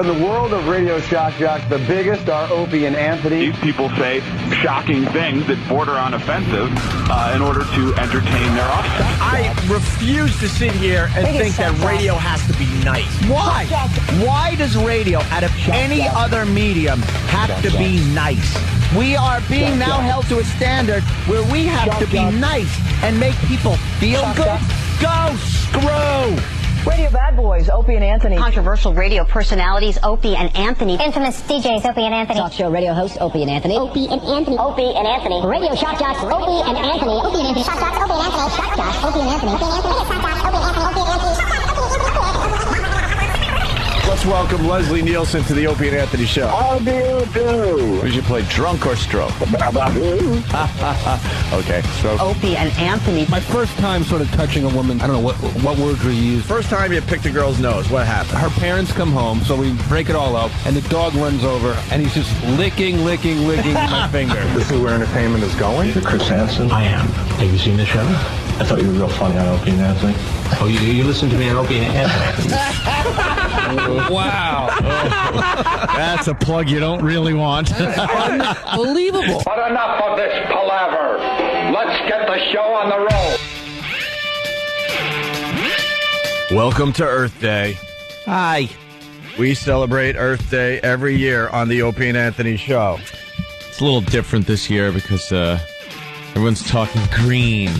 In the world of Radio Shock Jocks, the biggest are Opie and Anthony. These people say shocking things that border on offensive in order to entertain their audience. I refuse to sit here and think that radio has to be nice. Why? Why does radio, out of any other medium, have to be nice? We are being now held to a standard where we have to be nice and make people feel good. Go screw! Radio Bad Boys, Opie and Anthony. Controversial radio personalities, Opie and Anthony. Infamous DJs, Opie and Anthony. Talk show radio hosts, Opie and Anthony. Opie and Anthony. Opie and Anthony. Radio Shock Jocks, Opie and Anthony. Opie and Anthony. Shock Jocks, Opie and Anthony. Shock Jocks, Opie and Anthony. Opie and Anthony. Shock Jocks, Opie and Anthony. Opie and Anthony. Shock Jocks, Opie and Anthony. Let's welcome Leslie Nielsen to the Opie and Anthony show. How do you do? We should play drunk or stroke. Okay, stroke. Opie and Anthony. My first time sort of touching a woman, I don't know what words we use. First time you picked a girl's nose, what happened? Her parents come home, so we break it all up, and the dog runs over, and he's just licking my finger. This is where entertainment is going. You're Chris Hansen. I am. Have you seen the show? I thought you were real funny on Opie and Anthony. Oh, you listen to me on Opie and Anthony. Wow. That's a plug you don't really want. Unbelievable. But enough of this palaver. Let's get the show on the road. Welcome to Earth Day. Hi. We celebrate Earth Day every year on the Opie and Anthony show. It's a little different this year because everyone's talking green.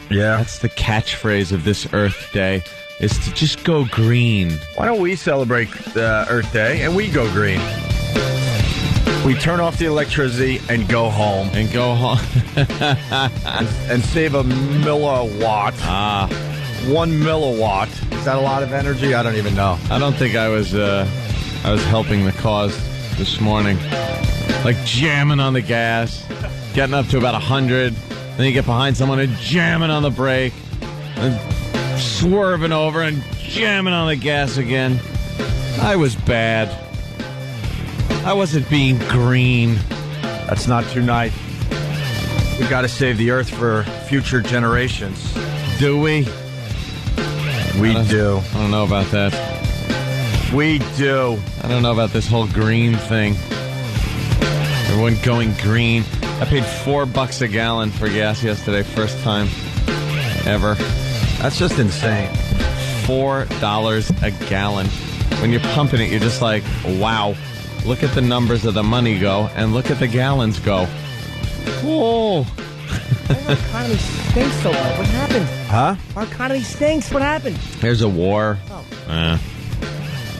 Yeah. That's the catchphrase of this Earth Day, is to just go green. Why don't we celebrate Earth Day and we go green? We turn off the electricity and go home. And save a milliwatt. 1 milliwatt. Is that a lot of energy? I don't even know. I don't think I was helping the cause this morning. Like jamming on the gas, getting up to about 100. Then you get behind someone and jamming on the brake, and swerving over and jamming on the gas again. I was bad. I wasn't being green. That's not too nice. We got to save the earth for future generations. Do we? We do. I don't know about that. We do. I don't know about this whole green thing. Everyone going green. I paid $4 a gallon for gas yesterday, first time ever. That's just insane. $4 a gallon. When you're pumping it, you're just like, wow. Look at the numbers of the money go, and look at the gallons go. Whoa. Our economy stinks so much. What happened? Huh? Our economy stinks. What happened? There's a war. Oh.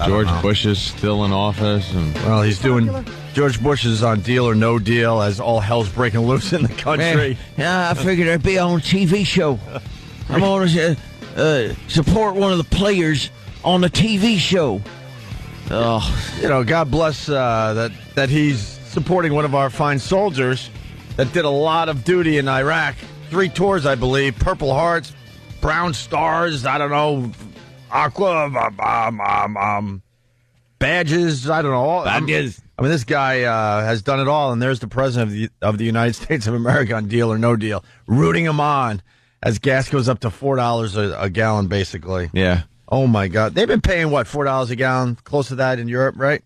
George Bush is still in office. Well, he's doing... George Bush is on Deal or No Deal as all hell's breaking loose in the country. Yeah, I figured I'd be on a TV show. I'm going to support one of the players on the TV show. Oh, you know, God bless that he's supporting one of our fine soldiers that did a lot of duty in Iraq. 3 tours, I believe. Purple Hearts, Brown Stars, I don't know, Aqua, badges, I don't know. Badges. I mean, this guy has done it all, and there's the president of the United States of America on Deal or No Deal, rooting him on as gas goes up to $4 a gallon, basically. Yeah. Oh, my God. They've been paying, what, $4 a gallon, close to that in Europe, right?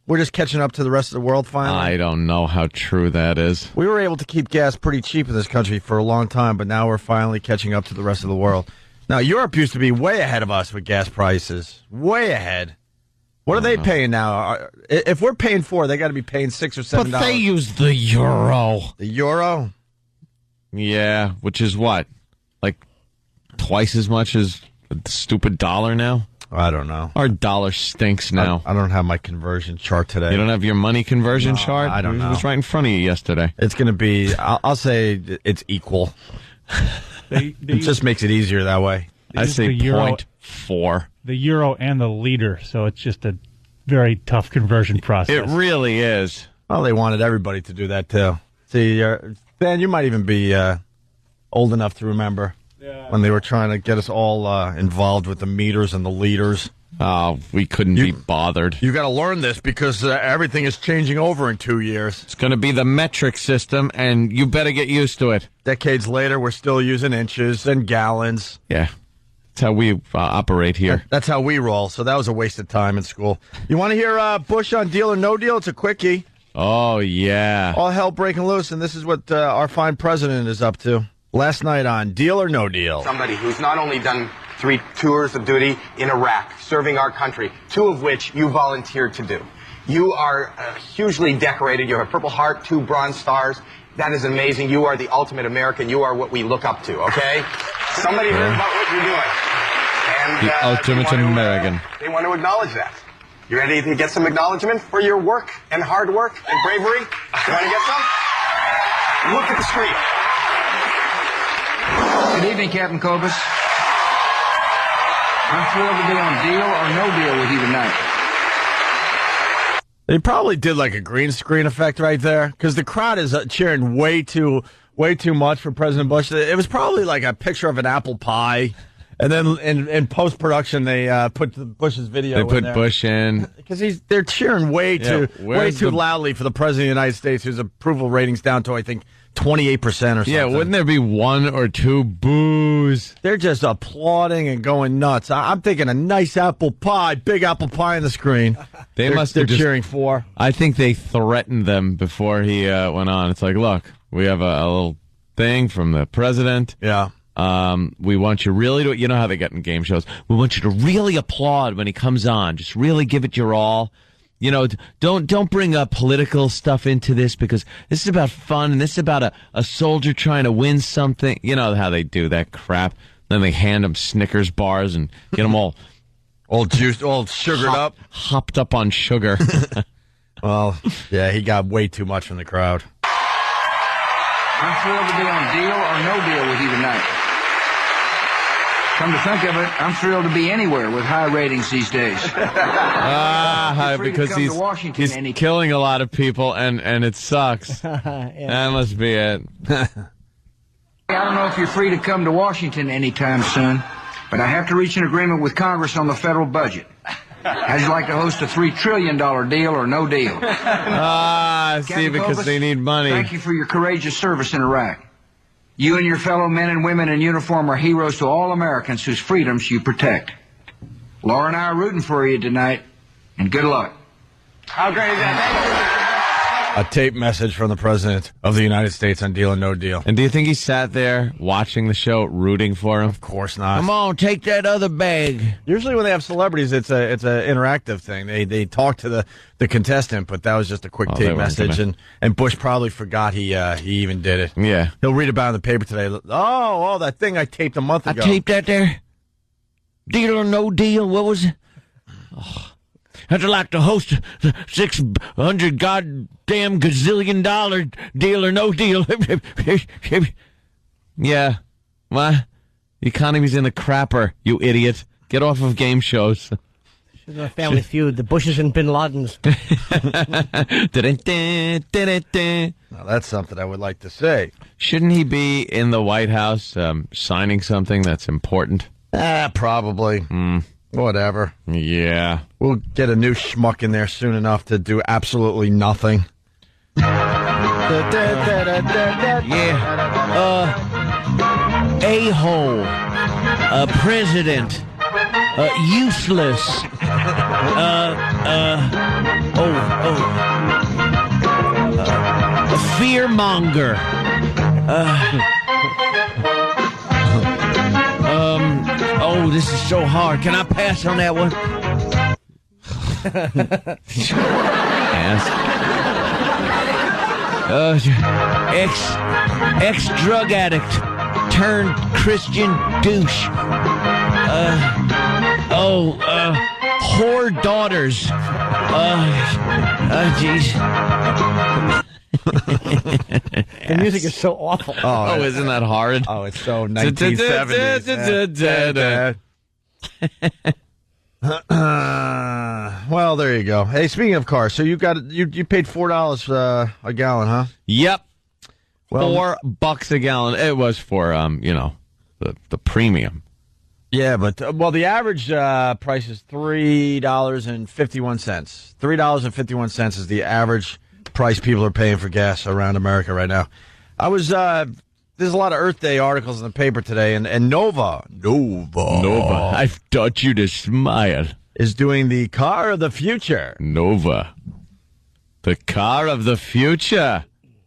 We're just catching up to the rest of the world finally. I don't know how true that is. We were able to keep gas pretty cheap in this country for a long time, but now we're finally catching up to the rest of the world. Now, Europe used to be way ahead of us with gas prices. Way ahead. What are they paying now? If we're paying $4, they got to be paying $6 or $7. But they use the euro. The euro? Yeah, which is what? Like twice as much as the stupid dollar now? I don't know. Our dollar stinks now. I don't have my conversion chart today. You don't have your money conversion chart? I don't know. It was right in front of you yesterday. It's going to be, I'll say it's equal. It just makes it easier that way. I say 0.4. The euro and the liter, so it's just a very tough conversion process. It really is. Well, they wanted everybody to do that, too. See, Dan, you might even be old enough to remember when they were trying to get us all involved with the meters and the liters. Oh, we couldn't be bothered. You got to learn this because everything is changing over in 2 years. It's going to be the metric system, and you better get used to it. Decades later, we're still using inches and gallons. Yeah. That's how we operate here. That's how we roll. So that was a waste of time in school. You want to hear Bush on Deal or No Deal? It's a quickie. Oh, yeah. All hell breaking loose, and this is what our fine president is up to. Last night on Deal or No Deal. Somebody who's not only done 3 tours of duty in Iraq, serving our country, 2 of which you volunteered to do. You are hugely decorated. You have a Purple Heart, 2 Bronze Stars. That is amazing. You are the ultimate American. You are what we look up to, okay? Somebody heard about what you're doing. And, the ultimate American. They want to acknowledge that. You ready to get some acknowledgement for your work and hard work and bravery? You want to get some? Look at the screen. Good evening, Captain Kobus. I'm thrilled to be on Deal or No Deal with you tonight. They probably did like a green screen effect right there because the crowd is cheering way too much for President Bush. It was probably like a picture of an apple pie, and then in post production they put Bush's video. They put Bush in because they're cheering way too loudly for the President of the United States, whose approval rating's down to I think 28% or something. Yeah, wouldn't there be 1 or 2 boos? They're just applauding and going nuts. I'm thinking a nice apple pie, big apple pie on the screen. They're cheering for. I think they threatened them before he went on. It's like, look, we have a little thing from the president. Yeah. We want you really to, you know how they get in game shows. We want you to really applaud when he comes on. Just really give it your all. You know, don't bring up political stuff into this because this is about fun and this is about a soldier trying to win something. You know how they do that crap. Then they hand them Snickers bars and get them all juiced, all sugared up. Hopped up on sugar. Well, yeah, he got way too much from the crowd. I'm thrilled to be on Deal or No Deal with you tonight. Come to think of it, I'm thrilled to be anywhere with high ratings these days. Because he's killing a lot of people, and it sucks. That must be it. I don't know if you're free to come to Washington anytime soon, but I have to reach an agreement with Congress on the federal budget. How'd you like to host a $3 trillion deal or no deal? See, because they need money. Thank you for your courageous service in Iraq. You and your fellow men and women in uniform are heroes to all Americans whose freedoms you protect. Laura and I are rooting for you tonight, and good luck. How great is that? A tape message from the President of the United States on Deal or No Deal. And do you think he sat there watching the show, rooting for him? Of course not. Come on, take that other bag. Usually when they have celebrities, it's a interactive thing. They talk to the contestant, but that was just a quick tape message. And Bush probably forgot he even did it. Yeah. He'll read about it in the paper today. Oh, that thing I taped a month ago. I taped that there. Deal or No Deal? What was it? Oh. How'd you like to host a $600 goddamn gazillion dollar Deal or No Deal? Yeah. What? The economy's in the crapper, you idiot. Get off of game shows. A Family Feud, the Bushes and Bin Ladens. Now, that's something I would like to say. Shouldn't he be in the White House signing something that's important? Probably. Whatever. Yeah. We'll get a new schmuck in there soon enough to do absolutely nothing. Yeah. A-hole. President. Useless. Fearmonger. Oh, this is so hard. Can I pass on that one? Pass. Ex-drug addict turned Christian douche. Whore daughters. Jeez. The music is so awful. Oh, isn't that hard? Oh, it's so 1970s. Well, there you go. Hey, speaking of cars, so you paid $4 a gallon, huh? Yep. Well, $4 a gallon. It was for the premium. Yeah, but the average price is $3.51. $3.51 is the average price people are paying for gas around America right now. I was there's a lot of Earth Day articles in the paper today, and Nova, I taught you to smile. is doing the car of the future. Nova, the car of the future.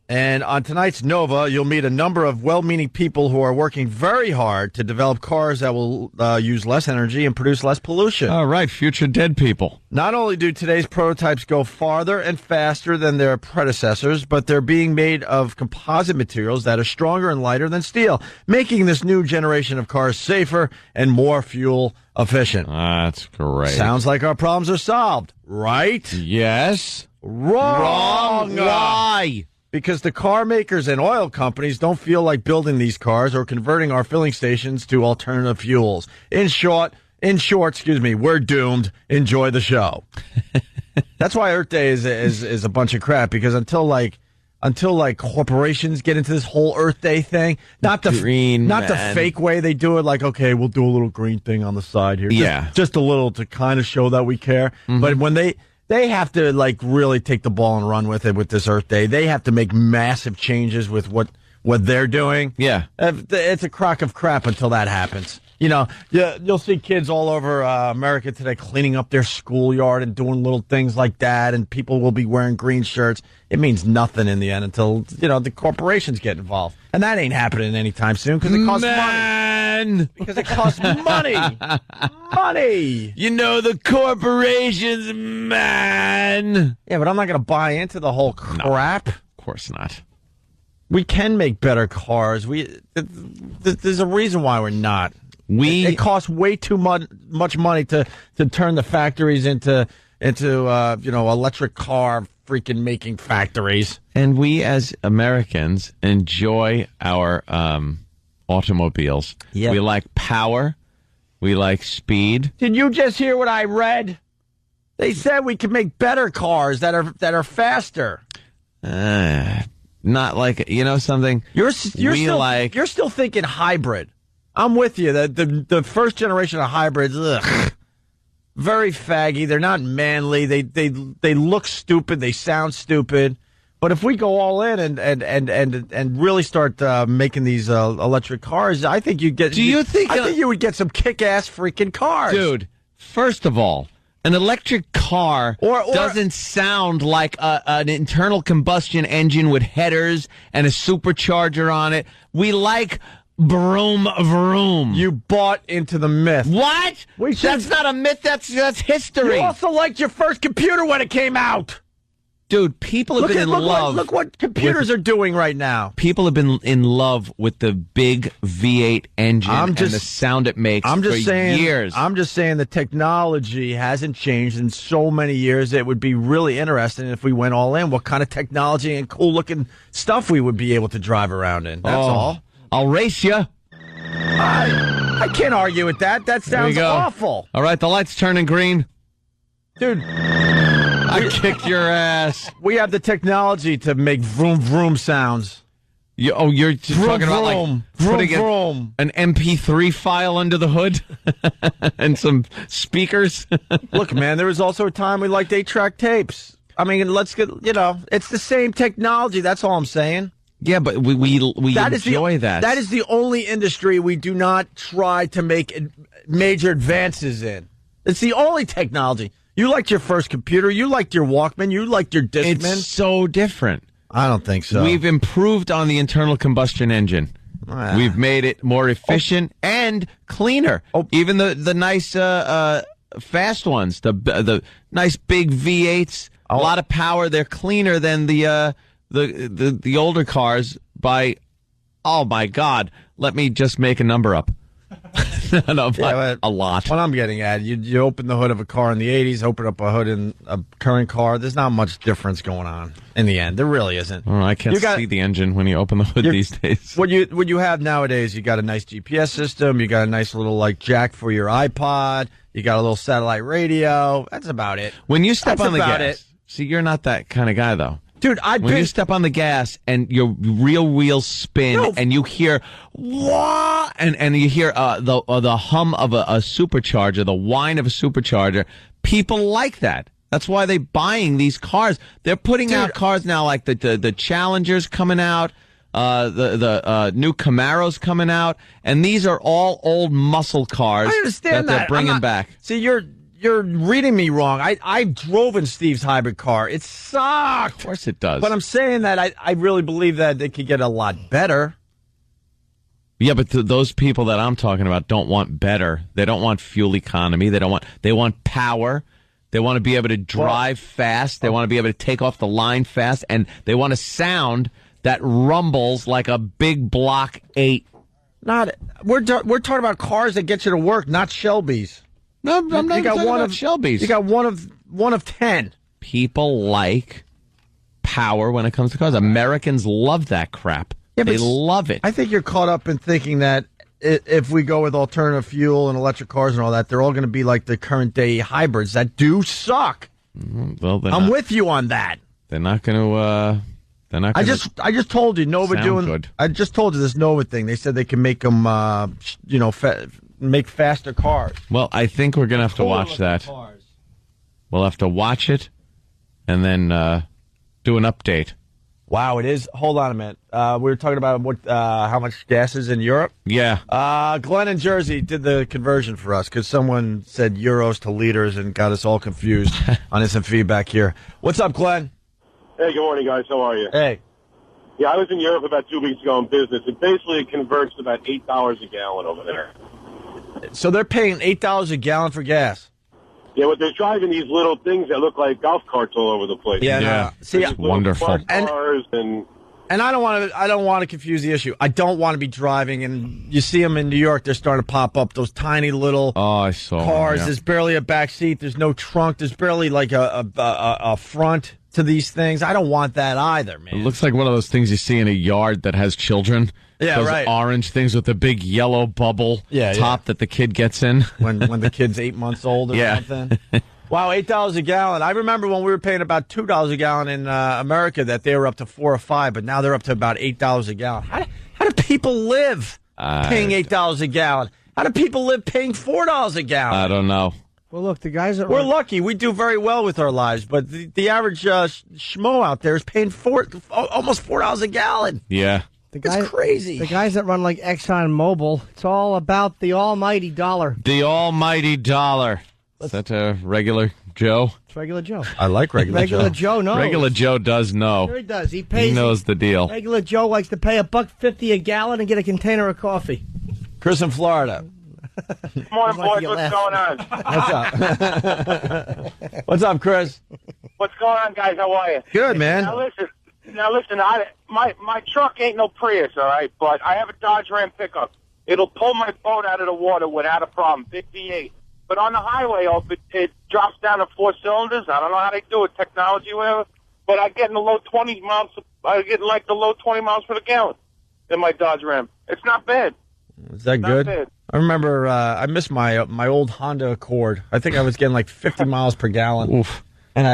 And on tonight's Nova, you'll meet a number of well-meaning people who are working very hard to develop cars that will use less energy and produce less pollution. All right, future dead people. Not only do today's prototypes go farther and faster than their predecessors, but they're being made of composite materials that are stronger and lighter than steel, making this new generation of cars safer and more fuel efficient. That's great. Sounds like our problems are solved, right? Yes. Wrong. Why? Because the car makers and oil companies don't feel like building these cars or converting our filling stations to alternative fuels. In short, we're doomed. Enjoy the show. That's why Earth Day is a bunch of crap, because until corporations get into this whole Earth Day thing, not the fake way they do it, like, okay, we'll do a little green thing on the side here. Just a little to kind of show that we care. Mm-hmm. But when they have to, like, really take the ball and run with it with this Earth Day. They have to make massive changes with what they're doing. Yeah. It's a crock of crap until that happens. You know, you'll see kids all over America today cleaning up their schoolyard and doing little things like that, and people will be wearing green shirts. It means nothing in the end until, the corporations get involved. And that ain't happening anytime soon because it costs money. Because it costs money. Money. The corporations, man. Yeah, but I'm not going to buy into the whole crap. No, of course not. We can make better cars. There's a reason why we're not. It costs way too much money to turn the factories into electric car freaking making factories. And we as Americans enjoy our automobiles. Yeah. We like power. We like speed. Did you just hear what I read? They said we can make better cars that are faster. Not like something. You're still thinking hybrid. I'm with you. The first generation of hybrids, very faggy. They're not manly. They look stupid. They sound stupid. But if we go all in and really start making these electric cars, I think you get. I think you would get some kick-ass freaking cars, dude. First of all, an electric car doesn't sound like an internal combustion engine with headers and a supercharger on it. We like vroom vroom. You bought into the myth. What? That's not a myth. That's history. You also liked your first computer when it came out. Dude, people have been in love. Look what computers are doing right now. People have been in love with the big V8 engine and the sound it makes for years. I'm just saying the technology hasn't changed in so many years. It would be really interesting if we went all in. What kind of technology and cool-looking stuff we would be able to drive around in. That's all. I'll race you. I can't argue with that. That sounds awful. All right, the light's turning green. Dude, I kicked your ass. We have the technology to make vroom vroom sounds. You're talking about like putting an MP3 file under the hood and some speakers. Look, man, there was also a time we liked 8-track tapes. I mean, let's get, it's the same technology. That's all I'm saying. Yeah, but we enjoy that. That is the only industry we do not try to make major advances in. It's the only technology. You liked your first computer. You liked your Walkman. You liked your Discman. It's so different. I don't think so. We've improved on the internal combustion engine. We've made it more efficient and cleaner. Even the nice fast ones, the nice big V8s, a lot of power. They're cleaner than the older cars by, oh my God, let me just make a number up. A lot. What I'm getting at, you open the hood of a car in the 80s, open up a hood in a current car, there's not much difference going on in the end. There really isn't. I can't see the engine when you open the hood these days. What you have nowadays, you got a nice GPS system, you got a nice little jack for your iPod, you got a little satellite radio. That's about it. When you step on the gas, see, you're not that kind of guy though. Dude, when you step on the gas and your real wheels spin and you hear wah and you hear the hum of a supercharger, the whine of a supercharger, people like that. That's why they're buying these cars. They're putting out cars now like the Challengers coming out. The new Camaros coming out, and these are all old muscle cars. I understand that they're bringing back. See, you're reading me wrong. I drove in Steve's hybrid car. It sucked. Of course it does. But I'm saying that I really believe that it could get a lot better. Yeah, but those people that I'm talking about don't want better. They don't want fuel economy. They want power. They want to be able to drive fast. They want to be able to take off the line fast, and they want a sound that rumbles like a big block 8. We're talking about cars that get you to work, not Shelbys. No, I'm not talking about Shelbys. You got one of 10. People like power when it comes to cars. Americans love that crap. Yeah, they love it. I think you're caught up in thinking that if we go with alternative fuel and electric cars and all that, they're all going to be like the current day hybrids that do suck. Well, I'm with you on that. They're not going to. They're not. I just told you Nova doing. Good. I just told you this Nova thing. They said they can make them, make faster cars. Well, I think we're going to have to watch that. Cars. We'll have to watch it, and then do an update. Wow, it is. Hold on a minute. We were talking about how much gas is in Europe. Yeah. Glenn in Jersey did the conversion for us because someone said euros to liters and got us all confused on some feedback here. What's up, Glenn? Hey, good morning, guys. How are you? Hey. Yeah, I was in Europe about 2 weeks ago on business. It basically converts to about $8 a gallon over there. So they're paying $8 a gallon for gas. Yeah, but they're driving these little things that look like golf carts all over the place. Yeah. No. See, wonderful. Cars and I don't want to confuse the issue. I don't want to be driving, and you see them in New York. They're starting to pop up. Those tiny little cars. Yeah. There's barely a back seat. There's no trunk. There's barely like a front to these things. I don't want that either, man. It looks like one of those things you see in a yard that has children. Yeah, those right. Orange things with the big yellow bubble top that the kid gets in when the kid's 8 months old or something. Wow, $8 a gallon. I remember when we were paying about $2 a gallon in America that they were up to $4 or $5, but now they're up to about $8 a gallon. How do people live paying $8 a gallon? How do people live paying $4 a gallon? I don't know. Well, look, the guys that we're lucky. We do very well with our lives, but the average schmo out there is paying almost $4 a gallon. Yeah. It's crazy. The guys that run like Exxon Mobil, it's all about the almighty dollar. The almighty dollar. Is that regular Joe? It's regular Joe. I like regular Joe. Regular Joe knows. Regular Joe does know. Sure he does. He knows the deal. Regular Joe likes to pay $1.50 a gallon and get a container of coffee. Chris in Florida. Good morning, boys. What's going on? What's up? What's up, Chris? What's going on, guys? How are you? Good, man. Now listen. My truck ain't no Prius, all right, but I have a Dodge Ram pickup. It'll pull my boat out of the water without a problem. 58. But on the highway, it drops down to 4 cylinders. I don't know how they do it, technology, whatever. But I get in the low 20 miles. I get like the low 20 miles per gallon in my Dodge Ram. It's not bad. Is that good? Bad. I remember I missed my old Honda Accord. I think I was getting like 50 miles per gallon. Oof. And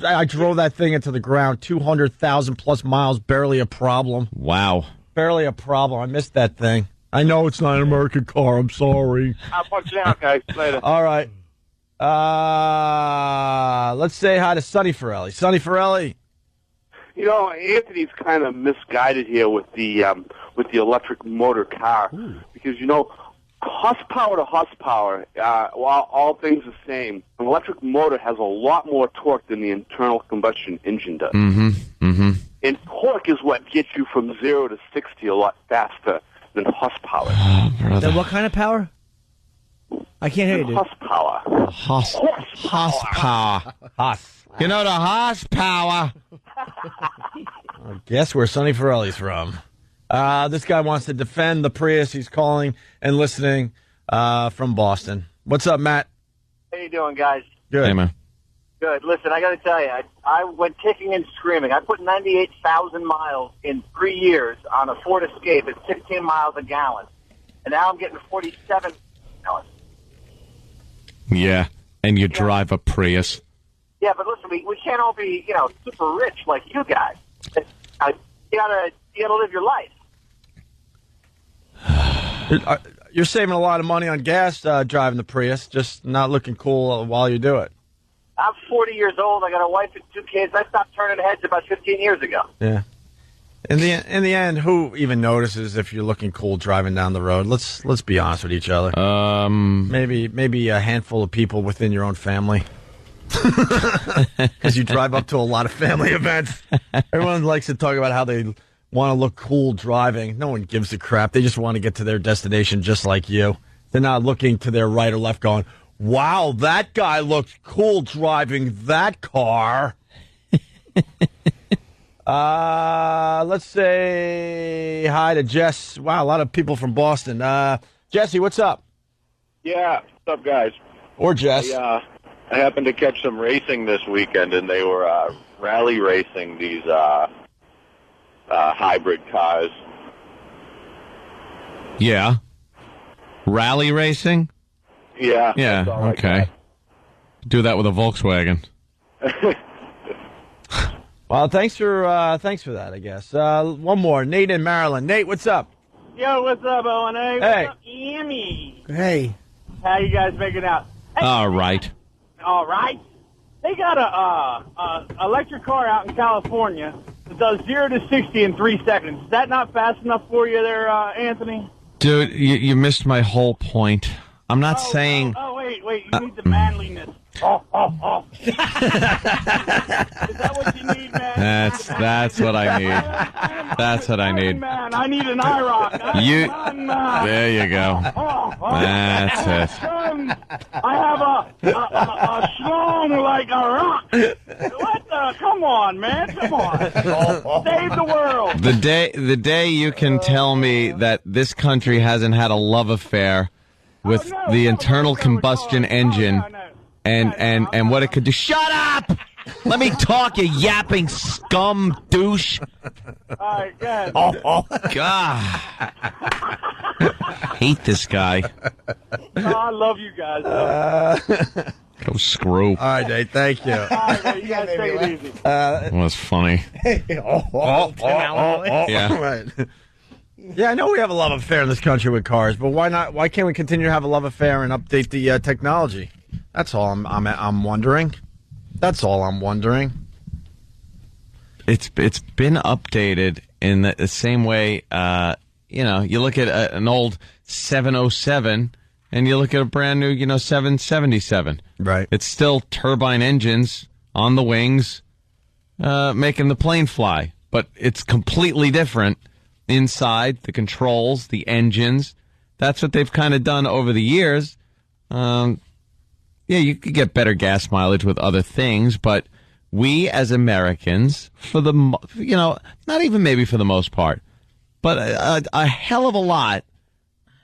I drove that thing into the ground, 200,000 plus miles, barely a problem. Wow. Barely a problem. I missed that thing. I know it's not an American car. I'm sorry. I'll punch you out, guys. Later. All right. Let's say hi to Sonny Forelli. Sonny Forelli. You know, Anthony's kind of misguided here with the electric motor car because, you know, horsepower to horsepower, while all things the same, an electric motor has a lot more torque than the internal combustion engine does. And torque is what gets you from 0 to 60 a lot faster than horsepower. Then what kind of power? I can't hear you, dude. Horsepower. Horsepower. You know the horsepower. Guess where Sonny Forelli's from. This guy wants to defend the Prius. He's calling and listening from Boston. What's up, Matt? How you doing, guys? Good. Hey, man. Good. Listen, I got to tell you, I went kicking and screaming. I put 98,000 miles in 3 years on a Ford Escape at 16 miles a gallon. And now I'm getting 47 gallons. Yeah, and you drive a Prius. Yeah, but listen, we can't all be, super rich like you guys. You gotta live your life. You're saving a lot of money on gas driving the Prius, just not looking cool while you do it. I'm 40 years old. I got a wife and 2 kids. I stopped turning heads about 15 years ago. Yeah. In the end, who even notices if you're looking cool driving down the road? Let's be honest with each other. Maybe a handful of people within your own family. Because you drive up to a lot of family events. Everyone likes to talk about how they want to look cool driving. No one gives a crap. They just want to get to their destination just like you. They're not looking to their right or left going, wow, that guy looks cool driving that car. Let's say hi to Jess. Wow, a lot of people from Boston. Jesse, what's up? Yeah, what's up, guys? Or Jess. I happened to catch some racing this weekend, and they were rally racing these hybrid cars. Yeah. Rally racing? Yeah. Yeah, okay. Do that with a Volkswagen. Well, thanks for that, I guess. One more. Nate in Maryland. Nate, what's up? Yo, what's up, Owen? Hey. Hey. What's up, Emmy? Hey. How you guys making out? Hey, All right. All right. They got a electric car out in California that does 0 to 60 in 3 seconds. Is that not fast enough for you there, Anthony? Dude, you missed my whole point. I'm not saying... Oh, wait. You need the manliness. Oh. Is that what you need, man? That's what I need. That's what I need. Man, I need an IROC. There you go. That's it. I have a strong like a rock. What the? Come on, man. Come on. Save the world. The day you can tell me that this country hasn't had a love affair with the internal combustion engine and what it could do. Shut up! Let me talk, you yapping scum douche. All right, good. Oh, God. Hate this guy. I love you guys. Go screw. All right, Nate, thank you. All right, man, you guys take it easy. That was funny. Yeah. Right. Yeah, I know we have a love affair in this country with cars, but why not? Why can't we continue to have a love affair and update the technology? That's all I'm wondering. That's all I'm wondering. It's been updated in the same way. You look at an old 707 and you look at a brand new 777. Right. It's still turbine engines on the wings, making the plane fly, but it's completely different inside, the controls, the engines. That's what they've kind of done over the years. Yeah, you could get better gas mileage with other things, but we as Americans, not even maybe for the most part, but a hell of a lot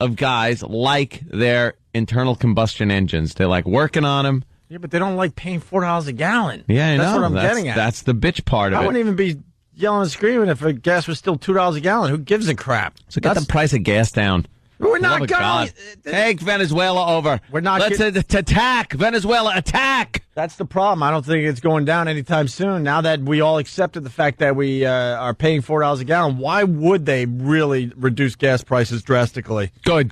of guys like their internal combustion engines. They like working on them. Yeah, but they don't like paying $4 a gallon. Yeah, I know. That's what I'm getting at. That's the bitch part of it. I wouldn't even be yelling and screaming if gas was still $2 a gallon. Who gives a crap? So get the price of gas down. We're not going. Take Venezuela over. We're not. Let's attack Venezuela. Attack. That's the problem. I don't think it's going down anytime soon. Now that we all accepted the fact that we are paying $4 a gallon, why would they really reduce gas prices drastically? Good.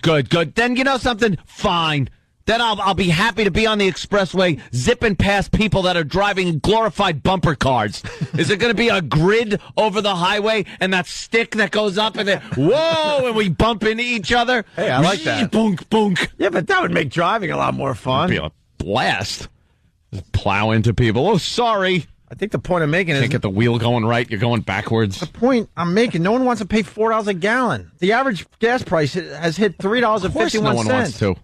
Then you know something? Fine. Then I'll be happy to be on the expressway zipping past people that are driving glorified bumper cars. Is it going to be a grid over the highway and that stick that goes up and then, whoa, and we bump into each other? Hey, I like that. Boonk, boonk. Yeah, but that would make driving a lot more fun. It'd be a blast. Just plow into people. Oh, sorry. I think the point I'm making is... Can't get the wheel going right. You're going backwards. The point I'm making, no one wants to pay $4 a gallon. The average gas price has hit $3.51. Of course no one wants to.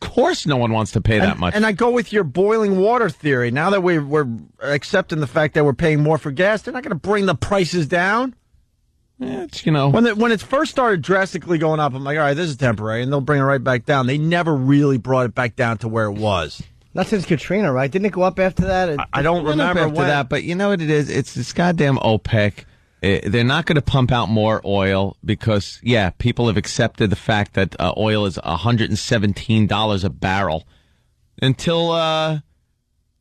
Of course no one wants to pay that much. And I go with your boiling water theory. Now that we're accepting the fact that we're paying more for gas, they're not going to bring the prices down. Yeah, it's, When it first started drastically going up, I'm like, all right, this is temporary, and they'll bring it right back down. They never really brought it back down to where it was. Not since Katrina, right? Didn't it go up after that? I don't remember after that, but you know what it is? It's this goddamn OPEC. They're not going to pump out more oil because, people have accepted the fact that oil is $117 a barrel. Until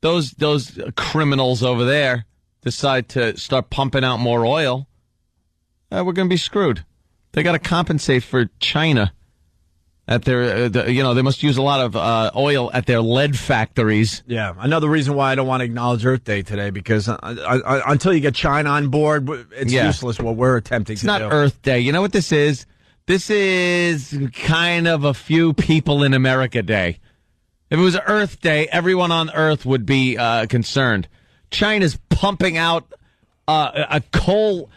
those criminals over there decide to start pumping out more oil, we're going to be screwed. They got to compensate for China at their, they must use a lot of oil at their lead factories. Yeah, another reason why I don't want to acknowledge Earth Day today, because until you get China on board, it's useless what we're attempting to do. It's not Earth Day. You know what this is? This is kind of a few people in America day. If it was Earth Day, everyone on Earth would be concerned. China's pumping out a coal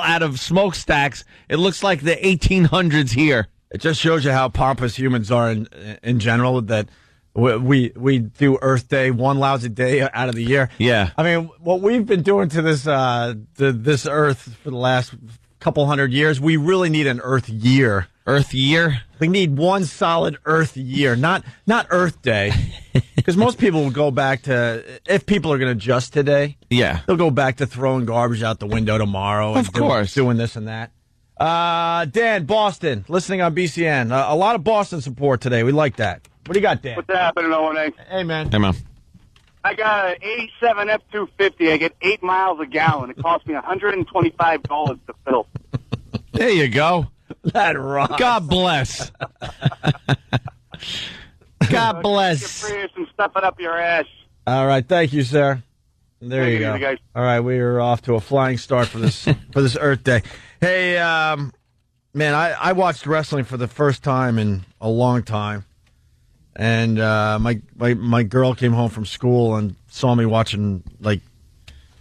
out of smokestacks. It looks like the 1800s here. It just shows you how pompous humans are in general, that we do Earth Day one lousy day out of the year. Yeah. I mean, what we've been doing to this this Earth for the last couple hundred years, we really need an Earth year. Earth year? We need one solid Earth year, not Earth Day. Because most people will go back to, if people are going to adjust today, they'll go back to throwing garbage out the window tomorrow. Of course. Doing this and that. Dan, Boston, listening on BCN. A lot of Boston support today. We like that. What do you got, Dan? What's happening, O&A? Hey, man. Hey, man. I got an 87 F-250. I get 8 miles a gallon. It cost me $125 to fill. There you go. That rocks. God bless. God bless. Your Prius and stuff it up your ass. All right. Thank you, sir. There you go. Guys. All right. We are off to a flying start for this for this Earth Day. Hey, man, I watched wrestling for the first time in a long time. And my girl came home from school and saw me watching, like,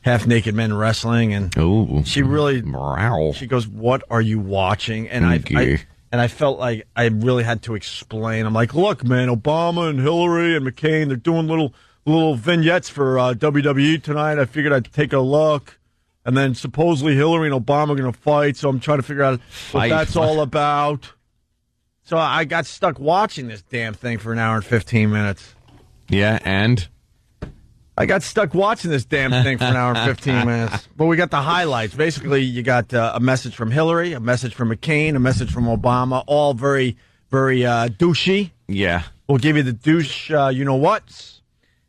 half-naked men wrestling, and she really, she goes, "What are you watching?" And I felt like I really had to explain. I'm like, "Look, man, Obama and Hillary and McCain, they're doing little vignettes for WWE tonight. I figured I'd take a look, and then supposedly Hillary and Obama are going to fight, so I'm trying to figure out what that's all about." So I got stuck watching this damn thing for an hour and 15 minutes. Yeah, and? I got stuck watching this damn thing for an hour and 15 minutes. But we got the highlights. Basically, you got a message from Hillary, a message from McCain, a message from Obama, all very, very douchey. Yeah. We'll give you the douche you-know-whats.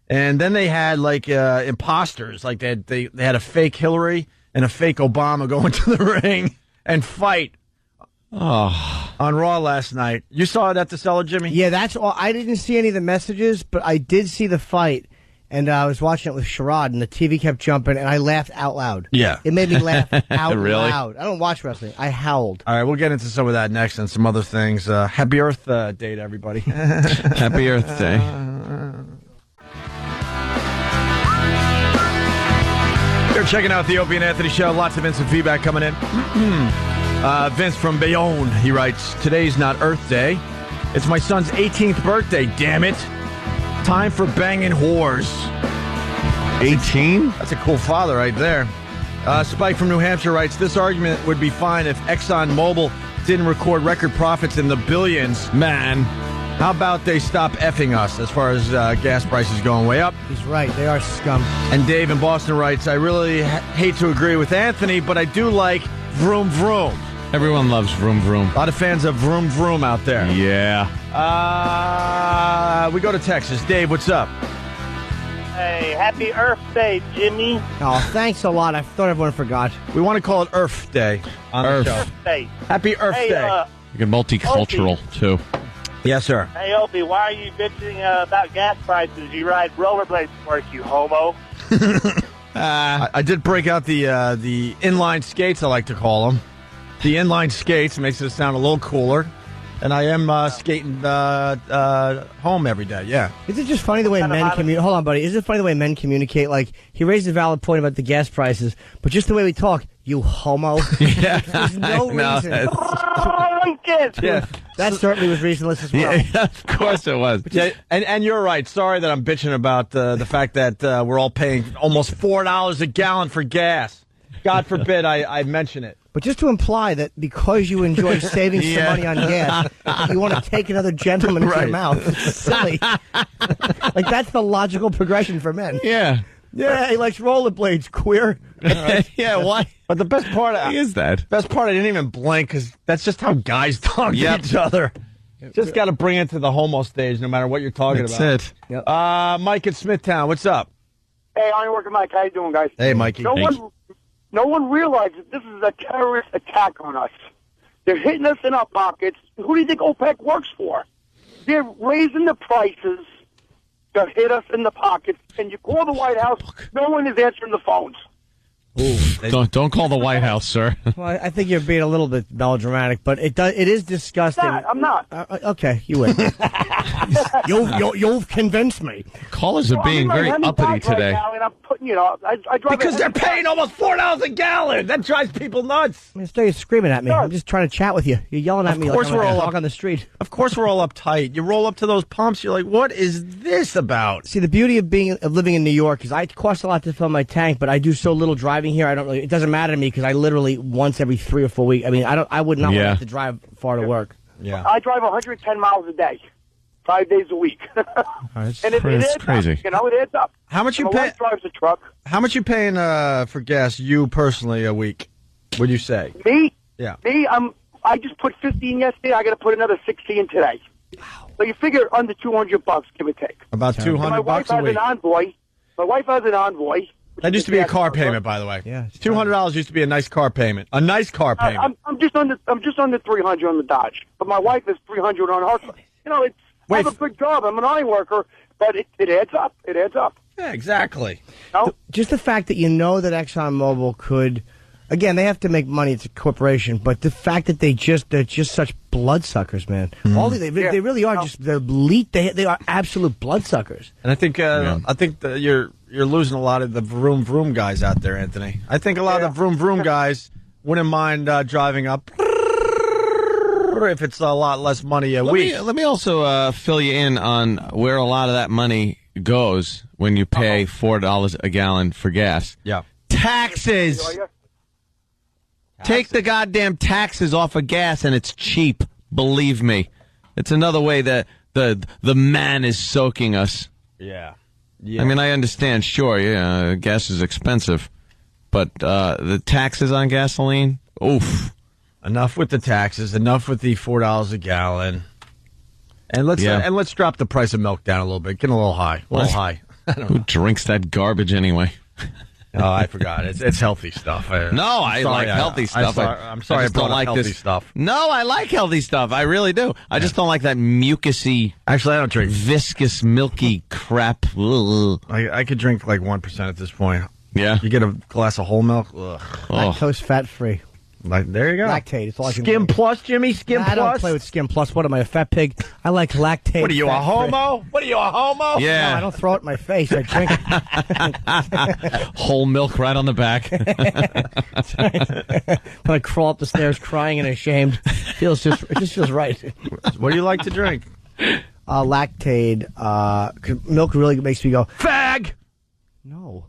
And then they had, like, imposters. Like, they had a fake Hillary and a fake Obama go into the ring and fight. On Raw last night. You saw it at the cellar, Jimmy? Yeah, that's all. I didn't see any of the messages, but I did see the fight. And I was watching it with Sherrod, and the TV kept jumping, and I laughed out loud. Yeah. It made me laugh out Really? loud. I don't watch wrestling. I howled. All right, we'll get into some of that next and some other things. Happy Earth Day to everybody. Happy Earth Day. You're checking out the Opie and Anthony Show. Lots of instant feedback coming in. Vince from Bayonne, he writes, "Today's not Earth Day. It's my son's 18th birthday, damn it. Time for banging whores." 18? That's a cool father right there. Spike from New Hampshire writes, "This argument would be fine if ExxonMobil didn't record record profits in the billions. Man, how about they stop effing us as far as gas prices going way up?" He's right. They are scum. And Dave in Boston writes, "I really hate to agree with Anthony, but I do like Vroom Vroom." Everyone loves Vroom Vroom. A lot of fans of Vroom Vroom out there. Yeah. We go to Texas. Dave, what's up? Hey, happy Earth Day, Jimmy. Oh, thanks a lot. I thought everyone forgot. We want to call it Earth Day on the show. Earth Day. Happy Earth Day. You can multicultural, too. Yes, sir. Hey, Opie, why are you bitching about gas prices? You ride rollerblades to work, you homo. I did break out the inline skates, I like to call them. The inline skates makes it sound a little cooler. And I am skating home every day, yeah. Is it just funny the way men communicate? Hold on, buddy. Is it funny the way men communicate? Like, he raised a valid point about the gas prices, but just the way we talk, you homo. Yeah. There's no reason. Yeah. That certainly was reasonless as well. Yeah, of course it was. Yeah, and you're right. Sorry that I'm bitching about the fact that we're all paying almost $4 a gallon for gas. God forbid I mention it. But just to imply that because you enjoy saving some money on gas, you want to take another gentleman into your mouth. It's silly. Like, that's the logical progression for men. Yeah. Yeah, he likes rollerblades, queer. Right. Yeah, why? But the best part is that. Best part, I didn't even blink because that's just how guys talk to each other. Just got to bring it to the homo stage, no matter what you're talking about. That's it. Yep. Mike in Smithtown, what's up? Hey, I'm working, Mike. How you doing, guys? Hey, Mikey. No one realizes this is a terrorist attack on us. They're hitting us in our pockets. Who do you think OPEC works for? They're raising the prices to hit us in the pockets. And you call the White House, no one is answering the phones. Don't call the White House, sir. Well, I think you're being a little bit melodramatic, but it is disgusting. I'm not. Okay, you win. You've convinced me. Callers are being very uppity today. Now, and I'm putting, I drive because they're paying almost $4 a gallon. That drives people nuts. You're screaming at me. I'm just trying to chat with you. You're yelling at me like I'm a dog on the street. Of course we're all uptight. You roll up to those pumps, you're like, what is this about? See, the beauty of living in New York is it costs a lot to fill my tank, but I do so little driving here. It doesn't matter to me because I literally once every 3 or 4 weeks. I mean, I would not want to drive far to work. Yeah, I drive 110 miles a day, 5 days a week, and it adds crazy. Up. It adds up. How much you my pay? wife drives a truck. How much you paying for gas? You personally a week? Would you say? Me? Yeah. Me? I just put 15 yesterday. I got to put another 16 today. Wow. So you figure under $200, give or take. About $200 my wife a has week. an Envoy. My wife has an Envoy. That used to be a car payment, by the way. Yeah, $200 used to be a nice car payment. A nice car payment. I'm just under 300 on the Dodge, but my wife is 300 on her. I have a good job. I'm an iron worker, but it adds up. It adds up. Yeah, exactly. Just the fact that you know that ExxonMobil could, again, they have to make money. It's a corporation, but the fact that they're just such bloodsuckers, man. They really are just the elite. They are absolute bloodsuckers. And I think that you're losing a lot of the vroom vroom guys out there, Anthony. I think a lot of the vroom vroom guys wouldn't mind driving up if it's a lot less money a week. Let me also fill you in on where a lot of that money goes when you pay $4 a gallon for gas. Yeah. Taxes. Take the goddamn taxes off of gas and it's cheap. Believe me. It's another way that the man is soaking us. Yeah. I mean, I understand, sure, gas is expensive, but the taxes on gasoline, oof. Enough with the taxes, enough with the $4 a gallon. And let's drop the price of milk down a little bit. Get a little high. I don't know. Who drinks that garbage anyway? Oh, I forgot. It's healthy stuff. I like healthy stuff. I'm sorry I don't like healthy this stuff. No, I like healthy stuff. I really do. I just don't like that mucusy. Actually, I don't drink viscous, milky crap. I could drink like 1% at this point. Yeah. You get a glass of whole milk. Ugh. Lactose fat free. There you go. Lactate. It's all I can Skim do. Plus, Jimmy. Skim Plus. I don't play with Skim Plus. What am I, a fat pig? I like Lactate. What are you, a homo? What are you, a homo? Yeah. No, I don't throw it in my face. I drink it. Whole milk right on the back. When I crawl up the stairs crying and ashamed. It just feels right. What do you like to drink? Lactate. Milk really makes me go, fag! No.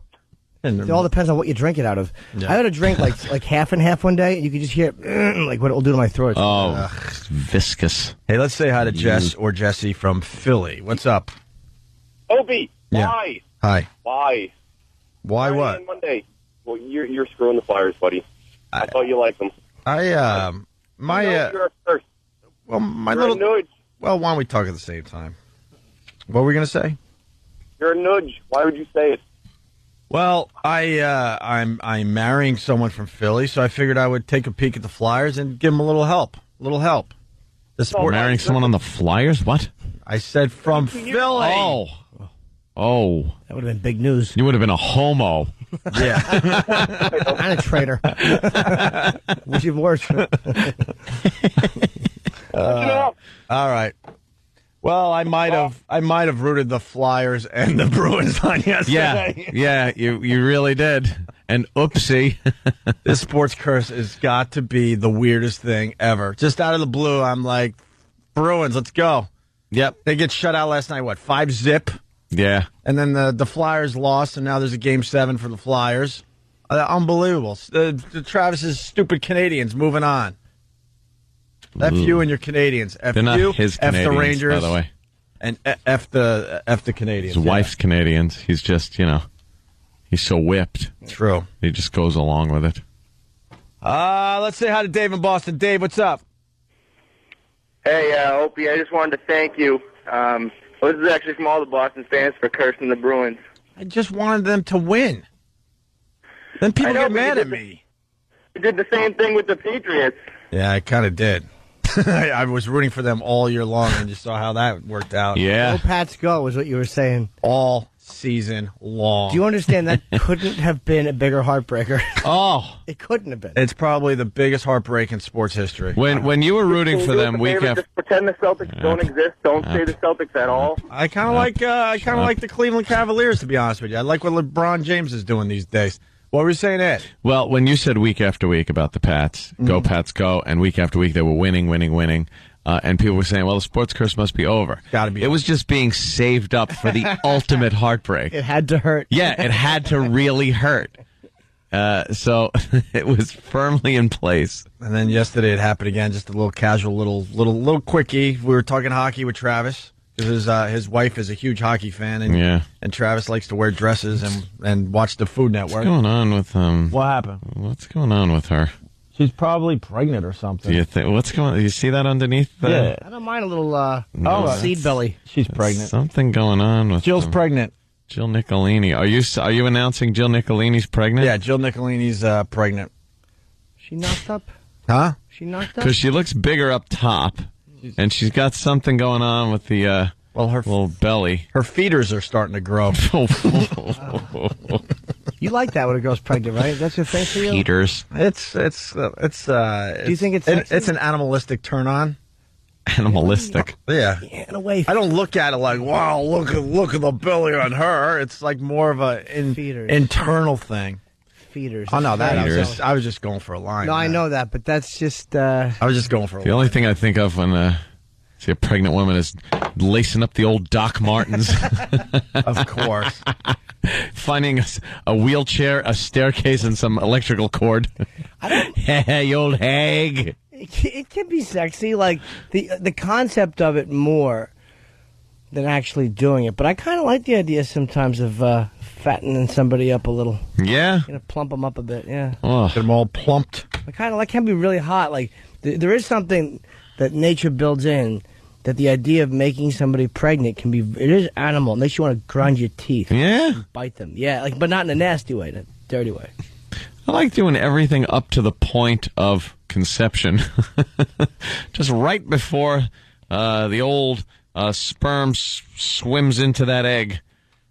It all depends on what you drink it out of. Yeah. I had a drink like half and half one day, and you could just hear like what it will do to my throat. Oh, it's viscous. Hey, let's say hi to Jess or Jesse from Philly. What's up? Opie, yeah. Why? Hi. Why? Why what? Monday. Well, you're screwing the Flyers, buddy. I thought you liked them. You're first. Well, my you're little. A nudge. Well, why don't we talk at the same time? What were we gonna say? You're a nudge. Why would you say it? Well, I'm marrying someone from Philly, so I figured I would take a peek at the Flyers and give them a little help. The sport. Marrying someone on the Flyers? What? I said from Philly. Oh. That would have been big news. You would have been a homo. Yeah. And a traitor. Which is worse. All right. Well, I might have rooted the Flyers and the Bruins on yesterday. Yeah, you really did. And oopsie. This sports curse has got to be the weirdest thing ever. Just out of the blue, I'm like, Bruins, let's go. Yep. They get shut out last night, 5-0? Yeah. And then the Flyers lost, and now there's a Game 7 for the Flyers. Unbelievable. The Travis's stupid Canadians moving on. F you and your Canadians. F They're not you, his F Canadians, the Rangers, by the way. And F the Canadians. His wife's Canadians. He's just, he's so whipped. True. He just goes along with it. Let's say hi to Dave in Boston. Dave, what's up? Hey, Opie, I just wanted to thank you. This is actually from all the Boston fans for cursing the Bruins. I just wanted them to win. Then people get mad at me. You did the same thing with the Patriots. Yeah, I kind of did. I was rooting for them all year long, and you saw how that worked out. Go Pats go is what you were saying. All season long. Do you understand that couldn't have been a bigger heartbreaker? Oh. It couldn't have been. It's probably the biggest heartbreak in sports history. When you were rooting for them week after... Just pretend the Celtics don't exist. Don't say the Celtics at all. I kind of like the Cleveland Cavaliers, to be honest with you. I like what LeBron James is doing these days. What were you saying, Ed? Well, when you said week after week about the Pats, go Pats go, and week after week they were winning, and people were saying, well, the sports curse must be over. Gotta be. It was just being saved up for the ultimate heartbreak. It had to hurt. Yeah, it had to really hurt. So it was firmly in place. And then yesterday it happened again, just a little casual, little quickie. We were talking hockey with Travis. Because his wife is a huge hockey fan, and Travis likes to wear dresses and watch the Food Network. What's going on with What happened? What's going on with her? She's probably pregnant or something. Do you think? What's going on? You see that underneath? I don't mind a little seed belly. She's pregnant. Something going on with Jill's pregnant. Jill Nicolini. Are you announcing Jill Nicolini's pregnant? Yeah, Jill Nicolini's pregnant. She knocked up? Huh? She knocked up? Because she looks bigger up top. And she's got something going on with the her little belly. Her feeders are starting to grow. You like that when a girl's pregnant, right? That's your thing for you? Feeders. It's Do you think it's sexy? It's an animalistic turn on. Animalistic. Yeah. In a way. I don't look at it like, wow, look at the belly on her. It's like more of a internal thing. Feeders. Oh no, I was just going for a line. No, I know that, but that's just. I was just going for a line. The only thing I think of when I see a pregnant woman is lacing up the old Doc Martens. Of course. Finding a wheelchair, a staircase, and some electrical cord. Hey, old hag. It can be sexy, like the concept of it more than actually doing it. But I kind of like the idea sometimes of fattening somebody up a little. Yeah? Plump them up a bit, yeah. Oh. Get them all plumped. I kind of like can be really hot. Like there is something that nature builds in, that the idea of making somebody pregnant can be, it is animal. It makes you want to grind your teeth. Yeah? Bite them. Yeah, but not in a nasty way, in a dirty way. I like doing everything up to the point of conception. Just right before the old sperm swims into that egg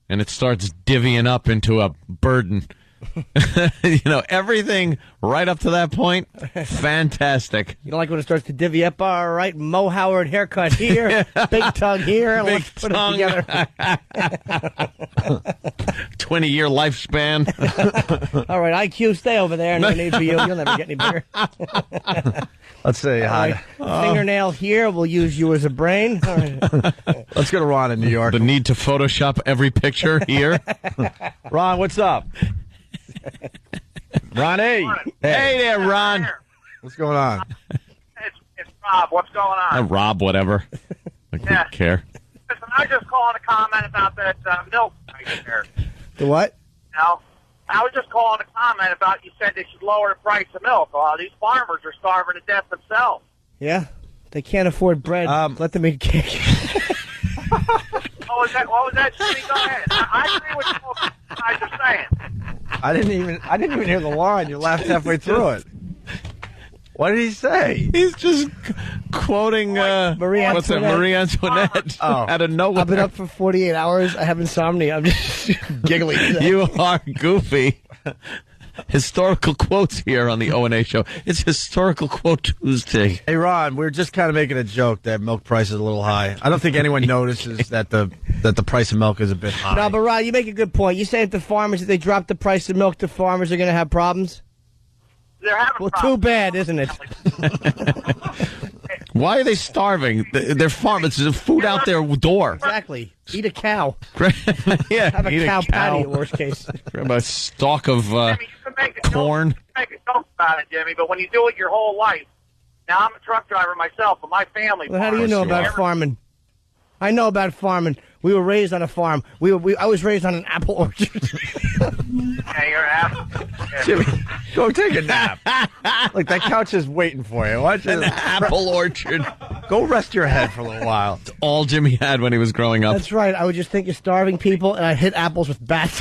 and it starts divvying up into a burden. Everything right up to that point, fantastic. You don't like when it starts to divvy up? All right, Mo Howard haircut here, big tongue here, big let's put tongue. it together. 20-year lifespan. All right, IQ, stay over there. No need for you. You'll never get any bigger. Let's say hi. Right. Fingernail here. We'll use you as a brain. All right. Let's go to Ron in New York. The need to Photoshop every picture here. Ron, what's up? Ronnie. Hey there, Ron. What's going on? It's Rob. What's going on? Rob, whatever. We care. Listen, I was just calling to comment about that milk price there. The what? I was just calling to comment about, you said they should lower the price of milk. These farmers are starving to death themselves. Yeah, they can't afford bread. Let them eat cake. What was that? Jimmy? Go ahead. I agree with what you guys are saying. I didn't even hear the line. You laughed halfway through it. What did he say? He's just quoting Marie Antoinette. Marie Antoinette out of nowhere. I've been up for 48 hours. I have insomnia. I'm just giggling. You are goofy. Historical quotes here on the O&A show. It's Historical Quote Tuesday. Hey, Ron, we're just kind of making a joke that milk price is a little high. I don't think anyone notices that the price of milk is a bit high. No, but Ron, you make a good point. You say if they drop the price of milk, the farmers are going to have problems? They're having well, problems. too bad, isn't it? Why are they starving? They're farmers. There's food out their door. Exactly. Eat a cow. Yeah, have a cow patty in worst case. Grab a stalk of corn. You can make a joke about it, Jimmy, but when you do it your whole life, now I'm a truck driver myself, but my family. Well, how do you know about farming? I know about farming. We were raised on a farm. I was raised on an apple orchard. Yeah, you're an apple. Yeah. Jimmy, go take a nap. Like, that couch is waiting for you. Watch an apple orchard. Go rest your head for a little while. It's all Jimmy had when he was growing up. That's right. I would just think of starving people, and I'd hit apples with bats.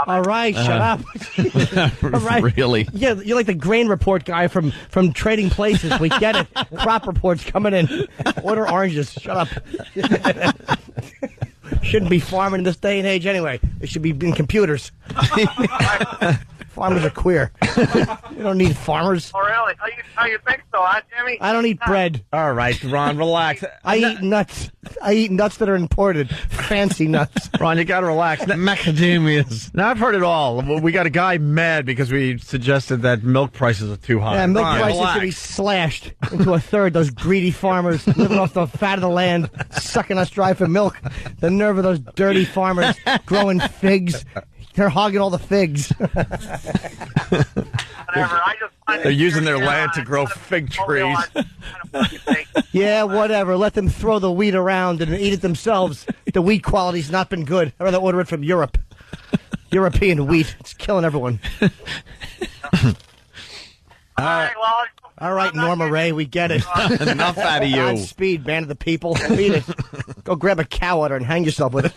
All right, shut up. All right. Really? Yeah, you're like the grain report guy from Trading Places. We get it. Crop reports coming in. Order oranges. Shut up. Shouldn't be farming in this day and age anyway. It should be in computers. Farmers are queer. You don't need farmers. Oh, really? Oh, you think so, huh, Jimmy? I don't eat bread. All right, Ron, relax. I eat nuts. I eat nuts that are imported. Fancy nuts. Ron, you got to relax. Macadamias. Now, I've heard it all. We got a guy mad because we suggested that milk prices are too high. Yeah, milk Ron, prices relax. should be slashed into a third. Those greedy farmers living off the fat of the land, sucking us dry for milk. The nerve of those dirty farmers growing figs. They're hogging all the figs. They're using their land to grow fig trees. Yeah, whatever. Let them throw the wheat around and eat it themselves. The wheat quality's not been good. I'd rather order it from Europe. European wheat. It's killing everyone. All right, Norma Ray, we get it. Enough out of you. Godspeed, man of the people. Beat it. Go grab a cow udder and hang yourself with it.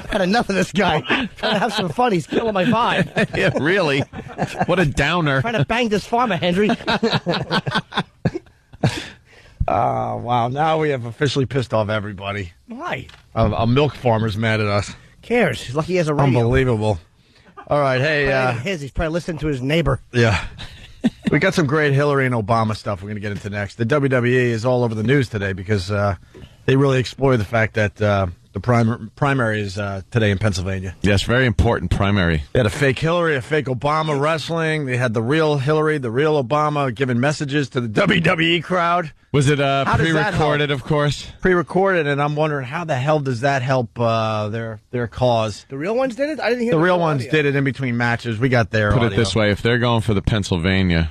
Had enough of this guy. Trying to have some fun. He's killing my vibe. Yeah, really. What a downer. Trying to bang this farmer, Henry. Oh, wow. Now we have officially pissed off everybody. Why? A milk farmer's mad at us. Cares? He's lucky he has a radio. Unbelievable. All right, hey. He's probably listening to his neighbor. Yeah. We got some great Hillary and Obama stuff we're going to get into next. The WWE is all over the news today because they really exploited the fact that the primary is today in Pennsylvania. Yes, very important primary. They had a fake Hillary, a fake Obama wrestling. They had the real Hillary, the real Obama giving messages to the WWE crowd. Was it How does that pre-recorded, help? of course? Pre-recorded, and I'm wondering how the hell does that help their cause? The real ones did it? I didn't hear the real audio. ones did it in between matches. We got their Put audio. it this way, if they're going for the Pennsylvania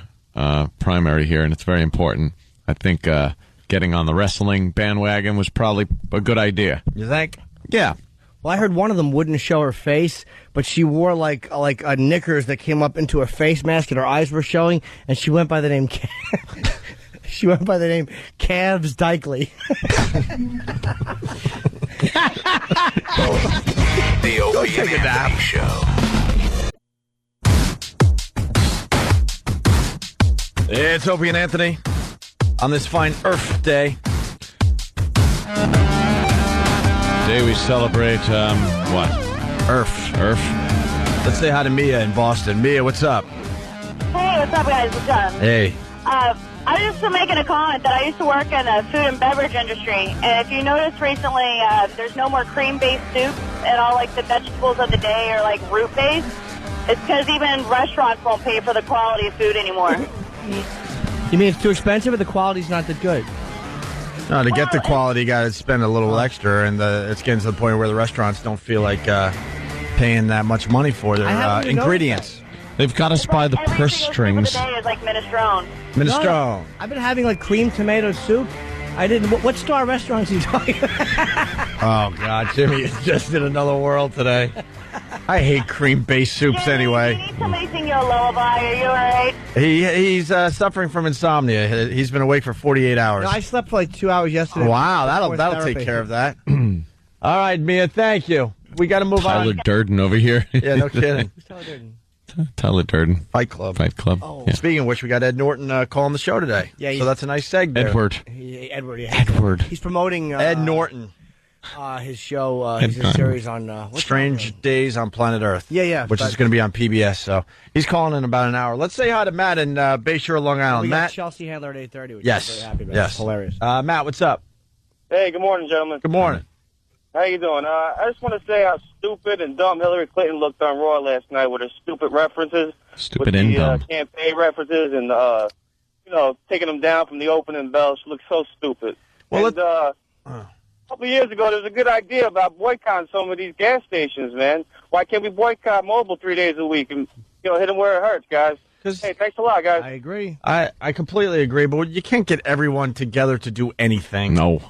primary here, and it's very important, I think getting on the wrestling bandwagon was probably a good idea. You think? Yeah. Well, I heard one of them wouldn't show her face, but she wore like knickers that came up into a face mask, and her eyes were showing, and she went by the name she went by the name Cavs Dykely. The Opie and Anthony Show. It's Opie and Anthony on this fine Earth Day. Today we celebrate, what? Earth. Let's say hi to Mia in Boston. Mia, what's up? Hey, what's up, guys? What's up? Hey. I was just making a comment that I used to work in the food and beverage industry, and if you notice recently, there's no more cream-based soups, and all like the vegetables of the day are like root-based. It's because even restaurants won't pay for the quality of food anymore. You mean it's too expensive, or the quality's not that good? No, to get the quality, you got to spend a little extra, and it's getting to the point where the restaurants don't feel like paying that much money for their ingredients. They've got us by the purse strings. Today is like minestrone. Minestrone. No, I've been having like cream tomato soup. I didn't. What star restaurants are you talking about? Oh, God, Jimmy is just in another world today. I hate cream-based soups anyway. Do you need somebody sing you a lullaby? Are you all right? He's suffering from insomnia. He's been awake for 48 hours. No, I slept for like 2 hours yesterday. Wow, that'll take care of that. All right, Mia, thank you. We got to move on. Tyler Durden over here. Yeah, no kidding. Who's Tyler Durden? Tyler Durden. Fight Club. Oh. Yeah. Speaking of which, we got Ed Norton calling the show today. Yeah, so that's a nice segment. Edward. Edward. He's promoting Ed Norton. His show, his series on Strange Days on Planet Earth. Yeah. Which is going to be on PBS. So he's calling in about an hour. Let's say hi to Matt in Bayshore, Long Island. We got Matt. Chelsea Handler at 8:30. Which Yes. I'm very happy about. Yes. It's hilarious. Matt, what's up? Hey, good morning, gentlemen. Good morning. How you doing? I just want to say how stupid and dumb Hillary Clinton looked on Raw last night with her stupid references. Stupid with and the, dumb. campaign references and, taking them down from the opening bell. She looked so stupid. Well, and, a couple of years ago, there was a good idea about boycotting some of these gas stations, man. Why can't we boycott Mobil 3 days a week and, hit them where it hurts, guys? Hey, thanks a lot, guys. I agree. I completely agree, but you can't get everyone together to do anything. No.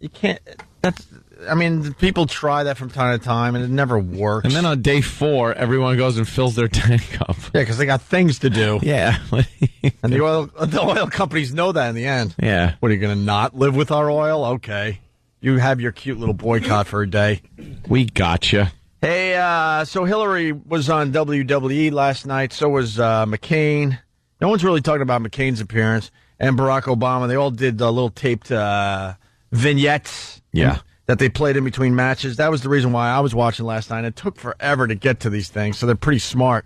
You can't. People try that from time to time, and it never works. And then on day 4, everyone goes and fills their tank up. Yeah, because they got things to do. Yeah. And the oil companies know that in the end. Yeah. What, are you going to not live with our oil? Okay. You have your cute little boycott for a day. We gotcha. Hey, so Hillary was on WWE last night. So was McCain. No one's really talking about McCain's appearance. And Barack Obama. They all did little taped vignettes. Yeah. That they played in between matches. That was the reason why I was watching last night. It took forever to get to these things, so they're pretty smart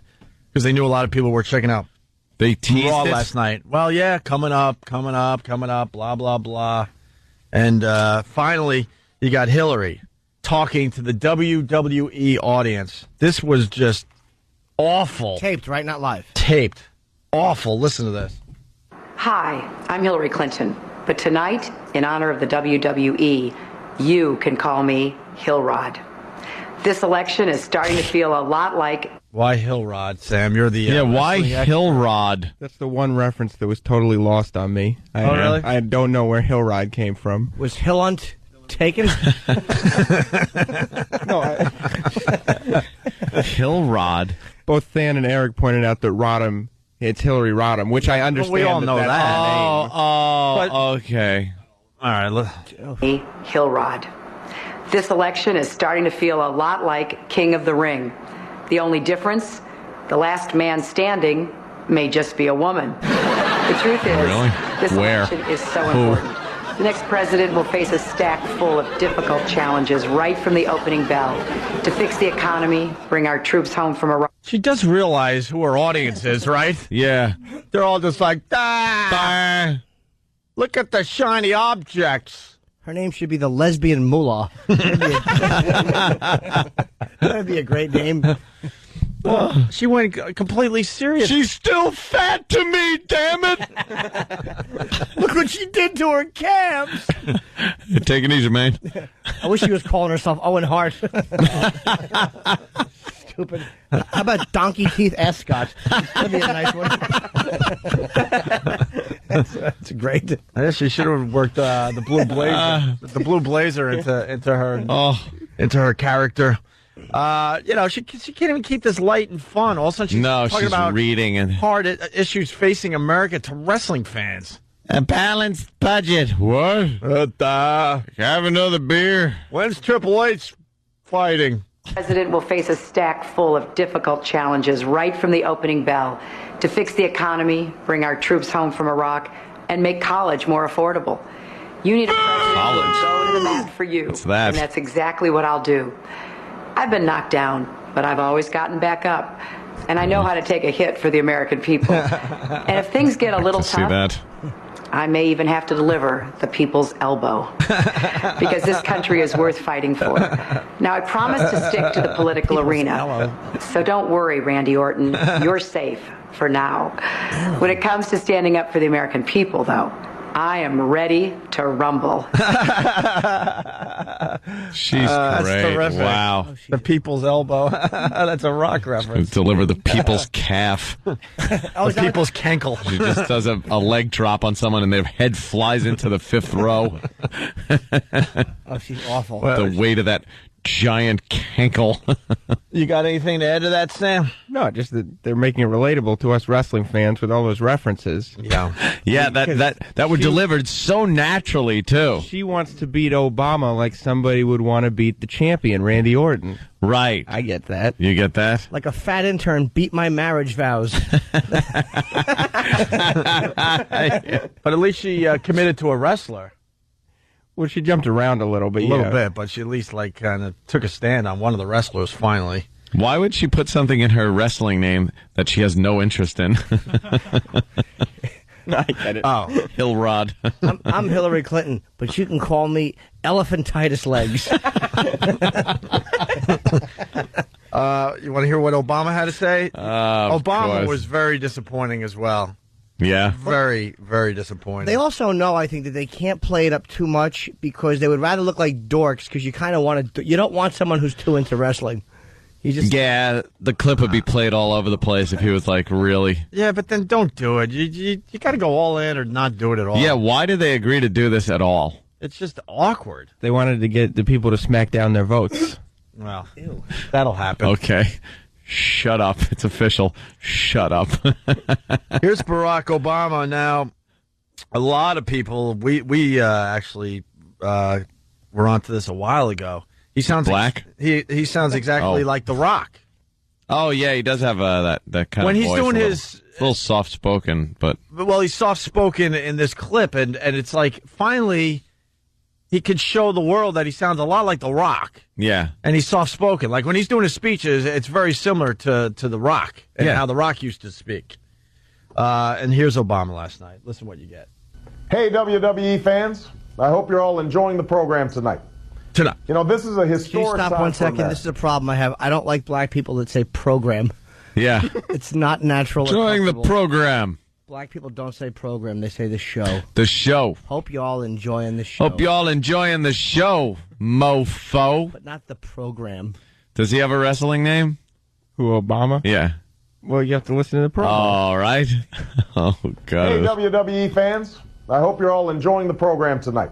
because they knew a lot of people were checking out. They teased Raw it last night. Well, yeah, coming up, blah, blah, blah. And finally, you got Hillary talking to the WWE audience. This was just awful. Taped, right? Not live. Taped. Awful. Listen to this. Hi, I'm Hillary Clinton. But tonight, in honor of the WWE, you can call me Hillrod. This election is starting to feel a lot like... Why Hillrod, Sam? You're the... why Hillrod? That's the one reference that was totally lost on me. Really? I don't know where Hillrod came from. Was Hillunt taken? No, Hillrod. Both Than and Eric pointed out that Rodham, it's Hillary Rodham, which I understand. Well, we all know that. Oh, okay. All right, look. Hillrod. This election is starting to feel a lot like King of the Ring. The only difference, the last man standing may just be a woman. The truth is, Really? this Where? election is so Who? important. The next president will face a stack full of difficult challenges right from the opening bell. To fix the economy, bring our troops home from Iraq. She does realize who her audience is, right? Yeah. They're all just like, look at the shiny objects. Her name should be the Lesbian Mullah. That'd be a great name. Well, she went completely serious. She's still fat to me, damn it! Look what she did to her calves. Take it easy, man. I wish she was calling herself Owen Hart. Stupid. How about Donkey Teeth Ascot? That'd be a nice one. That's great. I guess she should have worked the blue blazer, into her character. She can't even keep this light and fun. All of a sudden, she's talking about reading and hard issues facing America to wrestling fans. A balanced budget. What? Have another beer. When's Triple H fighting? The president will face a stack full of difficult challenges right from the opening bell. To fix the economy, bring our troops home from Iraq, and make college more affordable. You need a president who will go to the mat for you. What's that? And that's exactly what I'll do. I've been knocked down, but I've always gotten back up. And I know how to take a hit for the American people. And if things get a little tough, See that? I may even have to deliver the people's elbow. Because this country is worth fighting for. Now, I promise to stick to the political arena. So don't worry, Randy Orton. You're safe for now. When it comes to standing up for the American people, though, I am ready to rumble. She's great. Terrific. Wow. The people's elbow. That's a rock reference. Deliver the people's calf. The people's cankle. She just does a leg drop on someone and their head flies into the fifth row. Oh, she's awful. The weight of that giant cankle. You got anything to add to that, Sam? No, just that they're making it relatable to us wrestling fans with all those references. Yeah. Yeah, that were delivered so naturally, too. She wants to beat Obama like somebody would want to beat the champion, Randy Orton. Right. I get that. You get that? Like a fat intern beat my marriage vows. But at least she committed to a wrestler. Well, she jumped around a little bit. A little bit, but she at least kind of took a stand on one of the wrestlers finally. Why would she put something in her wrestling name that she has no interest in? I get it. Oh, Hillrod. I'm Hillary Clinton, but you can call me Elephantitis Legs. You want to hear what Obama had to say? Obama course. was very disappointing as well. Yeah. Very, very disappointing. They also know, I think, that they can't play it up too much because they would rather look like dorks because you kind of want to... You don't want someone who's too into wrestling. Yeah, the clip would be played all over the place if he was like, really? Yeah, but then don't do it. You got to go all in or not do it at all. Yeah, why did they agree to do this at all? It's just awkward. They wanted to get the people to smack down their votes. Well, that'll happen. Okay. Shut up. It's official. Shut up. Here's Barack Obama. Now, a lot of people, we actually were onto this a while ago. He sounds black. He sounds exactly like The Rock. Oh yeah, he does have that kind when of he's voice, doing a little soft spoken, but well, he's soft spoken in this clip, and it's like finally he could show the world that he sounds a lot like The Rock. yeah. And he's soft spoken. Like when he's doing his speeches, it's very similar to The Rock and how The Rock used to speak. And here's Obama last night. Listen what you get. Hey, WWE fans. I hope you're all enjoying the program tonight. You know, this is a Can you historic stop time one for second? America. This is a problem I have. I don't like black people that say program. Yeah. It's not natural. or Enjoying the comfortable. program. Black people don't say program. They say the show. The show. Hope you all enjoying the show. Hope you all enjoying the show, mofo. But not the program. Does he have a wrestling name? Who, Obama? Yeah. Well, you have to listen to the program. All right. Oh, God. Hey, WWE fans. I hope you're all enjoying the program tonight.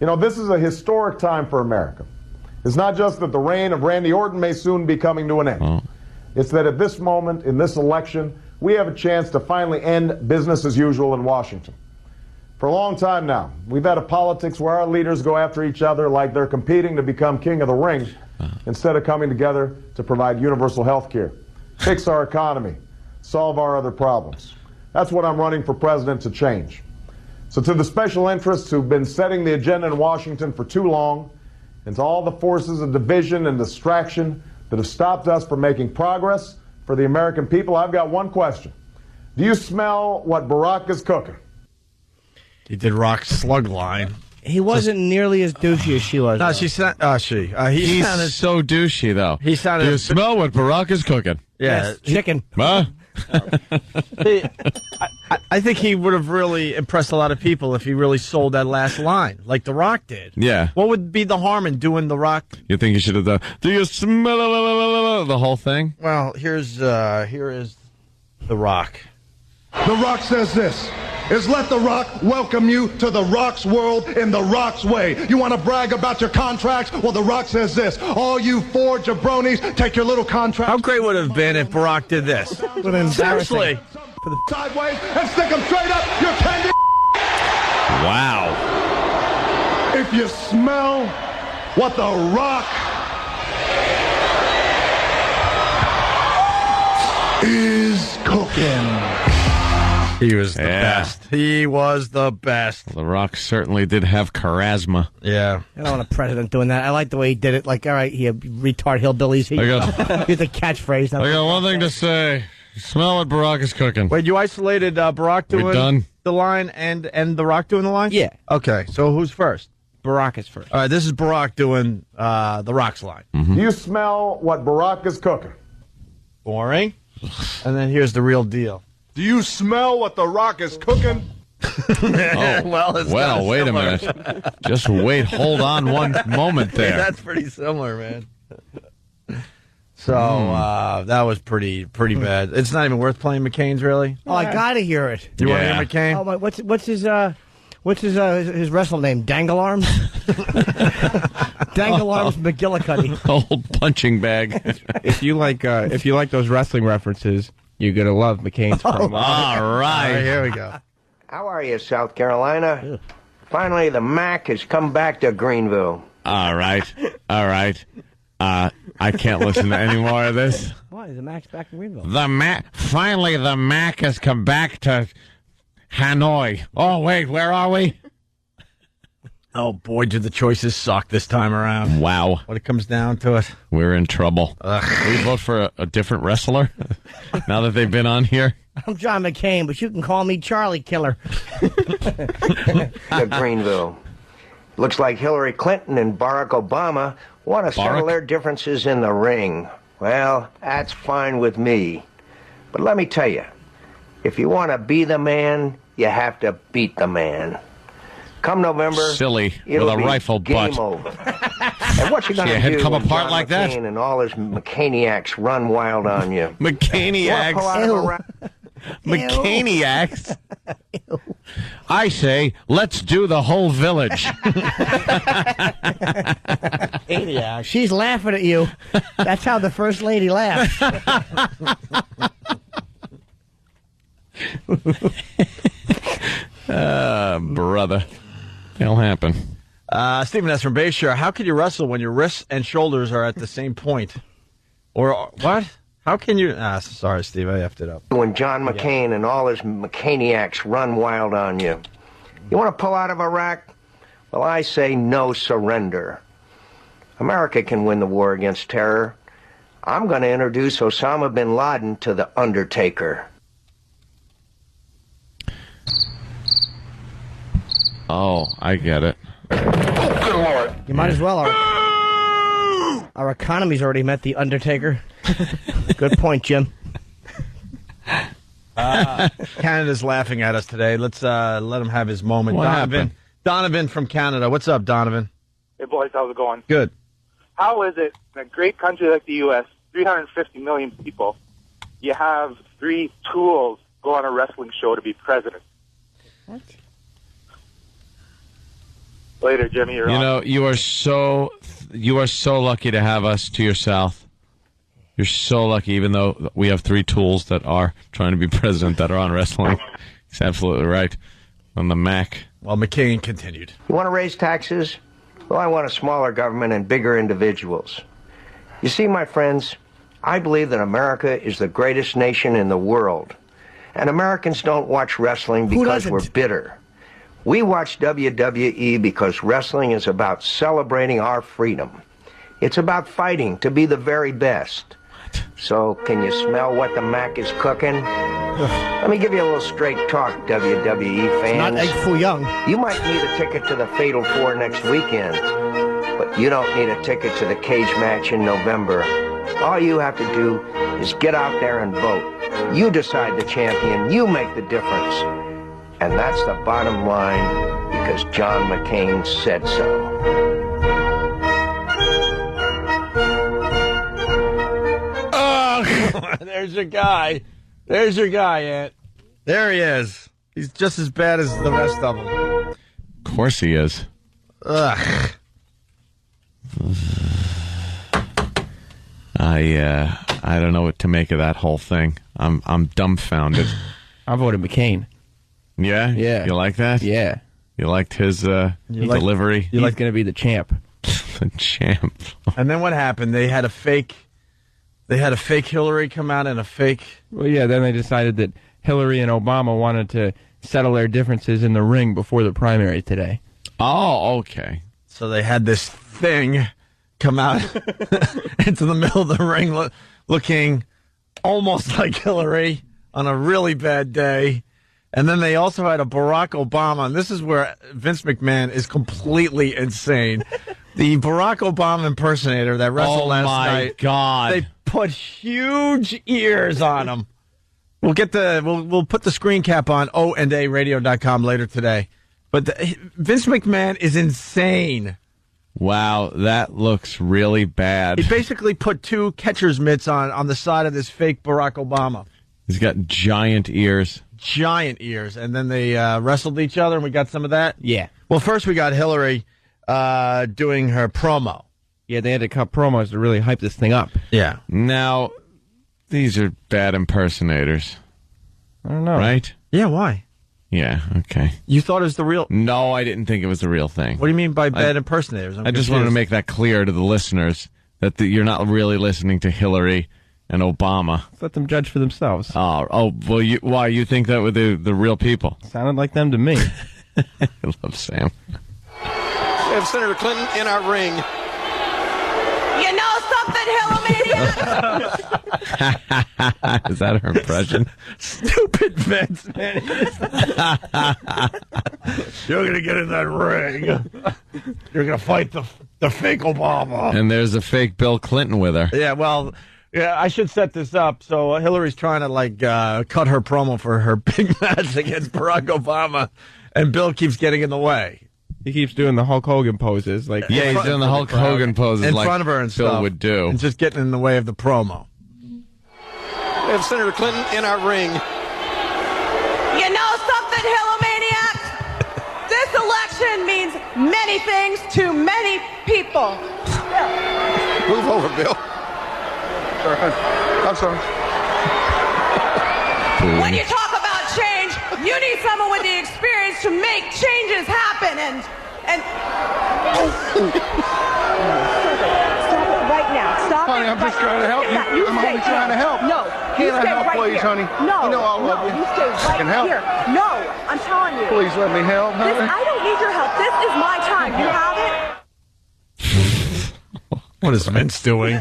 You know, this is a historic time for America. It's not just that the reign of Randy Orton may soon be coming to an end. It's that at this moment, in this election, we have a chance to finally end business as usual in Washington. For a long time now, we've had a politics where our leaders go after each other like they're competing to become king of the ring instead of coming together to provide universal health care, fix our economy, solve our other problems. That's what I'm running for president to change. So to the special interests who've been setting the agenda in Washington for too long, and to all the forces of division and distraction that have stopped us from making progress for the American people, I've got one question. Do you smell what Barack is cooking? He did Rock's slug line. He wasn't nearly as douchey as she was. No, though. she said. He's so douchey, though. He sounded. Do you smell what Barack is cooking? Yeah, chicken. Huh? I think he would have really impressed a lot of people if he really sold that last line, like The Rock did. Yeah. What would be the harm in doing The Rock? You think you should have done, do you smell the whole thing? Well, here is The Rock. The Rock says this, is let The Rock welcome you to The Rock's world in The Rock's way. You want to brag about your contracts? Well, The Rock says this, all you four jabronis, take your little contract. How great would it have been if Barack did this? Would have been embarrassing. Seriously. Sideways and stick them straight up your candy. Wow. If you smell what The Rock is cooking. He was the best. He was the best. The Rock certainly did have charisma. Yeah. I don't want a president doing that. I like the way he did it. Like, all right, he retard hillbillies. Here's a catchphrase. I got one thing to say. Smell what Barack is cooking. Wait, you isolated Barack doing the line and The Rock doing the line? Yeah. Okay, so who's first? Barack is first. All right, this is Barack doing The Rock's line. Do you smell what Barack is cooking? Boring. And then here's the real deal. Do you smell what The Rock is cooking? Well, wait a minute. Just wait. Hold on one moment there. That's pretty similar, man. So that was pretty bad. It's not even worth playing McCain's, really. Oh, I gotta hear it. You want to hear McCain? Oh, what's his wrestle name? Dangle Arms. Dangle Arms McGillicuddy. Old punching bag. If you like those wrestling references, you're gonna love McCain's promo. All right, here we go. How are you, South Carolina? Finally, the Mac has come back to Greenville. All right. I can't listen to any more of this. Why is the Mac's back in Greenville? Finally, the Mac has come back to Hanoi. Oh wait, where are we? Oh boy, do the choices suck this time around. Wow. When it comes down to it, we're in trouble. We vote for a different wrestler now that they've been on here. I'm John McCain, but you can call me Charlie Killer. To Greenville. Looks like Hillary Clinton and Barack Obama want to settle their differences in the ring. Well, that's fine with me. But let me tell you, if you want to be the man, you have to beat the man. Come November, silly it'll with a be rifle game butt. over. And what you gonna See a head do come when apart John like that? McCain and all his McCaniacs run wild on you? McCaniacs. McCaniacs. I say, let's do the whole village. Yeah, she's laughing at you. That's how the first lady laughs. Brother. It'll happen. Stephen S. from Bayshore, how can you wrestle when your wrists and shoulders are at the same point? Or what? How can you... sorry, Steve, I effed it up. When John McCain and all his McCainiacs run wild on you. You want to pull out of Iraq? Well, I say no surrender. America can win the war against terror. I'm going to introduce Osama bin Laden to the Undertaker. Oh, I get it. Oh, good Lord. You might as well. Our economy's already met the Undertaker. Good point, Jim. Canada's laughing at us today. Let's let him have his moment. What happened? Donovan from Canada. What's up, Donovan? Hey, boys, how's it going? Good. How is it in a great country like the U.S., 350 million people, you have 3 tools go on a wrestling show to be president? What? Later, Jimmy. You're on. You are so lucky to have us to your south. You're so lucky, even though we have 3 tools that are trying to be president that are on wrestling. He's absolutely right. On the Mac. Well, McCain continued. You want to raise taxes? Well, I want a smaller government and bigger individuals. You see, my friends, I believe that America is the greatest nation in the world. And Americans don't watch wrestling because we're bitter. We watch WWE because wrestling is about celebrating our freedom. It's about fighting to be the very best. So, can you smell what the Mac is cooking? Let me give you a little straight talk, WWE fans. Not Egg Foo Young. You might need a ticket to the Fatal 4 next weekend, but you don't need a ticket to the cage match in November. All you have to do is get out there and vote. You decide the champion. You make the difference. And that's the bottom line, because John McCain said so. There's your guy. There's your guy, Ant. There he is. He's just as bad as the rest of them. Of course he is. Ugh. I don't know what to make of that whole thing. I'm dumbfounded. I voted McCain. Yeah? Yeah. You like that? Yeah. You liked his delivery? He's going to be the champ. The champ. And then what happened? They had a fake Hillary come out and a fake... Well, yeah, then they decided that Hillary and Obama wanted to settle their differences in the ring before the primary today. Oh, okay. So they had this thing come out into the middle of the ring looking almost like Hillary on a really bad day. And then they also had a Barack Obama, and this is where Vince McMahon is completely insane. The Barack Obama impersonator that wrestled last night. Oh, my God. They put huge ears on him. We'll put the screen cap on OandARadio.com later today. But Vince McMahon is insane. Wow, that looks really bad. He basically put 2 catcher's mitts on the side of this fake Barack Obama. He's got giant ears. Giant ears. And then they wrestled each other, and we got some of that? Yeah. Well, first we got Hillary doing her promo. Yeah, they had to cut promos to really hype this thing up. Yeah. Now, these are bad impersonators. I don't know. Right? Yeah, why? Yeah, okay. You thought it was the real... No, I didn't think it was the real thing. What do you mean by bad impersonators? I just wanted to make that clear to the listeners that you're not really listening to Hillary and Obama. Let them judge for themselves. Oh, well, why? You think that were the real people? Sounded like them to me. I love Sam. We have Senator Clinton in our ring. You know something, Hillomaniac? Is that her impression? Stupid Vince, man. You're going to get in that ring. You're going to fight the fake Obama. And there's a fake Bill Clinton with her. Yeah, well, I should set this up. So Hillary's trying to, cut her promo for her big match against Barack Obama, and Bill keeps getting in the way. He keeps doing the Hulk Hogan poses. He's doing the Hulk Hogan poses in like front of her and Bill stuff, would do. and just getting in the way of the promo. We have Senator Clinton in our ring. You know something, Hillomaniac? This election means many things to many people. Move over, Bill. I'm sorry. When you talk about change, you need someone with the experience to make changes happen. And stop it right now. Stop Honey, it. I'm just trying to help you. I'm stay only trying to help. No. Can't I stay help, right please, here. honey? No. You know I love you. You stay right can help. here. No, I'm telling you. Please let me help, honey. I don't need your help. This is my time. You have it? What is Vince doing?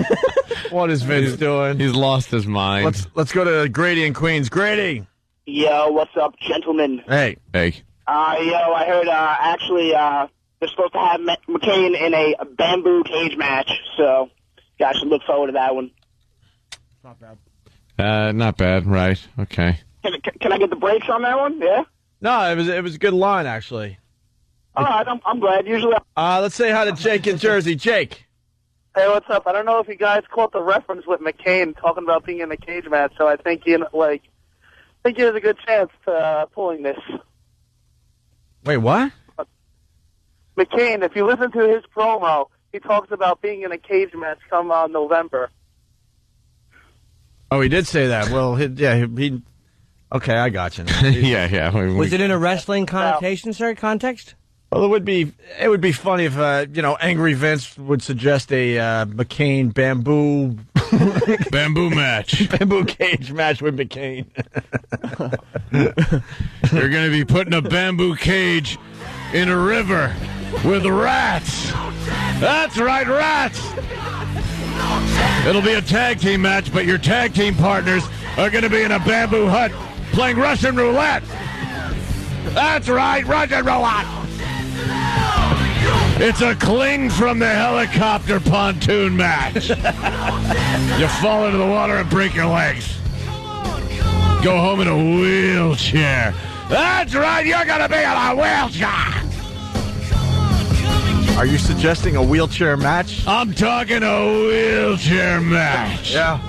What is Vince doing? He's lost his mind. Let's go to Grady in Queens. Grady. Yo, what's up, gentlemen? Hey. Hey. I heard they're supposed to have McCain in a bamboo cage match, so you guys should look forward to that one. Not bad. Not bad, right? Okay. Can I get the breaks on that one? Yeah. No, it was a good line actually. All right, I'm glad. Usually, let's say hi to Jake in Jersey. Jake. Hey, what's up? I don't know if you guys caught the reference with McCain talking about being in a cage match, so I think he has a good chance to pulling this. Wait, what? McCain, if you listen to his promo, he talks about being in a cage match come November. Oh, he did say that. Well, he okay, I got you now. yeah. Was it in a wrestling connotation, sir? Context? Well, it would be funny if Angry Vince would suggest a McCain bamboo match, bamboo cage match with McCain. You're going to be putting a bamboo cage in a river with rats. That's right, rats. It'll be a tag team match, but your tag team partners are going to be in a bamboo hut playing Russian roulette. That's right, Russian roulette. It's a cling from the helicopter pontoon match. You fall into the water and break your legs. Go home in a wheelchair. That's right, you're going to be in a wheelchair. Are you suggesting a wheelchair match? I'm talking a wheelchair match. Yeah.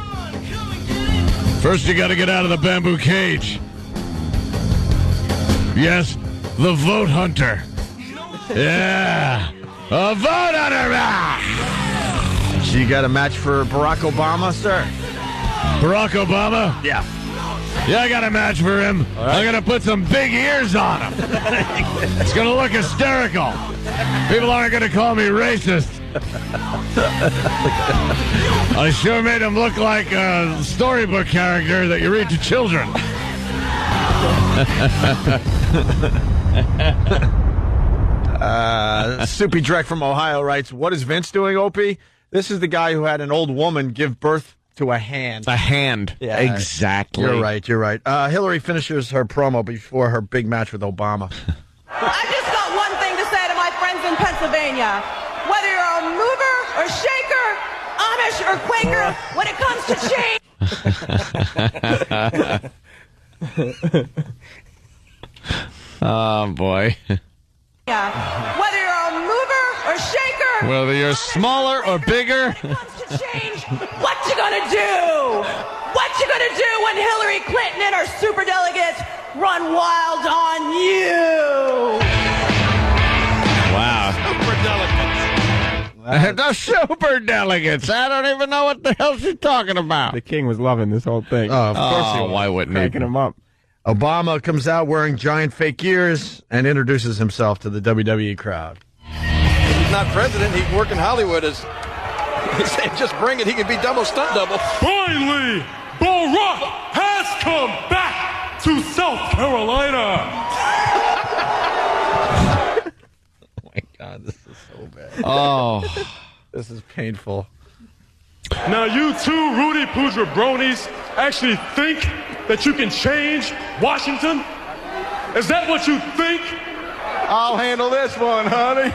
First, you got to get out of the bamboo cage. Yes, the vote hunter. Yeah, a vote hunter match. So you got a match for Barack Obama, sir? Barack Obama? Yeah. Yeah, I got a match for him. Right. I'm going to put some big ears on him. It's going to look hysterical. People aren't going to call me racist. I sure made him look like a storybook character that you read to children. Soupy Drek from Ohio writes, what is Vince doing, Opie? This is the guy who had an old woman give birth to a hand. A hand. Yeah, exactly. You're right. Hillary finishes her promo before her big match with Obama. I just got one thing to say to my friends in Pennsylvania. Whether you're a mover or shaker, Amish or Quaker, when it comes to change... Oh, boy. Whether you're a mover or shaker... Whether you're smaller or bigger... When it comes to change, what you gonna do? What you gonna do when Hillary Clinton and her superdelegates run wild on you? Wow. The superdelegates. I don't even know what the hell she's talking about. The king was loving this whole thing. Oh, of course he was. Why wouldn't he? Cracking him up. Obama comes out wearing giant fake ears and introduces himself to the WWE crowd. He's not president. He can work in Hollywood as... He's saying, just bring it. He can be double stunt double. Finally, Barack has come back to South Carolina. Oh, my God. This is so bad. Oh. This is painful. Now, you two Rudy Poo jabronis actually think that you can change Washington? Is that what you think? I'll handle this one, honey.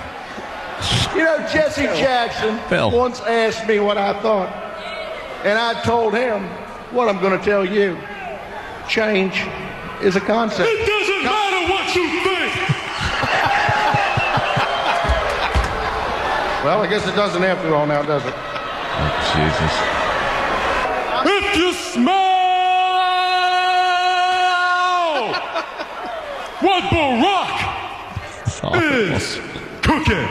You know, Jesse Jackson once asked me what I thought, and I told him what I'm going to tell you. Change is a concept. It doesn't matter what you think. Well, I guess it doesn't have to all now, does it? Oh, Jesus. If you smell what Barack is cooking.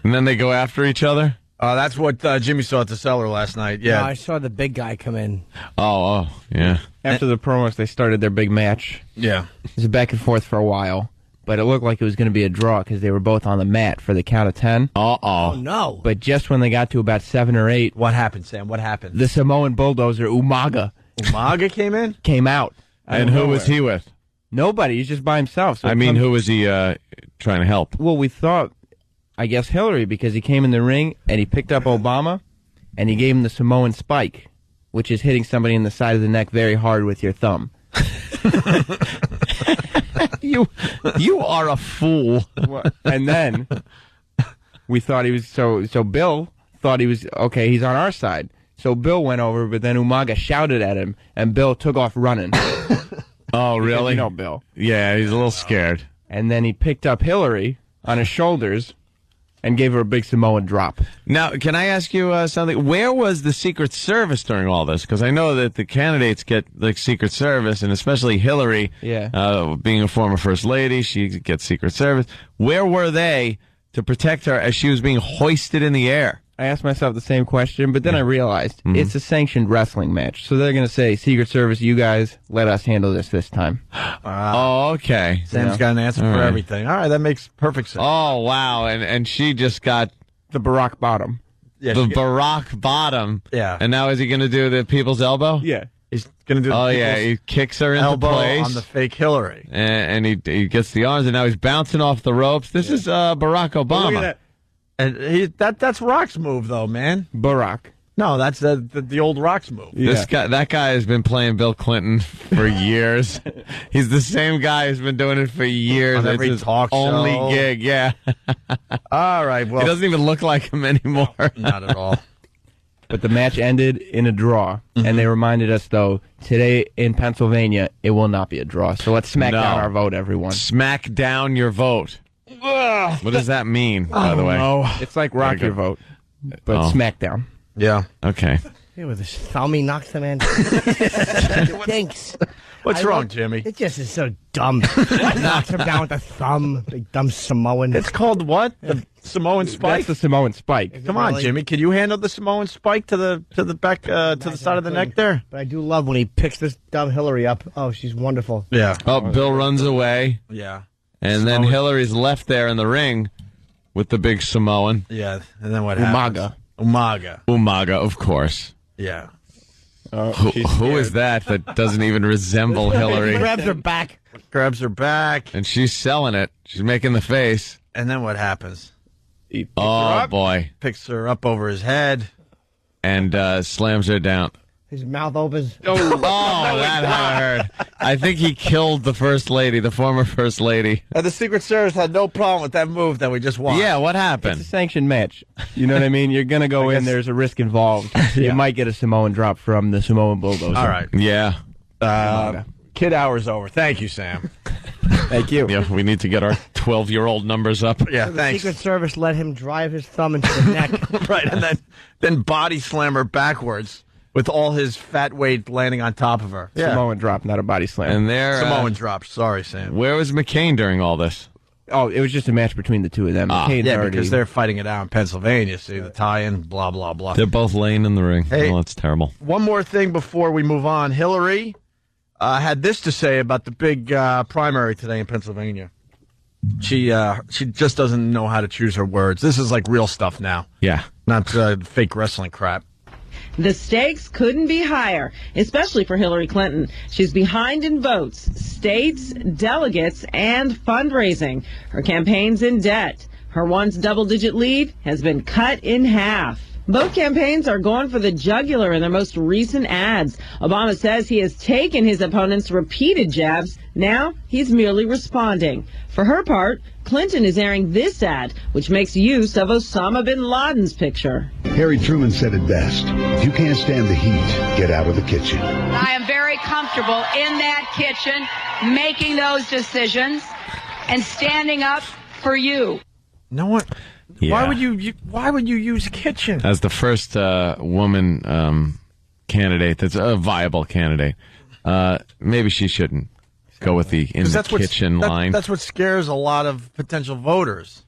And then they go after each other? That's what Jimmy saw at the cellar last night. Yeah, No, I saw the big guy come in. Oh, yeah. After the promos, they started their big match. Yeah. It was back and forth for a while, but it looked like it was going to be a draw because they were both on the mat for the count of 10. Oh, no. But just when they got to about 7 or 8... What happened, Sam? What happened? The Samoan bulldozer, Umaga. Umaga came in? Came out. And who was he with? Nobody. He's just by himself. So who was he trying to help? Well, we thought, I guess, Hillary, because he came in the ring and he picked up Obama and he gave him the Samoan spike, which is hitting somebody in the side of the neck very hard with your thumb. You are a fool. And then we thought he was so Bill thought he was okay. He's on our side. So Bill went over, but then Umaga shouted at him, and Bill took off running. Oh, really? You know Bill. Yeah, he's a little scared. And then he picked up Hillary on his shoulders and gave her a big Samoan drop. Now, can I ask you something? Where was the Secret Service during all this? Because I know that the candidates get like Secret Service, and especially Hillary, being a former First Lady, she gets Secret Service. Where were they to protect her as she was being hoisted in the air? I asked myself the same question, but then I realized it's a sanctioned wrestling match. So they're going to say, Secret Service, you guys, let us handle this time. Oh, okay. Sam's got an answer for everything. All right, that makes perfect sense. Oh, wow. And she just got the Barack Bottom. Yeah, the Barack Bottom. Yeah. And now is he going to do the people's elbow? Yeah. He's going to do the he kicks her into elbow place. on the fake Hillary. And he gets the arms, and now he's bouncing off the ropes. This is Barack Obama. Look at that. And that's Rock's move, though, man. Barack. No, that's the old Rock's move. Yeah. That guy has been playing Bill Clinton for years. He's the same guy who's been doing it for years. On every it's his talk show. only gig, yeah. All right, well. He doesn't even look like him anymore. Not at all. But the match ended in a draw, and they reminded us, though, today in Pennsylvania, it will not be a draw. So let's smack down our vote, everyone. Smack down your vote. What does that mean, by the way? It's like rock your vote, but SmackDown. Yeah. Okay. Yeah, with his thumb, he knocks the man. Thanks. What's wrong, Jimmy? It just is so dumb. Knocks him down with a thumb. Big dumb Samoan. It's called what? The Samoan spike? That's the Samoan spike. Come on, Jimmy. Can you handle the Samoan spike to the back to the side of the neck there? But I do love when he picks this dumb Hillary up. Oh, she's wonderful. Yeah. Oh, Bill runs away. Yeah. And then Hillary's left there in the ring with the big Samoan. Yeah. And then what happens? Umaga, of course. Yeah. Who is that doesn't even resemble Hillary? He grabs her back. And she's selling it. She's making the face. And then what happens? He picks Oh, her up, boy. Picks her up over his head. And slams her down. His mouth opens. Oh, that hurt. I think he killed the First Lady, the former First Lady. And the Secret Service had no problem with that move that we just watched. Yeah, what happened? It's a sanctioned match. You know what I mean? You're going to go in, there's a risk involved. You might get a Samoan drop from the Samoan bulldozer. All right. Yeah. Kid hour's over. Thank you, Sam. Thank you. Yeah, we need to get our 12-year-old numbers up. Yeah, The thanks. Secret Service let him drive his thumb into the neck. Right, and then body slam her backwards with all his fat weight landing on top of her. Yeah. Samoan drop, not a body slam. And there, Samoan drop. Sorry, Sam. Where was McCain during all this? Oh, it was just a match between the two of them. McCain's Yeah, already... because they're fighting it out in Pennsylvania. See, the tie-in, blah, blah, blah. They're both laying in the ring. Hey. Oh, that's terrible. One more thing before we move on. Hillary had this to say about the big primary today in Pennsylvania. She just doesn't know how to choose her words. This is like real stuff now. Yeah. Not fake wrestling crap. The stakes couldn't be higher, especially for Hillary Clinton. She's behind in votes, states, delegates, and fundraising. Her campaign's in debt. Her once double-digit lead has been cut in half. Both campaigns are going for the jugular in their most recent ads. Obama says he has taken his opponent's repeated jabs. Now he's merely responding. For her part, Clinton is airing this ad, which makes use of Osama bin Laden's picture. Harry Truman said it best. If you can't stand the heat, get out of the kitchen. I am very comfortable in that kitchen making those decisions and standing up for you. No one. Yeah. Why would you use kitchen? As the first woman candidate that's a viable candidate, maybe she shouldn't go with the in the kitchen line. That's what scares a lot of potential voters.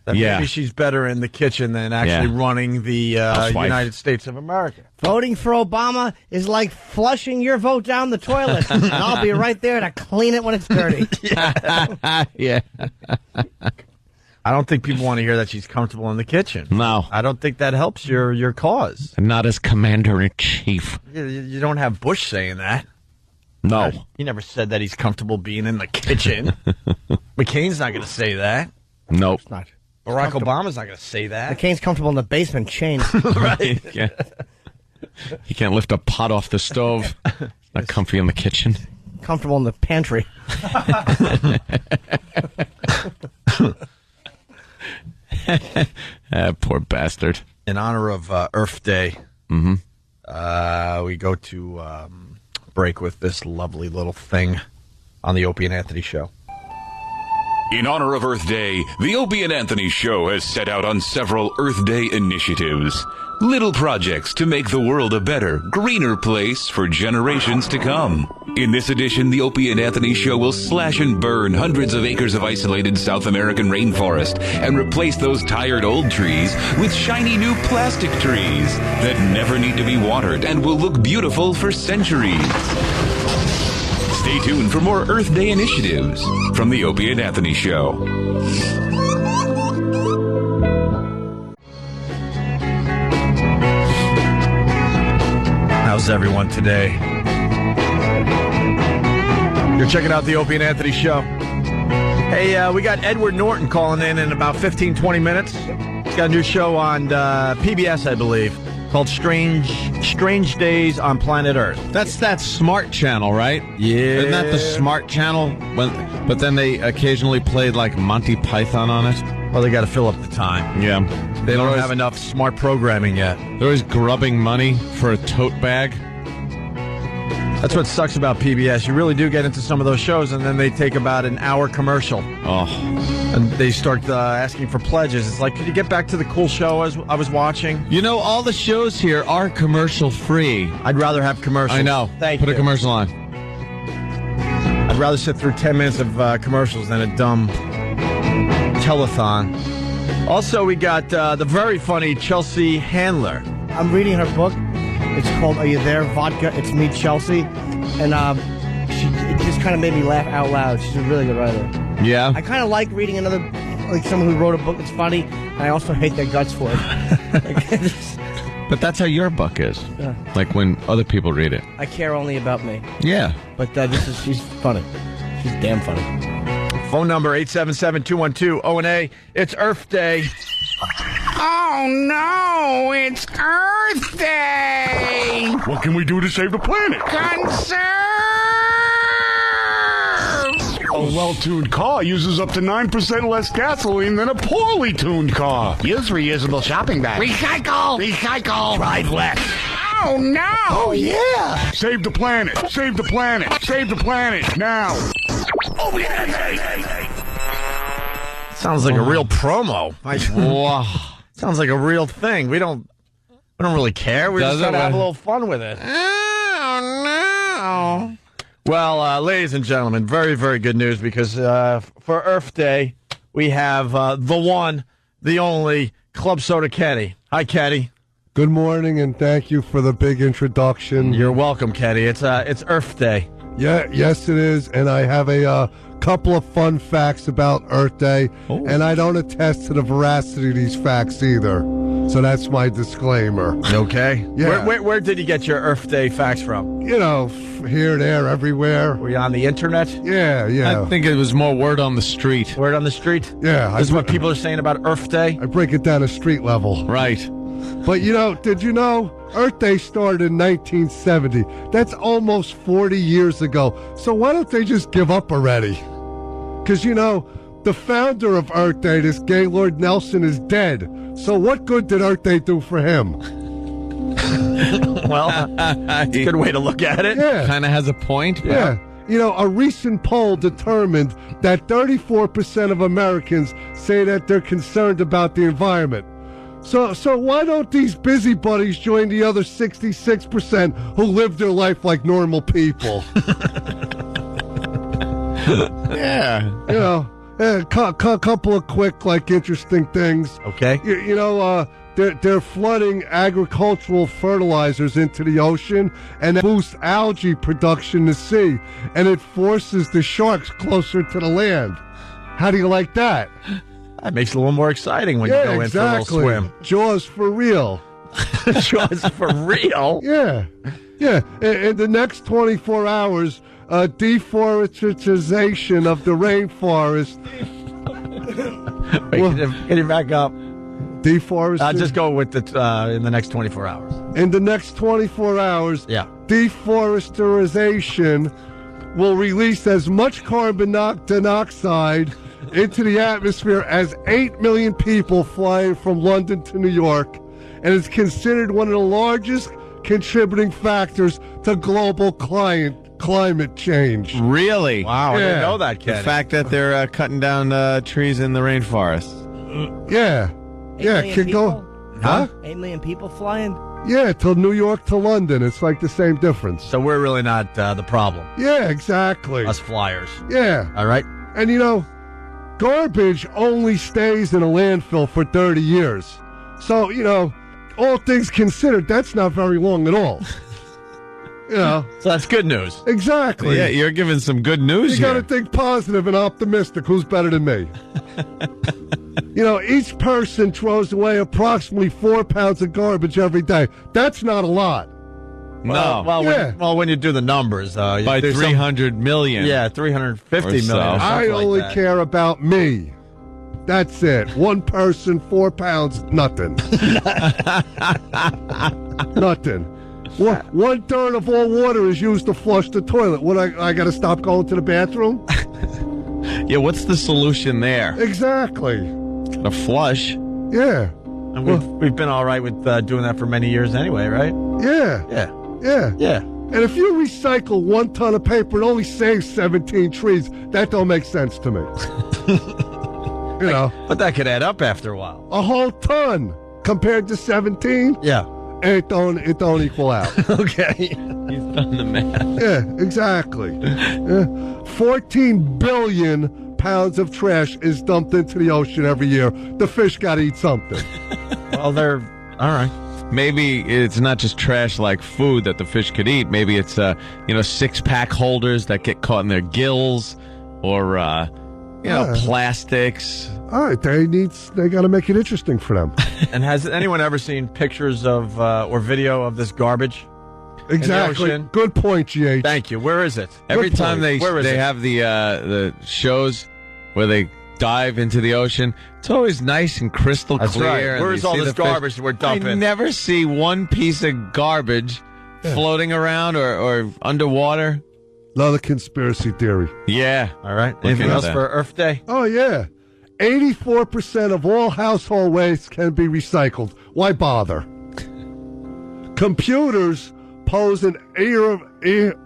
That maybe she's better in the kitchen than actually running the United States of America. Voting for Obama is like flushing your vote down the toilet. And I'll be right there to clean it when it's dirty. Yeah. I don't think people want to hear that she's comfortable in the kitchen. No. I don't think that helps your cause. Not as commander-in-chief. You don't have Bush saying that. No. He never said that he's comfortable being in the kitchen. McCain's not going to say that. Nope. It's not. Barack Obama's not going to say that. McCain's comfortable in the basement chained. Right. Yeah. He can't lift a pot off the stove. Not comfy in the kitchen. Comfortable in the pantry. Poor bastard. In honor of Earth Day, we go to break with this lovely little thing on the Opie and Anthony Show. In honor of Earth Day, the Opie and Anthony Show has set out on several Earth Day initiatives. Little projects to make the world a better, greener place for generations to come. In this edition, the Opie and Anthony Show will slash and burn hundreds of acres of isolated South American rainforest and replace those tired old trees with shiny new plastic trees that never need to be watered and will look beautiful for centuries. Stay tuned for more Earth Day initiatives from the Opie and Anthony Show. How's everyone today? You're checking out the Opie and Anthony Show. Hey, we got Edward Norton calling in about 15, 20 minutes. He's got a new show on PBS, I believe, called Strange Days on Planet Earth. That's that Smart Channel, right? Yeah. Isn't that the Smart Channel? But then they occasionally played like Monty Python on it. Well, they got to fill up the time. Yeah. They don't have enough smart programming yet. They're always grubbing money for a tote bag. That's what sucks about PBS. You really do get into some of those shows, and then they take about an hour commercial. Oh. And they start asking for pledges. It's like, could you get back to the cool show I was watching? You know, all the shows here are commercial-free. I'd rather have commercials. I know. Put a commercial on. I'd rather sit through 10 minutes of commercials than a dumb telethon. Also, we got the very funny Chelsea Handler. I'm reading her book. It's called Are You There, Vodka? It's Me, Chelsea. And it just kind of made me laugh out loud. She's a really good writer. Yeah? I kind of like reading someone who wrote a book that's funny, and I also hate their guts for it. But that's how your book is. Yeah. Like when other people read it. I care only about me. Yeah. But she's funny. She's damn funny. Phone number 877-212-ONA. It's Earth Day. Oh no, it's Earth Day! What can we do to save the planet? Conserve! A well-tuned car uses up to 9% less gasoline than a poorly tuned car. Use reusable shopping bags. Recycle! Recycle! Drive less. Oh no! Oh yeah! Save the planet! Save the planet! Save the planet! Now! Oh yeah! Sounds like a real promo. Wow. Sounds like a real thing. We don't really care. We're just trying to have a little fun with it. Oh no! Well, ladies and gentlemen, very, very good news because for Earth Day, we have the one, the only, Club Soda Kenny. Hi, Kenny. Good morning, and thank you for the big introduction. You're welcome, Kenny. It's Earth Day. Yeah, yes, it is, and I have a couple of fun facts about Earth Day, and I don't attest to the veracity of these facts either. So that's my disclaimer. Okay. Yeah. Where did you get your Earth Day facts from? You know, here, there, everywhere. Were you on the internet? Yeah. I think it was more word on the street. Word on the street? Yeah. This is what people are saying about Earth Day? I break it down to street level. Right. But, did you know Earth Day started in 1970? That's almost 40 years ago. So why don't they just give up already? Because, the founder of Earth Day, this Gaylord Nelson, is dead. So what good did Earth Day do for him? Well, it's a good way to look at it. Yeah. Kind of has a point. Yeah. A recent poll determined that 34% of Americans say that they're concerned about the environment. So why don't these busybodies join the other 66% who live their life like normal people? Yeah. couple of quick, interesting things. Okay. They're flooding agricultural fertilizers into the ocean, and that boosts algae production in the sea, and it forces the sharks closer to the land. How do you like that? That makes it a little more exciting when you go in for a little swim. Jaws for real. Jaws for real? Yeah. In the next 24 hours, deforestation of the rainforest. Wait, can you back up? Deforestation. Just go with it in the next 24 hours. In the next 24 hours, yeah. Deforestation will release as much carbon dioxide into the atmosphere as 8 million people flying from London to New York, and is considered one of the largest contributing factors to global climate change. Really? Wow, I didn't know that, Ken. The fact that they're cutting down trees in the rainforest. Yeah. 8 million people? Huh? 8 million people flying? Yeah, to New York to London. It's like the same difference. So we're really not the problem. Yeah, exactly. Us flyers. Yeah. All right. And garbage only stays in a landfill for 30 years. So, all things considered, that's not very long at all. So that's good news. Exactly. Yeah, you're giving some good news You here. got to think positive and optimistic. Who's better than me? Each person throws away approximately 4 pounds of garbage every day. That's not a lot. No. When you do the numbers, by 300 million. Yeah, 350 million. so. I only care about me. That's it. One person, 4 pounds, nothing. Nothing. 1/3 of all water is used to flush the toilet. What, I got to stop going to the bathroom? Yeah, what's the solution there? Exactly. A flush. Yeah. And we've been all right with doing that for many years anyway, right? Yeah. Yeah. And if you recycle 1 ton of paper, it only saves 17 trees. That don't make sense to me. But that could add up after a while. A whole ton compared to 17? Yeah. It don't equal out. Okay. He's done the math. Yeah, exactly. 14 billion pounds of trash is dumped into the ocean every year. The fish got to eat something. Well, they're all right. Maybe it's not just trash like food that the fish could eat. Maybe it's 6-pack holders that get caught in their gills, or plastics. All right, they got to make it interesting for them. And has anyone ever seen pictures of or video of this garbage? Exactly. Good point, GH. Thank you. Where is it? Every time they it? have the shows where they dive into the ocean, it's always nice and crystal That's clear. right. And Where's you all see this the fish. garbage we're dumping? I never see one piece of garbage floating around or underwater. Another conspiracy theory. Yeah. All right. Anything else for Earth Day? Oh, yeah. 84% of all household waste can be recycled. Why bother? Computers pose an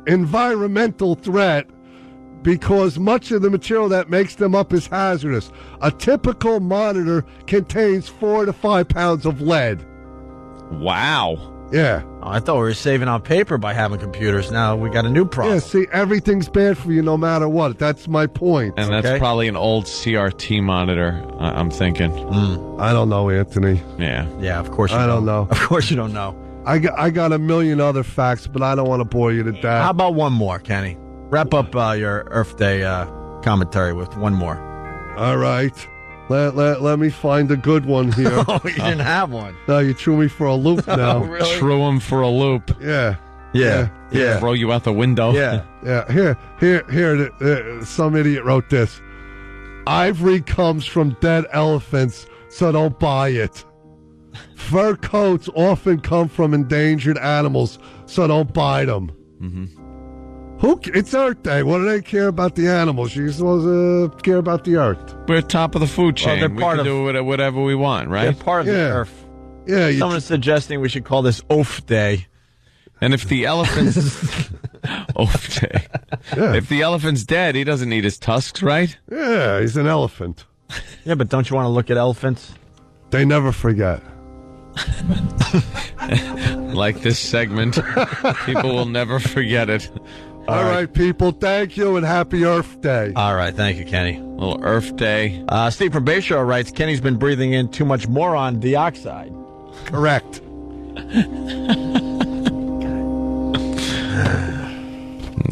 environmental threat because much of the material that makes them up is hazardous. A typical monitor contains 4 to 5 pounds of lead. Wow. Yeah. Oh, I thought we were saving on paper by having computers. Now we got a new problem. Yeah, see, everything's bad for you no matter what. That's my point. And that's probably an old CRT monitor, I'm thinking. I don't know, Anthony. Yeah. Yeah, of course you I don't know. Of course you don't know. I got a million other facts, but I don't want to bore you to death. How about one more, Kenny? Wrap up your Earth Day commentary with one more. All right. Let me find a good one here. Oh, you didn't have one. No, you threw me for a loop now. Oh, really? Threw him for a loop. Yeah. Throw you out the window. Yeah. Here. Some idiot wrote this. Ivory comes from dead elephants, so don't buy it. Fur coats often come from endangered animals, so don't buy them. Mm-hmm. It's Earth Day. What do they care about the animals? You're supposed to care about the Earth. We're top of the food chain. Well, we can do whatever we want, right? They're part of the Earth. Yeah. Someone's suggesting we should call this Oof Day. And if the elephant's Oof Day. Yeah. If the elephant's dead, he doesn't need his tusks, right? Yeah, he's an elephant. Yeah, but don't you want to look at elephants? They never forget. Like this segment, people will never forget it. All right, people. Thank you and happy Earth Day. All right. Thank you, Kenny. Little Earth Day. Steve from Bayshore writes, Kenny's been breathing in too much moron dioxide. Correct.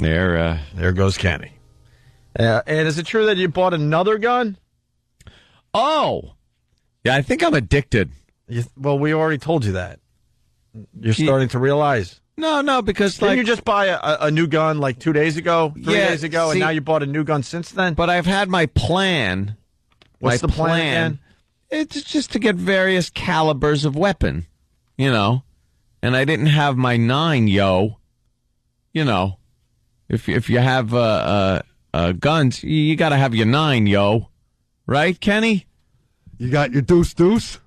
There goes Kenny. And is it true that you bought another gun? Oh. Yeah, I think I'm addicted. Well, we already told you that. You're starting to realize. No, because Didn't you just buy a new gun like 2 days ago, 3 days ago, and now you bought a new gun since then? But I've had my plan. What's the plan again? It's just to get various calibers of weapon, and I didn't have my 9, yo. If you have guns, you got to have your 9, yo. Right, Kenny? You got your deuce?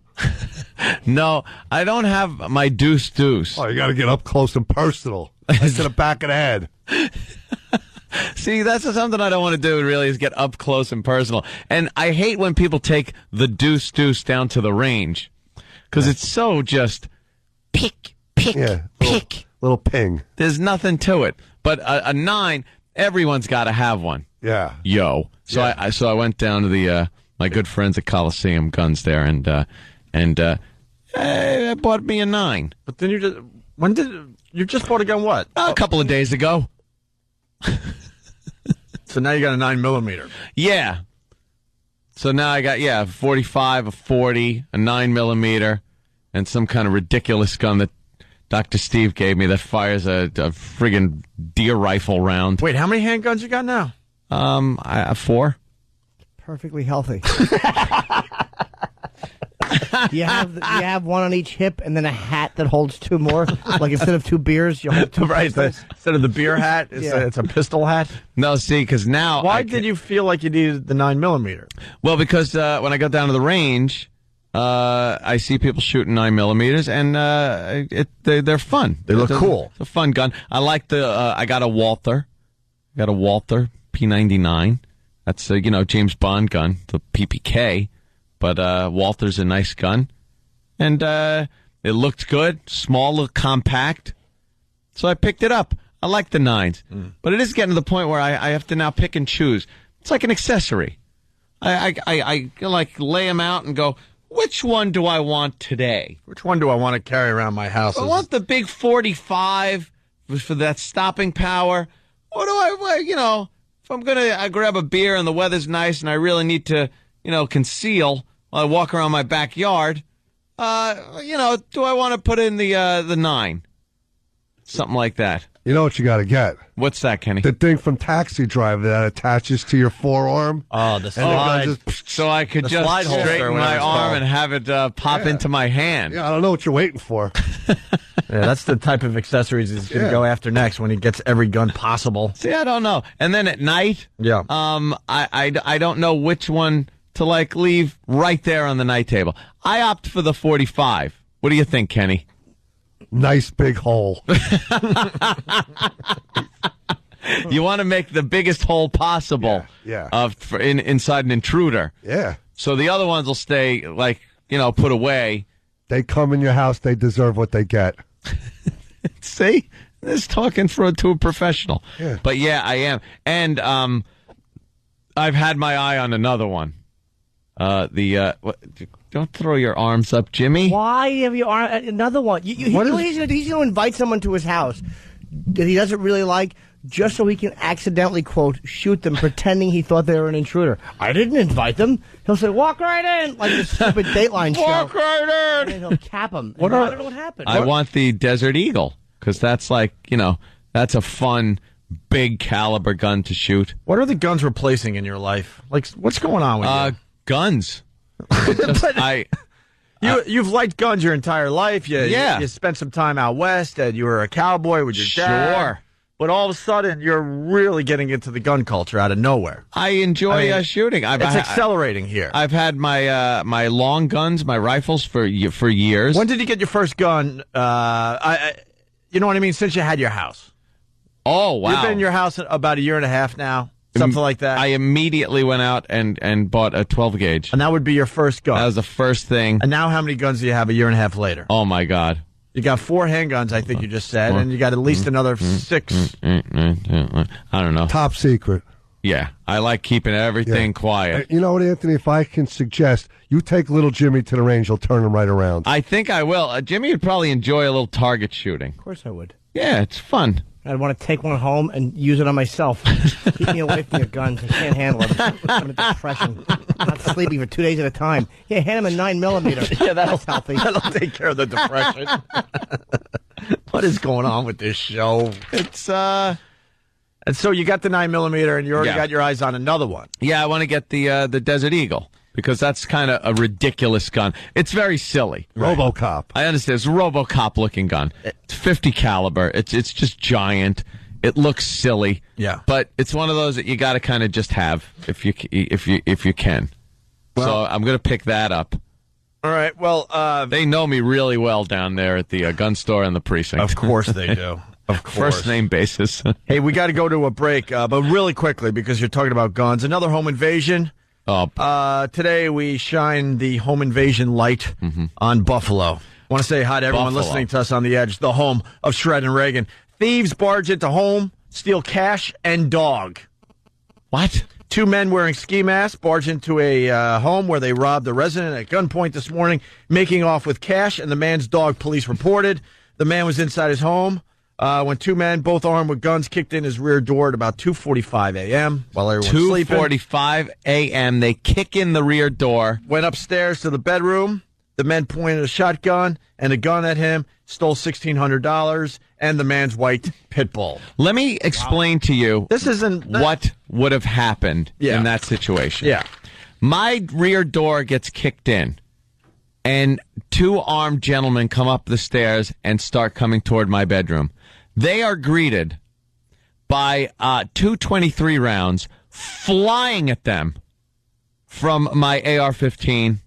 No, I don't have my deuce. Oh, you got to get up close and personal. Right to the back of the head. See, that's something I don't want to do, really, is get up close and personal. And I hate when people take the deuce down to the range. Because it's so just pick. Little ping. There's nothing to it. But a 9, everyone's got to have one. Yeah. Yo. So I went down to the my good friends at Coliseum Guns there, and I bought me a 9. But then you just bought a gun? What? A couple of days ago. So now you got a 9mm. Yeah. So now I got 45, a 40, a 9mm, and some kind of ridiculous gun that Dr. Steve gave me that fires a friggin' deer rifle round. Wait, how many handguns you got now? I have 4. Perfectly healthy. You have one on each hip and then a hat that holds 2 more. Like instead of 2 beers, you hold 2 right. Instead of the beer hat, it's a pistol hat. No, see, because now... Why did you feel like you needed the 9mm? Well, because when I got down to the range, I see people shooting 9mm, and they're fun. They look cool. It's a fun gun. I like I got a Walther. P99. That's a James Bond gun, the PPK. But Walther's a nice gun. And it looked good, small, little compact. So I picked it up. I like the 9s. But it is getting to the point where I have to now pick and choose. It's like an accessory. I like lay them out and go, which one do I want today? Which one do I want to carry around my house? I want the big 45 for that stopping power. Or do I, if I'm going to grab a beer and the weather's nice and I really need to, conceal while I walk around my backyard, do I want to put in the 9? Something like that. You know what you got to get? What's that, Kenny? The thing from Taxi Driver that attaches to your forearm. Oh, the slide. So I could just straighten my arm and have it pop into my hand. Yeah, I don't know what you're waiting for. Yeah, that's the type of accessories he's going to go after next when he gets every gun possible. See, I don't know. And then at night, I don't know which one to leave right there on the night table. I opt for the 45. What do you think, Kenny? Nice big hole. You want to make the biggest hole possible. Inside an intruder. Yeah. So the other ones will stay put away. They come in your house. They deserve what they get. See, this is talking to a professional. Yeah. But yeah, I am, and I've had my eye on another one. Don't throw your arms up, Jimmy. Why have your arm? Another one. He's going to invite someone to his house that he doesn't really like, just so he can accidentally, quote, shoot them, pretending he thought they were an intruder. I didn't invite them. He'll say, walk right in, like this stupid Dateline show. Walk right in. And then he'll cap them. I don't know what happened. I want the Desert Eagle, because that's that's a fun, big caliber gun to shoot. What are the guns replacing in your life? Like, what's going on with you? Guns. You've liked guns your entire life. You spent some time out west, and you were a cowboy with your dad. Sure. But all of a sudden, you're really getting into the gun culture out of nowhere. I enjoy shooting. It's accelerating here. I've had my my long guns, my rifles for years. When did you get your first gun? You know what I mean? Since you had your house. Oh, wow. You've been in your house about a year and a half now. Something like that. I immediately went out and bought a 12 gauge. And that would be your first gun. That was the first thing. And now how many guns do you have a year and a half later? Oh, my God. You got 4 handguns, I think you just said, and you got at least another 6. I don't know. Top secret. Yeah, I like keeping everything quiet. You know what, Anthony? If I can suggest, you take little Jimmy to the range, he'll turn him right around. I think I will. Jimmy would probably enjoy a little target shooting. Of course I would. Yeah, it's fun. I'd want to take one home and use it on myself. Keep me away from your guns. I can't handle it. I'm in depression. I'm not sleeping for 2 days at a time. Yeah, hand him a 9mm. Yeah, that's healthy. That'll take care of the depression. What is going on with this show? It's And so you got the 9mm, and you already got your eyes on another one. Yeah, I want to get the Desert Eagle because that's kind of a ridiculous gun. It's very silly. RoboCop. I understand. It's a RoboCop looking gun. It's 50 caliber. It's just giant. It looks silly. Yeah. But it's one of those that you got to kind of just have if you can. Well, so I'm going to pick that up. All right. Well, they know me really well down there at the gun store and the precinct. Of course they do. Of course. First name basis. Hey, we got to go to a break, but really quickly because you're talking about guns. Another home invasion. Today we shine the home invasion light on Buffalo. I want to say hi to everyone listening to us on The Edge, the home of Shred and Reagan. Thieves barge into home, steal cash and dog. What? 2 men wearing ski masks barge into a home where they robbed a resident at gunpoint this morning, making off with cash and the man's dog, police reported. The man was inside his home when 2 men, both armed with guns, kicked in his rear door at about 2:45 a.m. while everyone was sleeping. 2:45 a.m. They kick in the rear door. Went upstairs to the bedroom. The men pointed a shotgun and a gun at him, stole $1,600 and the man's white pit bull. Let me explain to you what would have happened in that situation. Yeah. My rear door gets kicked in, and 2 armed gentlemen come up the stairs and start coming toward my bedroom. They are greeted by 223 rounds flying at them from my AR-15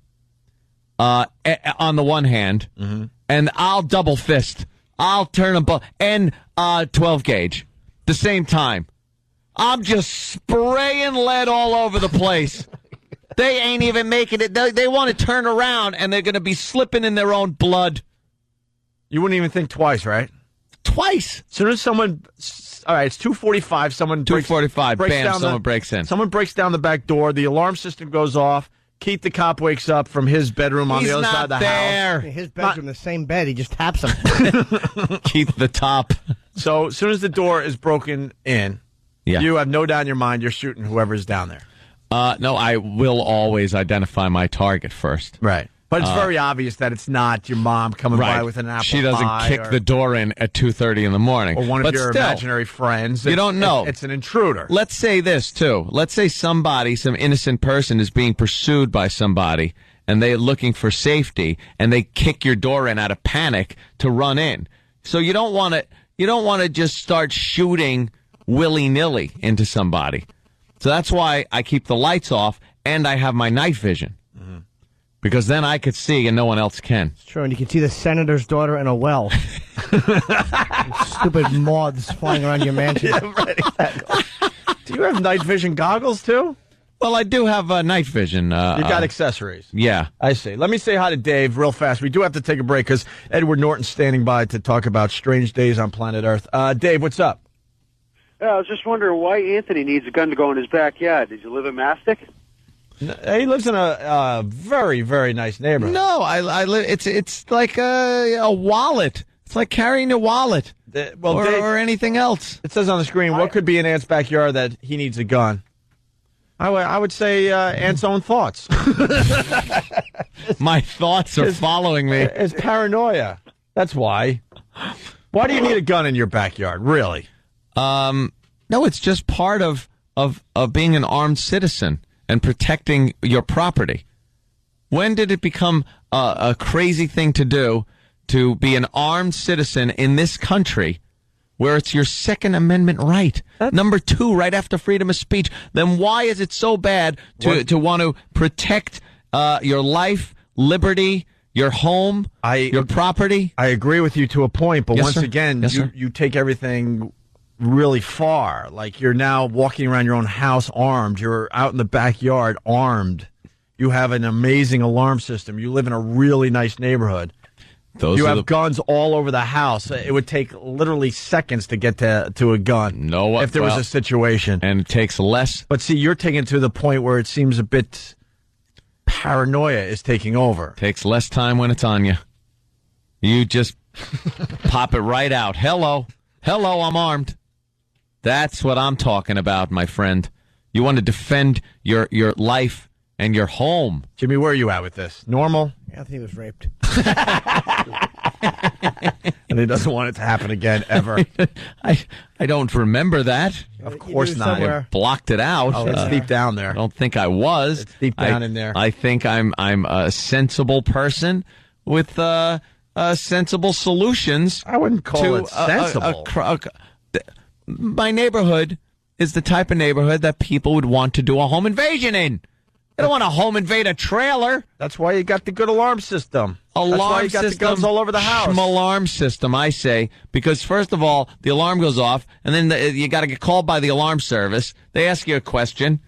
on the one hand, and I'll double fist. I'll turn them both, and 12 gauge. The same time. I'm just spraying lead all over the place. They ain't even making it. They want to turn around, and they're going to be slipping in their own blood. You wouldn't even think twice, right? Twice. As soon as someone... All right, it's 2:45. Someone breaks down someone breaks in. Someone breaks down the back door. The alarm system goes off. Keith the cop wakes up from his bedroom on the other side of the house. His bedroom, the same bed. He just taps him. Keith the top. So as soon as the door is broken in, you have no doubt in your mind you're shooting whoever's down there. No, I will always identify my target first. Right. But it's very obvious that it's not your mom coming by with an apple pie. She doesn't kick the door in at 2:30 in the morning. Or one of your imaginary friends. You don't know. It's an intruder. Let's say this, too. Let's say some innocent person is being pursued by somebody, and they're looking for safety, and they kick your door in out of panic to run in. So you don't want to just start shooting willy-nilly into somebody. So that's why I keep the lights off, and I have my night vision. Because then I could see and no one else can. It's true, and you can see the senator's daughter in a well. Stupid moths flying around your mansion. Yeah, right, exactly. Do you have night vision goggles, too? Well, I do have night vision. You got accessories. Yeah. I see. Let me say hi to Dave real fast. We do have to take a break because Edward Norton's standing by to talk about strange days on planet Earth. Dave, what's up? Yeah, I was just wondering why Anthony needs a gun to go in his backyard. Did you live in Mastic? He lives in a very, very nice neighborhood. No, I live. It's like a wallet. It's like carrying a wallet, or anything else. It says on the screen, what could be in Ant's backyard that he needs a gun? I would say Ant's own thoughts. My thoughts are following me. It's paranoia. That's why. Why do you need a gun in your backyard? Really? No, it's just part of being an armed citizen and protecting your property. When did it become a crazy thing to do to be an armed citizen in this country where it's your Second Amendment right? Number 2, right after freedom of speech. Then why is it so bad to want to protect your life, liberty, your home, your property? I agree with you to a point, but once sir. again, you take everything really far. Like, you're now walking around your own house armed. You're out in the backyard armed. You have an amazing alarm system. You live in a really nice neighborhood. You have guns all over the house. It would take literally seconds to get to a gun. If there was a situation. And it takes less. But see, you're taking it to the point where it seems a bit paranoia is taking over. Takes less time when it's on you. You just pop it right out. Hello, I'm armed. That's what I'm talking about, my friend. You want to defend your life and your home. Jimmy, where are you at with this? Normal? Anthony was raped. And he doesn't want it to happen again, ever. I don't remember that. Of course not. I blocked it out. Oh, it's deep down there. I don't think I was. It's deep down in there. I think I'm a sensible person with sensible solutions. I wouldn't call it sensible. My neighborhood is the type of neighborhood that people would want to do a home invasion in. They don't want to home invade a trailer. That's why you got the good alarm system. That's why you got the guns all over the house. Alarm system, I say, because first of all, the alarm goes off, and then you got to get called by the alarm service. They ask you a question,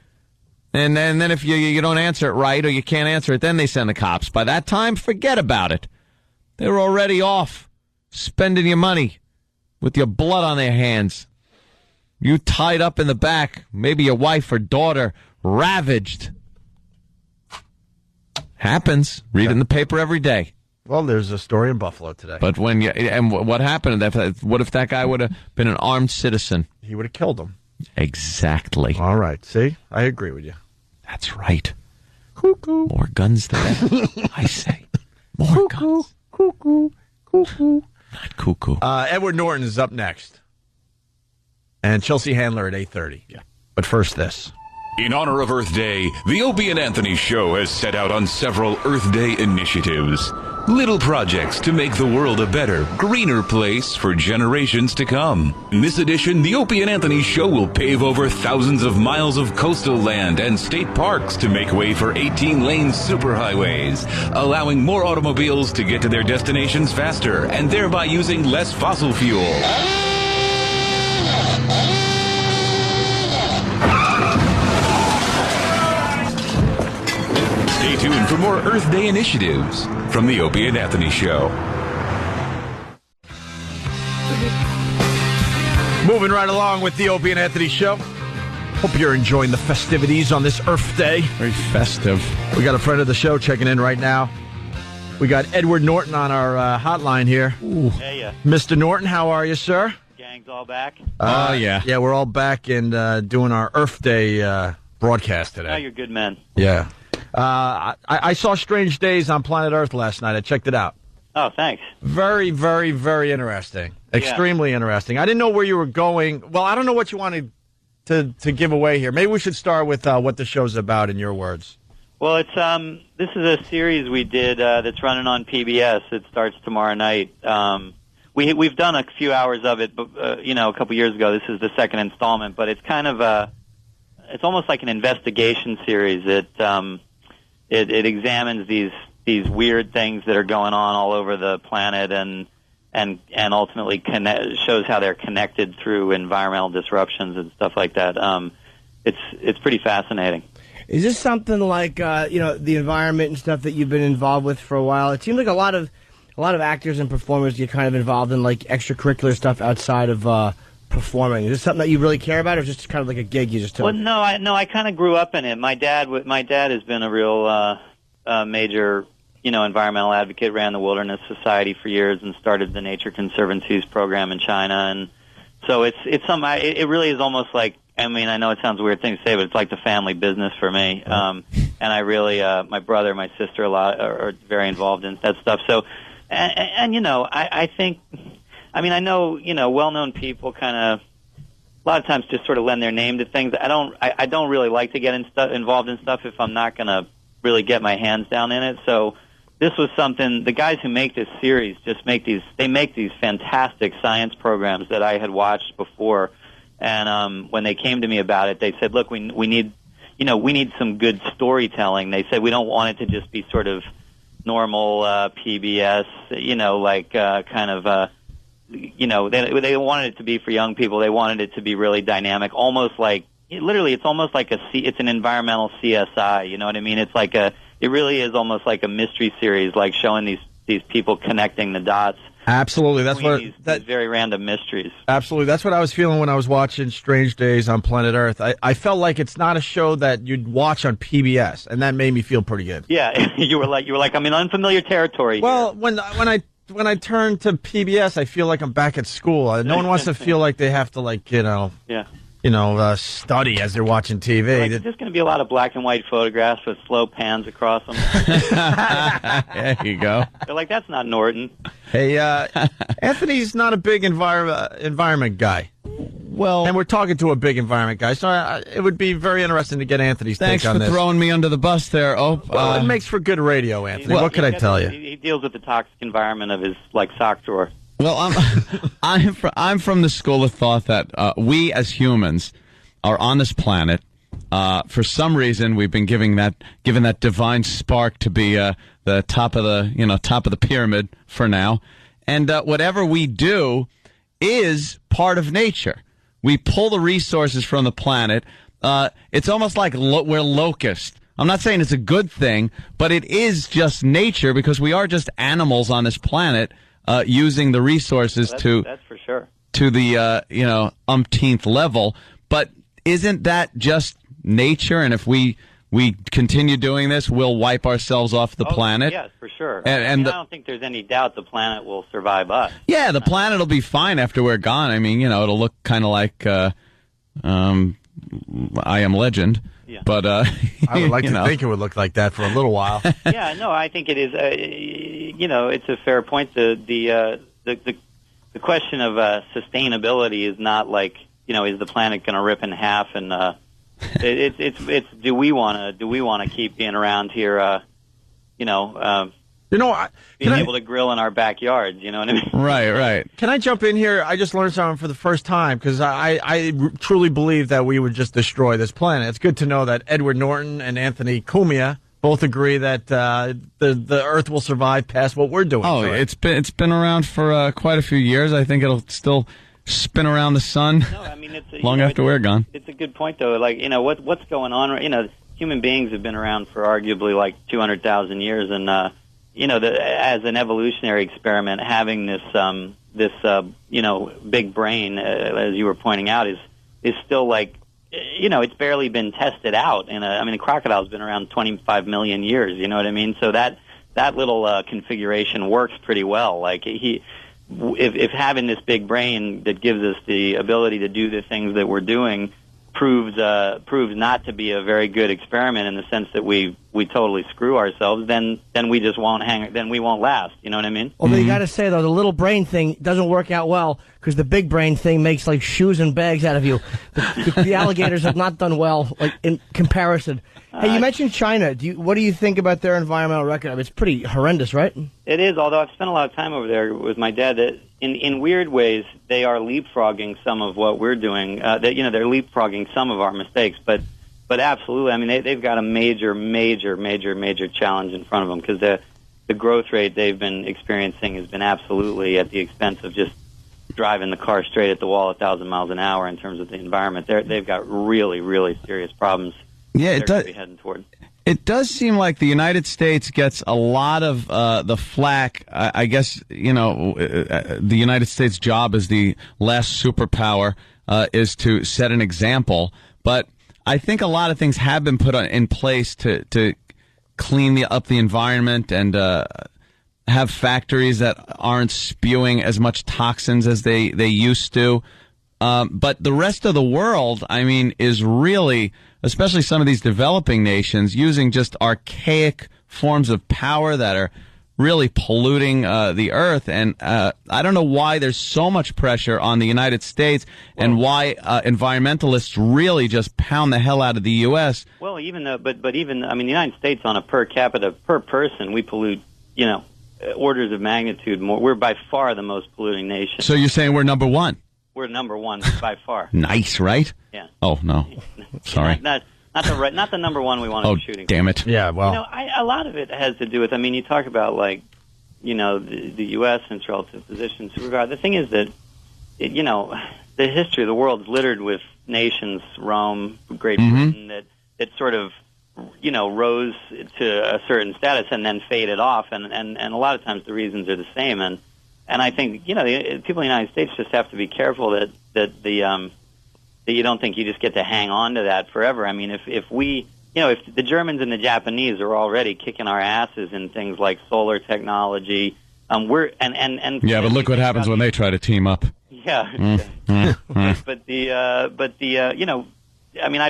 and then if you don't answer it right or you can't answer it, then they send the cops. By that time, forget about it. They're already off, spending your money with your blood on their hands. You tied up in the back, maybe your wife or daughter ravaged. Happens. Read in the paper every day. Well, there's a story in Buffalo today. But what happened? What if that guy would have been an armed citizen? He would have killed him. Exactly. All right. See, I agree with you. That's right. Cuckoo. More guns the better. I say. More guns. Cuckoo. Not cuckoo. Edward Norton is up next. And Chelsea Handler at 8:30. Yeah. But first, this. In honor of Earth Day, the Opie and Anthony Show has set out on several Earth Day initiatives. Little projects to make the world a better, greener place for generations to come. In this edition, the Opie and Anthony Show will pave over thousands of miles of coastal land and state parks to make way for 18-lane superhighways, allowing more automobiles to get to their destinations faster and thereby using less fossil fuel. Stay tuned for more Earth Day initiatives from the Opie and Anthony Show. Moving right along with the Opie and Anthony Show. Hope you're enjoying the festivities on this Earth Day. Very festive. We got a friend of the show checking in right now. We got Edward Norton on our hotline here. Ooh. Hey, Mr. Norton, how are you, sir? Gang's all back. Yeah. Yeah, we're all back and doing our Earth Day broadcast today. Oh, you're good men. Yeah. I saw Strange Days on Planet Earth last night. I checked it out. Oh, thanks. Very, very, very interesting. Extremely interesting. I didn't know where you were going. Well, I don't know what you wanted to give away here. Maybe we should start with what the show's about in your words. Well, it's this is a series we did that's running on PBS. It starts tomorrow night. We've done a few hours of it, but a couple years ago. This is the second installment, but it's kind of it's almost like an investigation series. It examines these weird things that are going on all over the planet and ultimately shows how they're connected through environmental disruptions and stuff like that. It's pretty fascinating. Is this something like the environment and stuff that you've been involved with for a while? It seems like a lot of actors and performers get kind of involved in like extracurricular stuff outside of performing. Is this something that you really care about, or just kind of like a gig you just took? Well, no, I kind of grew up in it. My dad has been a real major, environmental advocate. Ran the Wilderness Society for years and started the Nature Conservancy's program in China. And so it really is almost like, I mean, I know it sounds a weird thing to say, but it's like the family business for me. And I really, my brother, my sister, a lot are very involved in that stuff. So, I think. I mean, I know, well-known people kind of a lot of times just sort of lend their name to things. I don't really like to get involved in stuff if I'm not going to really get my hands down in it. So this was something, the guys who make this series make these fantastic science programs that I had watched before. And when they came to me about it, they said, look, we need some good storytelling. They said we don't want it to just be sort of normal PBS, they wanted it to be for young people. They wanted it to be really dynamic, almost like it's almost like it's an environmental CSI. You know what I mean? It's like it really is almost like a mystery series, like showing these people connecting the dots. Absolutely, that's what these very random mysteries. Absolutely, that's what I was feeling when I was watching Strange Days on Planet Earth. I felt like it's not a show that you'd watch on PBS, and that made me feel pretty good. Yeah, you were like I'm in unfamiliar territory. Well, when I turn to PBS, I feel like I'm back at school. No one wants to feel like they have to study as they're watching TV. There's just going to be a lot of black and white photographs with slow pans across them. There you go. They're like, that's not Norton. Hey, Anthony's not a big environment guy. Well, and we're talking to a big environment guy, so it would be very interesting to get Anthony's take on this. Thanks for throwing me under the bus there. Well, it makes for good radio, Anthony. What could I tell you? He deals with the toxic environment of his sock drawer. Well, I'm from the school of thought that we as humans are on this planet. For some reason, we've been given that divine spark to be the top of the pyramid for now, and whatever we do is part of nature. We pull the resources from the planet. It's almost like we're locusts. I'm not saying it's a good thing, but it is just nature because we are just animals on this planet. Using the resources that's for sure. To the umpteenth level, but isn't that just nature? And if we continue doing this, we'll wipe ourselves off the planet. Yes, for sure. And I don't think there's any doubt the planet will survive us. Yeah, the planet will be fine after we're gone. I mean, it'll look kind of like I Am Legend. Yeah. But I would like to think it would look like that for a little while. Yeah, no, I think it is. It's a fair point. The question of sustainability is not like is the planet going to rip in half? And it's do we want to keep being around here? Being able to grill in our backyards, you know what I mean? Right. Can I jump in here? I just learned something for the first time because I truly believe that we would just destroy this planet. It's good to know that Edward Norton and Anthony Cumia both agree that the Earth will survive past what we're doing. Oh, it's been around for quite a few years. I think it'll still spin around the sun. No, I mean long after we're gone. It's a good point, though. Like what's going on? Human beings have been around for arguably like 200,000 years, and as an evolutionary experiment, having this big brain, as you were pointing out, is still like, it's barely been tested out. And the crocodile's been around 25 million years. You know what I mean? So that little configuration works pretty well. Like if having this big brain that gives us the ability to do the things that we're doing proves not to be a very good experiment in the sense that we totally screw ourselves, then we just won't then we won't last. You know what I mean? Although you got to say though, the little brain thing doesn't work out well because the big brain thing makes like shoes and bags out of you. The alligators have not done well, like in comparison. Hey, you mentioned China. What do you think about their environmental record? I mean, it's pretty horrendous, right? It is. Although I've spent a lot of time over there with my dad. That in weird ways they are leapfrogging some of what we're doing. They're leapfrogging some of our mistakes, but absolutely. I mean, they've got a major challenge in front of them because the growth rate they've been experiencing has been absolutely at the expense of just driving the car straight at the wall 1,000 miles an hour in terms of the environment. They've got really serious problems. Yeah, it does. Heading toward. It does seem like the United States gets a lot of the flack. I guess the United States' job as the last superpower is to set an example, but I think a lot of things have been put in place to clean up the environment and have factories that aren't spewing as much toxins as they used to. But the rest of the world, I mean, is really, especially some of these developing nations, using just archaic forms of power that are really polluting the earth. And I don't know why there's so much pressure on the United States and why environmentalists really just pound the hell out of the U.S. Well, even the United States on a per capita, per person, we pollute, orders of magnitude more. We're by far the most polluting nation. So you're saying we're number one? We're number one by far. Nice, right? Yeah. Oh, no. Sorry. Not the number one we want to be shooting. Damn it. Yeah, well. A lot of it has to do with, you talk about, the U.S. and its relative positions. The thing is that, the history of the world is littered with nations, Rome, Great Britain, that sort of, rose to a certain status and then faded off, and a lot of times the reasons are the same, and I think the people in the United States just have to be careful that you don't think you just get to hang on to that forever. I mean, if we if the Germans and the Japanese are already kicking our asses in things like solar technology, we're and yeah, but look what happens when they try to team up. Yeah, but I mean,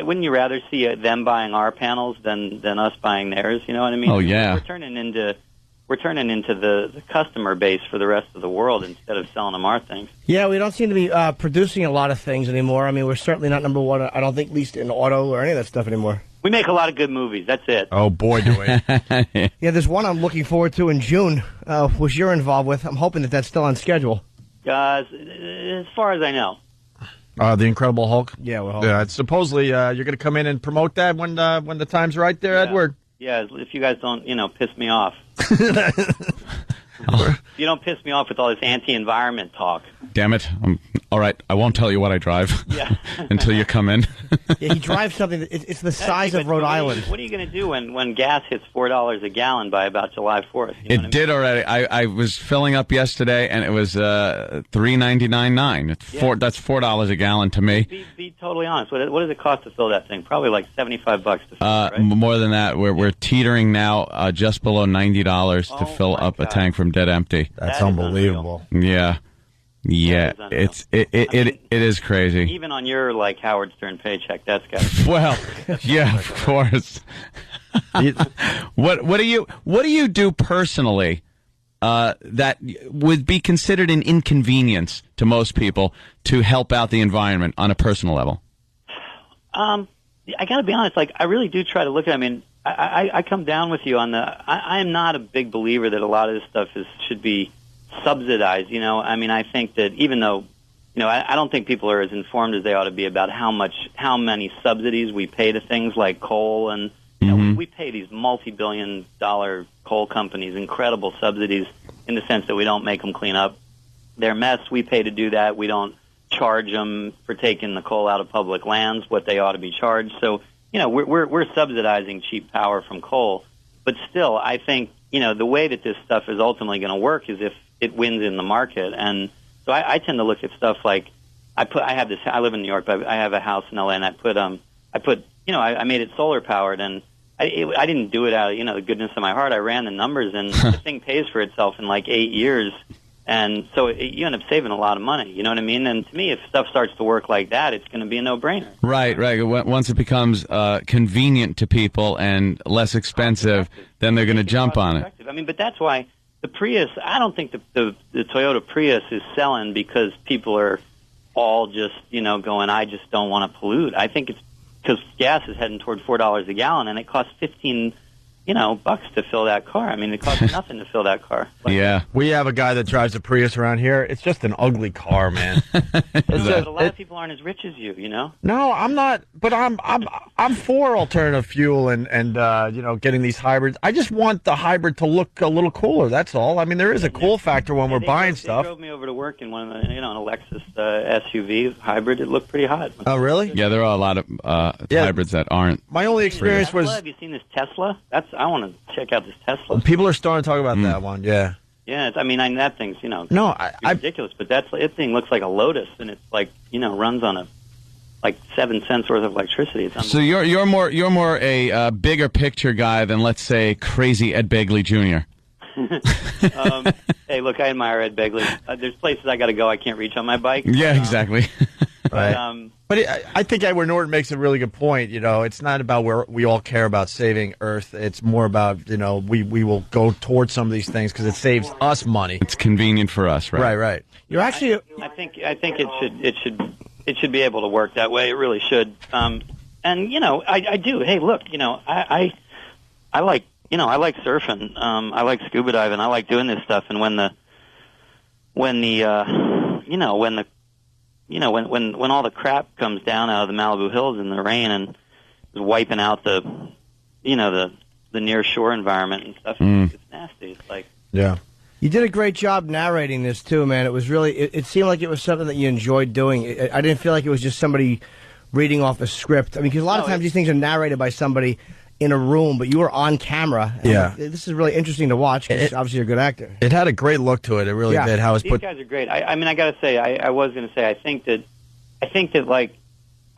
wouldn't you rather see them buying our panels than us buying theirs? You know what I mean? Oh yeah. We're turning into the customer base for the rest of the world instead of selling them our things. Yeah, we don't seem to be producing a lot of things anymore. I mean, we're certainly not number one, I don't think, at least in auto or any of that stuff anymore. We make a lot of good movies. That's it. Oh, boy, do we. Yeah, there's one I'm looking forward to in June, which you're involved with. I'm hoping that that's still on schedule. As far as I know. The Incredible Hulk? Yeah, we're hoping. Yeah, supposedly you're going to come in and promote that when the time's right there, Edward? Yeah, if you guys don't, piss me off. If you don't piss me off with all this anti-environment talk. Damn it. All right, I won't tell you what I drive until you come in. Yeah, he drives something, it's the size of Rhode Island. What are you going to do when gas hits $4 a gallon by about July 4th? It did already. I was filling up yesterday, and it was $3.99.9. That's $4 a gallon to me. Be totally honest. What does it cost to fill that thing? Probably like $75 to fill, right? More than that. We're teetering now just below $90 to fill up a tank from dead empty. That's unbelievable. Yeah. Yeah, it is crazy. Even on your Howard Stern paycheck, that's got. Well, yeah, of course. What do you do personally that would be considered an inconvenience to most people to help out the environment on a personal level? I got to be honest. I really do try to look at. I mean, I come down with you on the. I am not a big believer that a lot of this stuff should be subsidized. I mean, I think that even though, I don't think people are as informed as they ought to be about how many subsidies we pay to things like coal, and we pay these multi-billion-dollar coal companies incredible subsidies in the sense that we don't make them clean up their mess. We pay to do that. We don't charge them for taking the coal out of public lands what they ought to be charged. So, we're subsidizing cheap power from coal, but still, I think the way that this stuff is ultimately going to work is if it wins in the market. And so I tend to look at stuff like I live in New York, but I have a house in LA, and I made it solar powered, and I didn't do it out of, the goodness of my heart. I ran the numbers, and the thing pays for itself in 8 years. And so you end up saving a lot of money. You know what I mean? And to me, if stuff starts to work like that, it's going to be a no-brainer. Right. Once it becomes convenient to people and less expensive, then they're going to jump on it. I mean, but that's why the Prius, I don't think the Toyota Prius is selling because people are all just, going, I just don't want to pollute. I think it's because gas is heading toward $4 a gallon, and it costs $15 bucks to fill that car. I mean, it costs nothing to fill that car. Yeah. We have a guy that drives a Prius around here. It's just an ugly car, man. But a lot of people aren't as rich as you, No, I'm not, but I'm for alternative fuel and getting these hybrids. I just want the hybrid to look a little cooler, that's all. I mean, there is a cool factor when we're buying stuff. They drove me over to work in one of the, in a Lexus SUV hybrid. It looked pretty hot. Oh, really? Yeah, there are a lot of hybrids that aren't. My only experience was... Have you seen this Tesla? I want to check out this Tesla. People are starting to talk about that one, yeah. Yeah, that thing's, No, ridiculous, but that thing looks like a Lotus, and it's runs on 7 cents worth of electricity. So you're more a bigger picture guy than, let's say, crazy Ed Begley Jr. Hey, look, I admire Ed Begley. There's places I got to go I can't reach on my bike. Yeah, exactly. Right. But I think Edward Norton makes a really good point. It's not about where we all care about saving Earth. It's more about, we will go towards some of these things because it saves us money. It's convenient for us, right? Right. You're actually. I think it should be able to work that way. It really should. And I do. Hey, look, I like surfing. I like scuba diving. I like doing this stuff. And when all the crap comes down out of the Malibu hills in the rain and is wiping out the near shore environment and stuff, it's nasty. It's like, yeah. You did a great job narrating this too, man. It was really, it seemed like it was something that you enjoyed doing. I didn't feel like it was just somebody reading off a script. I mean, because a lot of times these things are narrated by somebody, in a room, but you were on camera. And Yeah. I'm like, this is really interesting to watch because obviously you're a good actor. It had a great look to it. It really did. How it was These put. guys are great. I mean, I got to say, I was going to say, I think that like,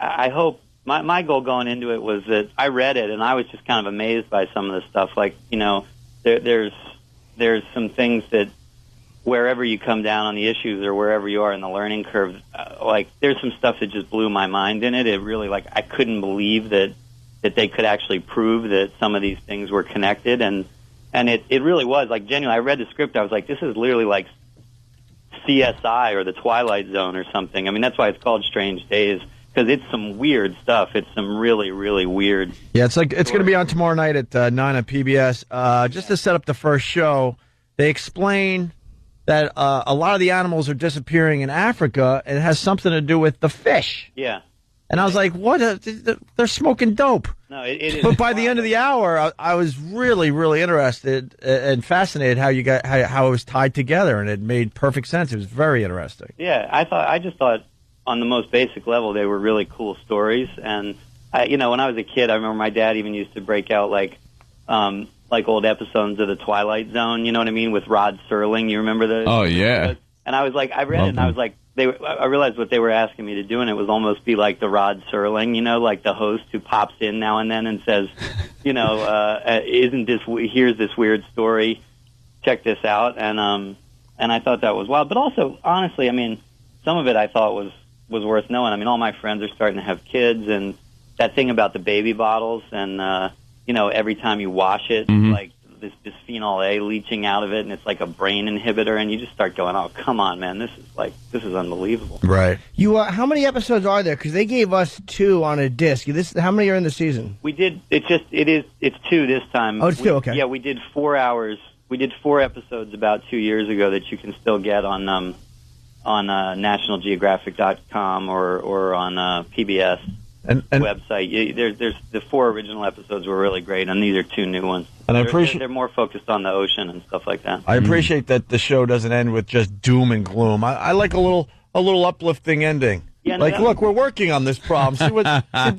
I hope my goal going into it was that I read it and I was just kind of amazed by some of the stuff. Like, you know, there's some things that wherever you come down on the issues or wherever you are in the learning curve, like there's some stuff that just blew my mind in it. It really, like, I couldn't believe that they could actually prove that some of these things were connected. And it really was, like, genuinely, I read the script, I was like, this is literally like CSI or the Twilight Zone or something. I mean, that's why it's called Strange Days, because it's some weird stuff. It's some really, really weird. Yeah, it's going to be on tomorrow night at 9 on PBS. Just to set up the first show, they explain that a lot of the animals are disappearing in Africa, and it has something to do with the fish. Yeah. And I was like, what? They're smoking dope. No, it is. But by the end of the hour, I was really, really interested and fascinated how it was tied together, and it made perfect sense. It was very interesting. Yeah, I just thought on the most basic level they were really cool stories. And when I was a kid, I remember my dad even used to break out like old episodes of the Twilight Zone. You know what I mean, with Rod Serling. You remember those? Oh yeah. And I was like, I read it, and I was like, I realized what they were asking me to do, and it was almost be like the Rod Serling, you know, like the host who pops in now and then and says, you know, here's this weird story, check this out, and I thought that was wild. But also, honestly, I mean, some of it I thought was worth knowing. I mean, all my friends are starting to have kids, and that thing about the baby bottles, and you know, every time you wash it, like this bisphenol A leaching out of it, and it's like a brain inhibitor, and you just start going, oh, come on, man, this is unbelievable. Right. You how many episodes are there? Because they gave us 2 on a disc. How many are in the season? We did. It's 2 this time. Oh, it's 2. Okay. Yeah, we did 4 hours. We did 4 episodes about 2 years ago that you can still get on NationalGeographic.com or on PBS website. There's the 4 original episodes were really great, and these are 2 new ones. And I appreciate they're more focused on the ocean and stuff like that. I appreciate that the show doesn't end with just doom and gloom. I like a little uplifting ending. Yeah, look, we're working on this problem. See,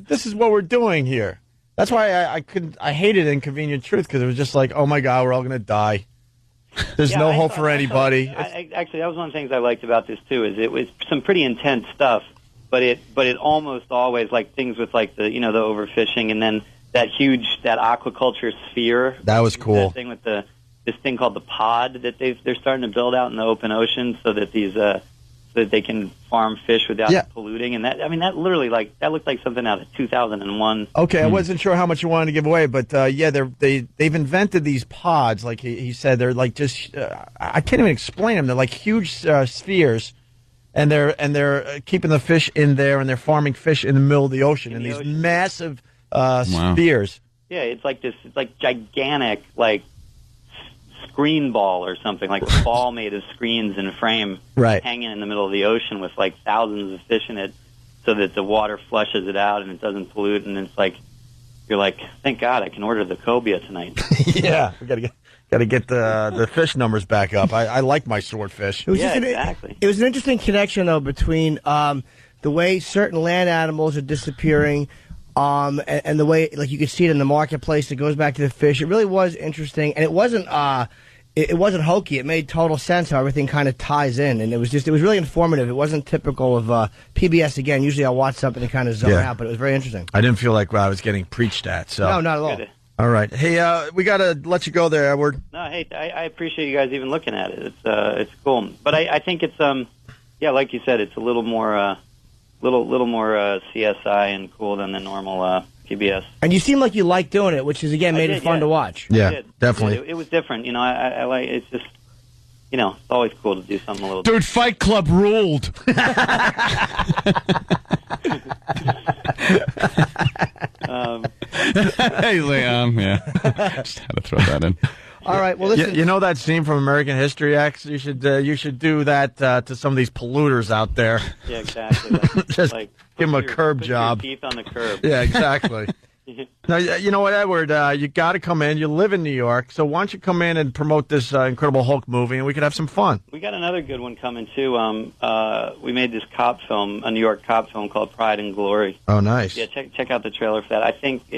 this is what we're doing here. That's why I hated Inconvenient Truth, because it was just like, oh my God, we're all going to die. There's no hope for anybody. Actually, that was one of the things I liked about this too. Is it was some pretty intense stuff, but it almost always, like, things with like the the overfishing, and then that aquaculture sphere. That was cool. That thing with this thing called the pod that they're starting to build out in the open ocean, so that so that they can farm fish without polluting. And that literally, like, that looked like something out of 2001. Okay, I wasn't sure how much you wanted to give away, but they've invented these pods. Like he said, they're like just I can't even explain them. They're like huge spheres, and they're keeping the fish in there, and they're farming fish in the middle of the ocean in these massive spheres. Yeah, it's like gigantic, like, screen ball or something, like a ball made of screens and frame, hanging in the middle of the ocean with like thousands of fish in it, so that the water flushes it out and it doesn't pollute. And it's like, you're like, thank God I can order the cobia tonight. Yeah, we gotta get the fish numbers back up. I like my swordfish. Exactly. It was an interesting connection though between the way certain land animals are disappearing. And the way, like, you could see it in the marketplace, it goes back to the fish. It really was interesting, and it wasn't hokey. It made total sense how everything kind of ties in, and it was really informative. It wasn't typical of PBS. Again, usually I'll watch something and kind of zone out, but it was very interesting. I didn't feel like I was getting preached at. So no, not at all. Good. All right, hey, we gotta let you go there, Edward. No, hey, I appreciate you guys even looking at it. It's cool, but I think it's like you said, it's a little more. Little more CSI and cool than the normal PBS. And you seem like you like doing it, which is, again, made it fun to watch. Yeah, definitely. It was different. I like, it's just, it's always cool to do something a little Dude, Fight Club ruled. Hey, Liam, yeah. Just had to throw that in. All right, well, listen. You know that scene from American History X? You should do that to some of these polluters out there. Yeah, exactly. Just give them a curb job. Put your teeth on the curb. Yeah, exactly. Now, you know what, Edward? You got to come in. You live in New York, so why don't you come in and promote this Incredible Hulk movie, and we could have some fun. We got another good one coming, too. We made this cop film, a New York cop film called Pride and Glory. Oh, nice. Yeah, check out the trailer for that. I think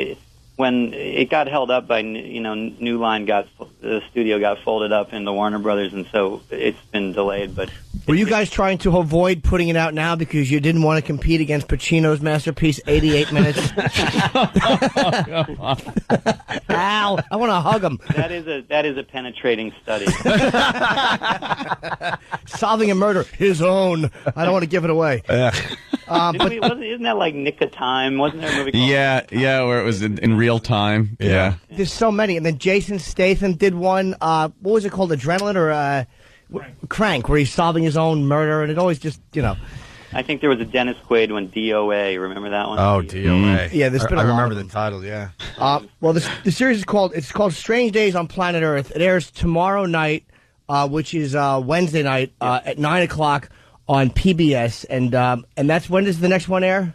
when it got held up by, New Line, the studio got folded up into Warner Brothers, and so it's been delayed. But were you guys trying to avoid putting it out now because you didn't want to compete against Pacino's masterpiece, 88 Minutes? Al, I want to hug him. That is a penetrating study. Solving a murder, his own. I don't want to give it away. Isn't that like Nick of Time? Wasn't there a movie called Yeah, where it was in real time. Yeah. There's so many. And then Jason Statham did one, what was it called, Adrenaline or Crank, where he's solving his own murder, and it always just, I think there was a Dennis Quaid one, DOA. Remember that one? Oh, DOA. Yeah, there's been a I lot remember of the them. title, yeah. Well, the series is called Strange Days on Planet Earth. It airs tomorrow night, which is Wednesday night at 9 o'clock on PBS, and that's when does the next one air?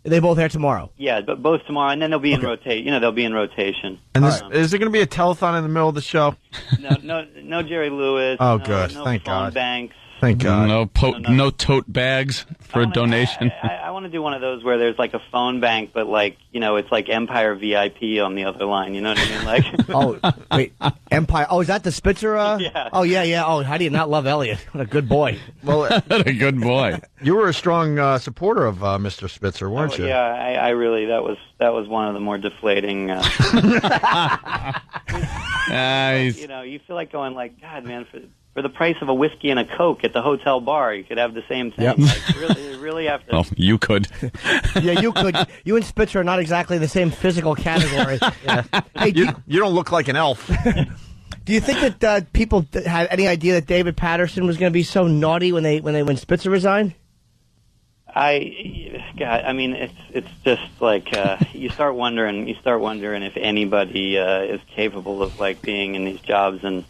They both air tomorrow. Yeah, but both tomorrow, and then they'll be in rotation. They'll be in rotation. And is there going to be a telethon in the middle of the show? No Jerry Lewis. Oh, good. No Thank phone God. Banks. Thank God. No tote bags for a donation. I want to do one of those where there's like a phone bank, but it's like Empire VIP on the other line. You know what I mean? Like, oh, wait, Empire. Oh, is that the Spitzer? Yeah. Oh, yeah. Oh, how do you not love Elliot? What a good boy. Well, what a good boy. You were a strong supporter of Mr. Spitzer, weren't you? Yeah, I really that was one of the more deflating. You feel like going like, God, man, for the price of a whiskey and a Coke at the hotel bar, you could have the same thing. Yep. Like, you really have to. Oh, you could. Yeah, you could. You and Spitzer are not exactly the same physical category. Yeah. Hey, you don't look like an elf. Do you think that people had any idea that David Patterson was going to be so naughty when Spitzer resigned? I mean, it's just like you start wondering if anybody is capable of like being in these jobs and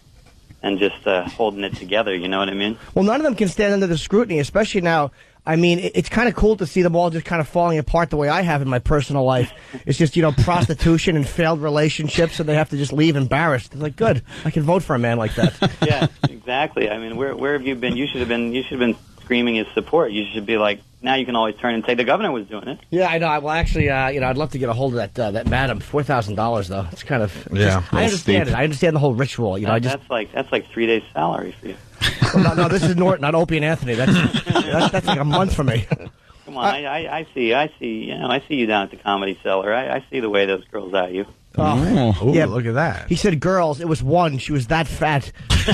just holding it together. You know what I mean? Well, none of them can stand under the scrutiny, especially now. I mean, it's kind of cool to see them all just kind of falling apart the way I have in my personal life. It's just, prostitution and failed relationships, and they have to just leave embarrassed. It's like, good, I can vote for a man like that. Yeah, exactly. I mean, where have you been? You should have been screaming his support. You should be like, now you can always turn and say the governor was doing it. Yeah, I know. Well, actually, I'd love to get a hold of that madam. $4,000 though. It's kind of I understand it. I understand the whole ritual. That's like 3 days' salary for you. No, this is Norton, not Opie and Anthony. That's like a month for me. Come on, I see. I see you down at the Comedy Cellar. I see the way those girls eye you. Oh, yeah, look at that. He said girls. It was one. She was that fat. All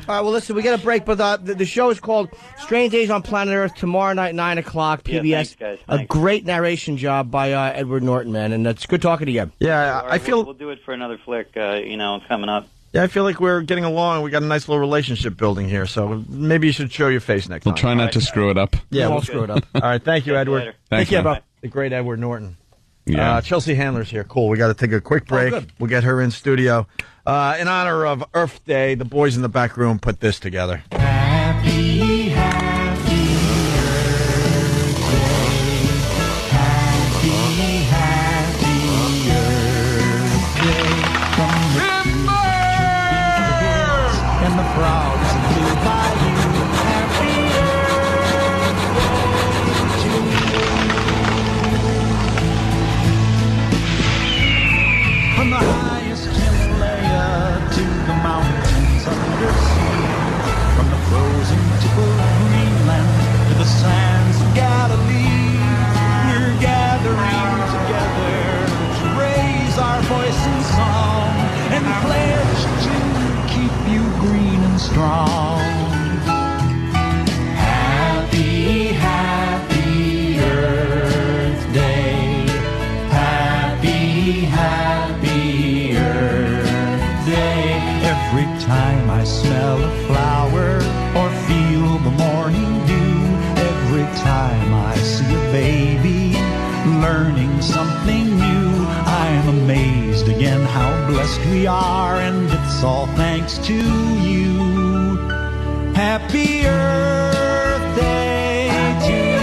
right, well, listen, we got a break, but the show is called Strange Days on Planet Earth, tomorrow night, 9 o'clock, PBS. Yeah, thanks, guys. A great narration job by Edward Norton, man, and it's good talking to you. Yeah, I feel... We'll do it for another flick, coming up. Yeah, I feel like we're getting along. We got a nice little relationship building here, so maybe you should show your face next time. We'll try not to screw it up. Yeah, we'll screw it up. All right, thank you, Edward. Thank you, bro. The great Edward Norton. Yeah. Chelsea Handler's here. Cool. We got to take a quick break. Good. We'll get her in studio. In honor of Earth Day, the boys in the back room put this together. Happy, happy Earth Day. Happy, happy Earth Day. From the beavers and the frogs that live by you. Happy Earth Day to you. From the highest Himalaya to the mountains undersea, from the frozen tip of Greenland to the sands of Galilee, we're gathering together to raise our voice in song and pledge to keep you green and strong. Happy, happy Earth Day. Happy, happy Earth Day. Every time I smell a flower or feel the morning dew, every time I see a baby learning something new, I am amazed again how blessed we are, and it's all thanks to you. Happy Earth Day to you.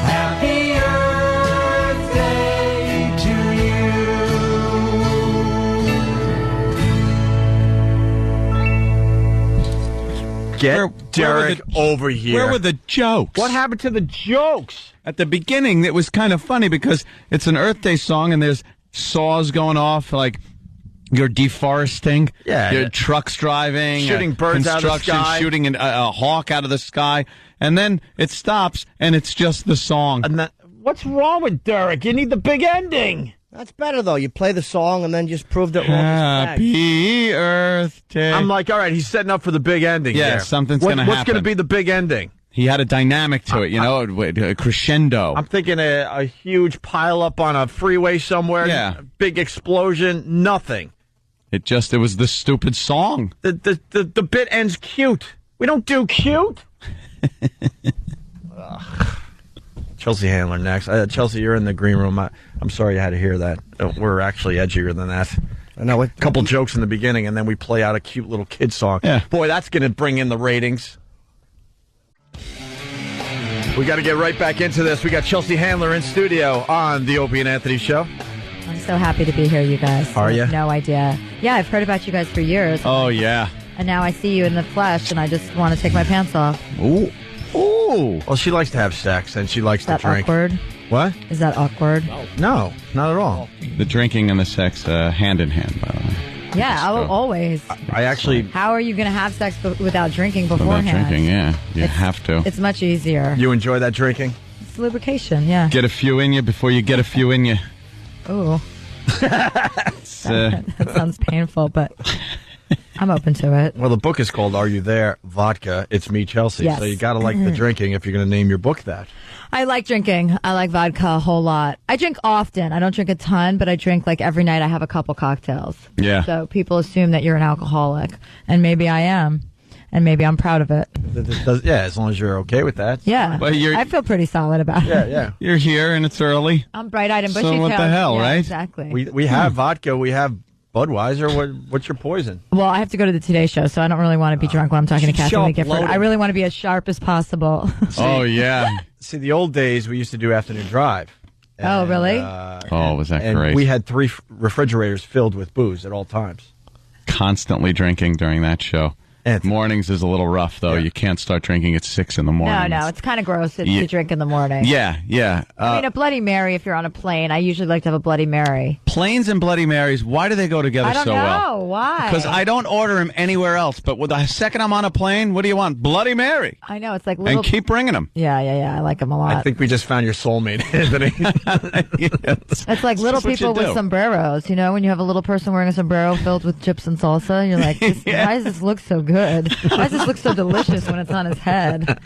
Happy Earth Day to you. Derek over here. Where were the jokes? What happened to the jokes? At the beginning, it was kind of funny because it's an Earth Day song and there's saws going off, like you're deforesting, your trucks driving, shooting birds out of the construction, sky, shooting a hawk out of the sky, and then it stops and it's just the song. And what's wrong with Derek? You need the big ending. That's better, though. You play the song and then just prove that we're all Happy Earth Day. I'm like, all right, he's setting up for the big ending. Yeah, there. something's going to happen. What's going to be the big ending? He had a dynamic to it, a crescendo. I'm thinking a huge pile up on a freeway somewhere. Yeah. Big explosion. Nothing. It was the stupid song. The bit ends cute. We don't do cute. Chelsea Handler next. Chelsea, you're in the green room. I'm sorry you had to hear that. We're actually edgier than that. I know. A couple jokes in the beginning, and then we play out a cute little kid song. Yeah. Boy, that's going to bring in the ratings. We got to get right back into this. We got Chelsea Handler in studio on the Opie and Anthony Show. I'm so happy to be here, you guys. Are you? No idea. Yeah, I've heard about you guys for years. Oh, yeah. And now I see you in the flesh, and I just want to take my pants off. Ooh. Ooh. Well, she likes to have sex, and she likes to drink. Is that awkward? What? Is that awkward? No, not at all. The drinking and the sex, hand in hand, by the way. Yeah, always. I actually... How are you going to have sex without drinking beforehand? Without drinking, yeah. You have to. It's much easier. You enjoy that drinking? It's lubrication, yeah. Get a few in you before you get a few in you. Ooh. That sounds painful, but I'm open to it. Well, the book is called Are You There? Vodka. It's me, Chelsea. Yes. So you got to like the drinking if you're going to name your book that. I like drinking. I like vodka a whole lot. I drink often. I don't drink a ton, but I drink like every night I have a couple cocktails. Yeah. So people assume that you're an alcoholic, and maybe I am. And maybe I'm proud of it. Yeah, as long as you're okay with that. Yeah. But I feel pretty solid about it. Yeah. You're here and it's early. I'm bright-eyed and bushy-tailed. So what the hell, yeah, right? Exactly. We have vodka. We have Budweiser. What's your poison? Well, I have to go to the Today Show, so I don't really want to be drunk when I'm talking to should Kathy show Lee up Gifford. loaded. I really want to be as sharp as possible. Oh, yeah. See, the old days, we used to do afternoon drive. Oh, really? Was that and great? we had 3 refrigerators filled with booze at all times. Constantly drinking during that show. Mornings is a little rough, though. Yeah. You can't start drinking at 6 in the morning. No, it's kind of gross to Yeah. drink in the morning. Yeah. I mean, a Bloody Mary, if you're on a plane, I usually like to have a Bloody Mary. Planes and Bloody Marys, why do they go together I don't so know. well? Why? Because I don't order them anywhere else. But with the second I'm on a plane, what do you want? Bloody Mary. I know. It's like little... And keep bringing them. Yeah. I like them a lot. I think we just found your soulmate, Anthony. It's like little just what people you with do. sombreros. You know, when you have a little person wearing a sombrero filled with chips and salsa, you're like, why does this look so good? Why does this look so delicious when it's on his head?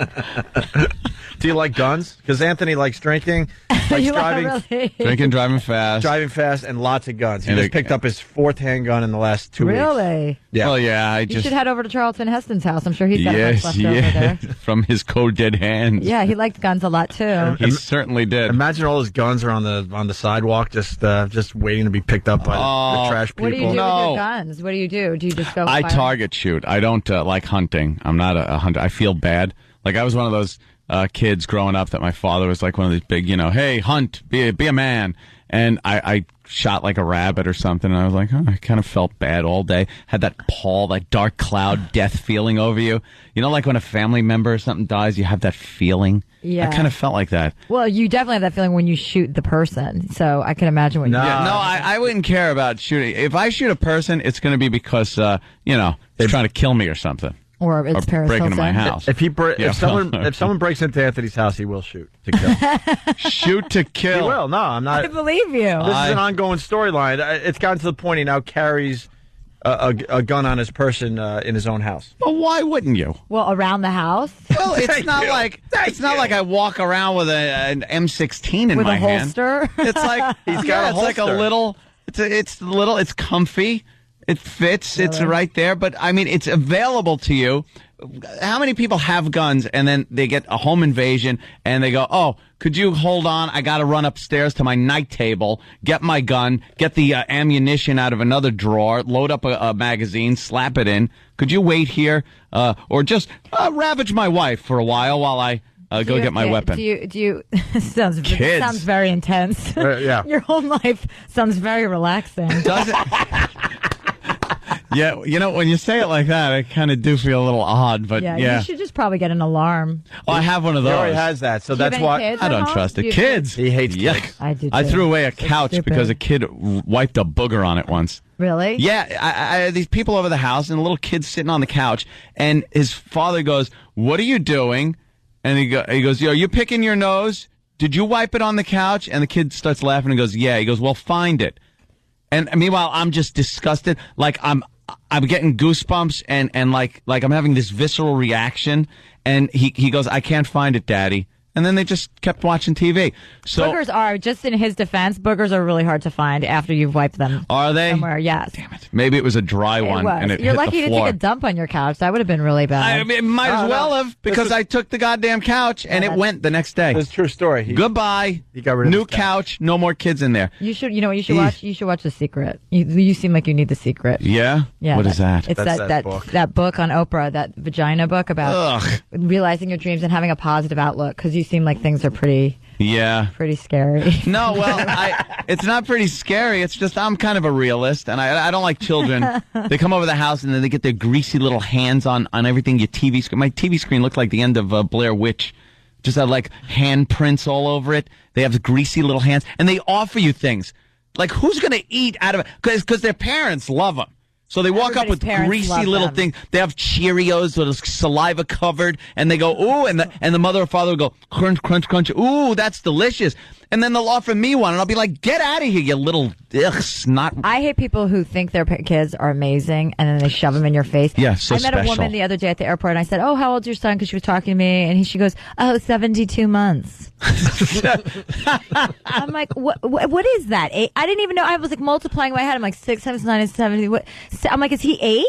Do you like guns? Because Anthony likes drinking, likes You driving, really? Drinking, driving fast. and lots of guns. He And just it- picked up his 4th handgun in the last 2 weeks. Really? Yeah. Well, yeah, I You just... should head over to Charlton Heston's house. I'm sure he's got a bunch left over there. From his cold dead hands. Yeah, he liked guns a lot too. He certainly did. Imagine all his guns are on the sidewalk, just waiting to be picked up by the trash people. What do you do with your guns? What do you do? Do you just go I fire? target shoot. I don't like hunting. I'm not a hunter. I feel bad. Like I was one of those kids growing up that my father was like one of these big, hey, hunt, be a man. And I shot like a rabbit or something, and I was like, I kind of felt bad all day. Had that pall, that dark cloud death feeling over you. You know, like when a family member or something dies, you have that feeling? Yeah. I kind of felt like that. Well, you definitely have that feeling when you shoot the person. So I can imagine what you do. I wouldn't care about shooting. If I shoot a person, it's going to be because, they're trying to kill me or something. Or it's Paris break into my Hilton. house. If someone breaks into Anthony's house, he will shoot to kill. Shoot to kill. He will. No, I'm not. I believe you. This is an ongoing storyline. It's gotten to the point he now carries a gun on his person in his own house. Well, why wouldn't you? Well, around the house? Well, it's not like I walk around with an M16 in With my a hand. holster? It's like He's got a it's like a holster. little. It's little. It's comfy. It fits. It's Really? right there. But I mean, it's available to you. How many people have guns and then they get a home invasion and they go, oh, could you hold on? I got to run upstairs to my night table, get my gun, get the ammunition out of another drawer, load up a magazine, slap it in. Could you wait here or just ravage my wife for a while I go get my weapon? Do you sounds Kids. sounds very intense. Yeah. Your whole life sounds very relaxing. Does it? Yeah, you know, when you say it like that, I kind of do feel a little odd, but Yeah, yeah. you should just probably get an alarm. Oh, I have one of He those. already has that, so Do you have that's any why kids I at don't home? trust Do it. you- Kids. he hates Yuck. kids. I do. I too. threw away a It's couch stupid. because a kid wiped a booger on it once. Really? Yeah, I these people over the house and a little kid sitting on the couch, and his father goes, "What are you doing?" And he goes, "Yo, you picking your nose? Did you wipe it on the couch?" And the kid starts laughing and goes, "Yeah." He goes, "Well, find it." And meanwhile, I'm just disgusted. Like I'm getting goosebumps and like I'm having this visceral reaction. And he goes, "I can't find it, Daddy." And then they just kept watching TV. So Boogers are, just in his defense, boogers are really hard to find after you've wiped them. Are they? Somewhere, yes. Damn it. Maybe it was a dry one and it You're hit lucky the you didn't floor. take a dump on your couch. That would have been really bad. I mean, might as well have, because I took the goddamn couch and it went the next day. It's a true story. Goodbye. He got rid of New his couch, no more kids in there. You should, you know what you should watch? You should watch The Secret. You seem like you need The Secret. Yeah? Yeah. What is that? It's that book on Oprah, that vagina book about realizing your dreams and having a positive outlook, because you seem like things are pretty scary. No, well, it's not pretty scary. It's just I'm kind of a realist, and I don't like children. They come over the house, and then they get their greasy little hands on everything. Your TV screen. My TV screen looked like the end of Blair Witch. Just had like handprints all over it. They have greasy little hands, and they offer you things. Like, who's going to eat out of it? Because their parents love them. So they walk up with greasy little things. They have Cheerios with saliva covered, and they go, ooh, and the mother or father will go, crunch, crunch, crunch. Ooh, that's delicious. And then they'll offer me one, and I'll be like, get out of here, you little snot. I hate people who think their kids are amazing, and then they shove them in your face. Yeah, so I met a special. woman the other day at the airport, and I said, "Oh, how old's your son?" Because she was talking to me, and she goes, "Oh, 72 months." I'm like, what is that? I didn't even know. I was like multiplying in my head. I'm like 6 times 9 is 70. What? I'm like, is he 8?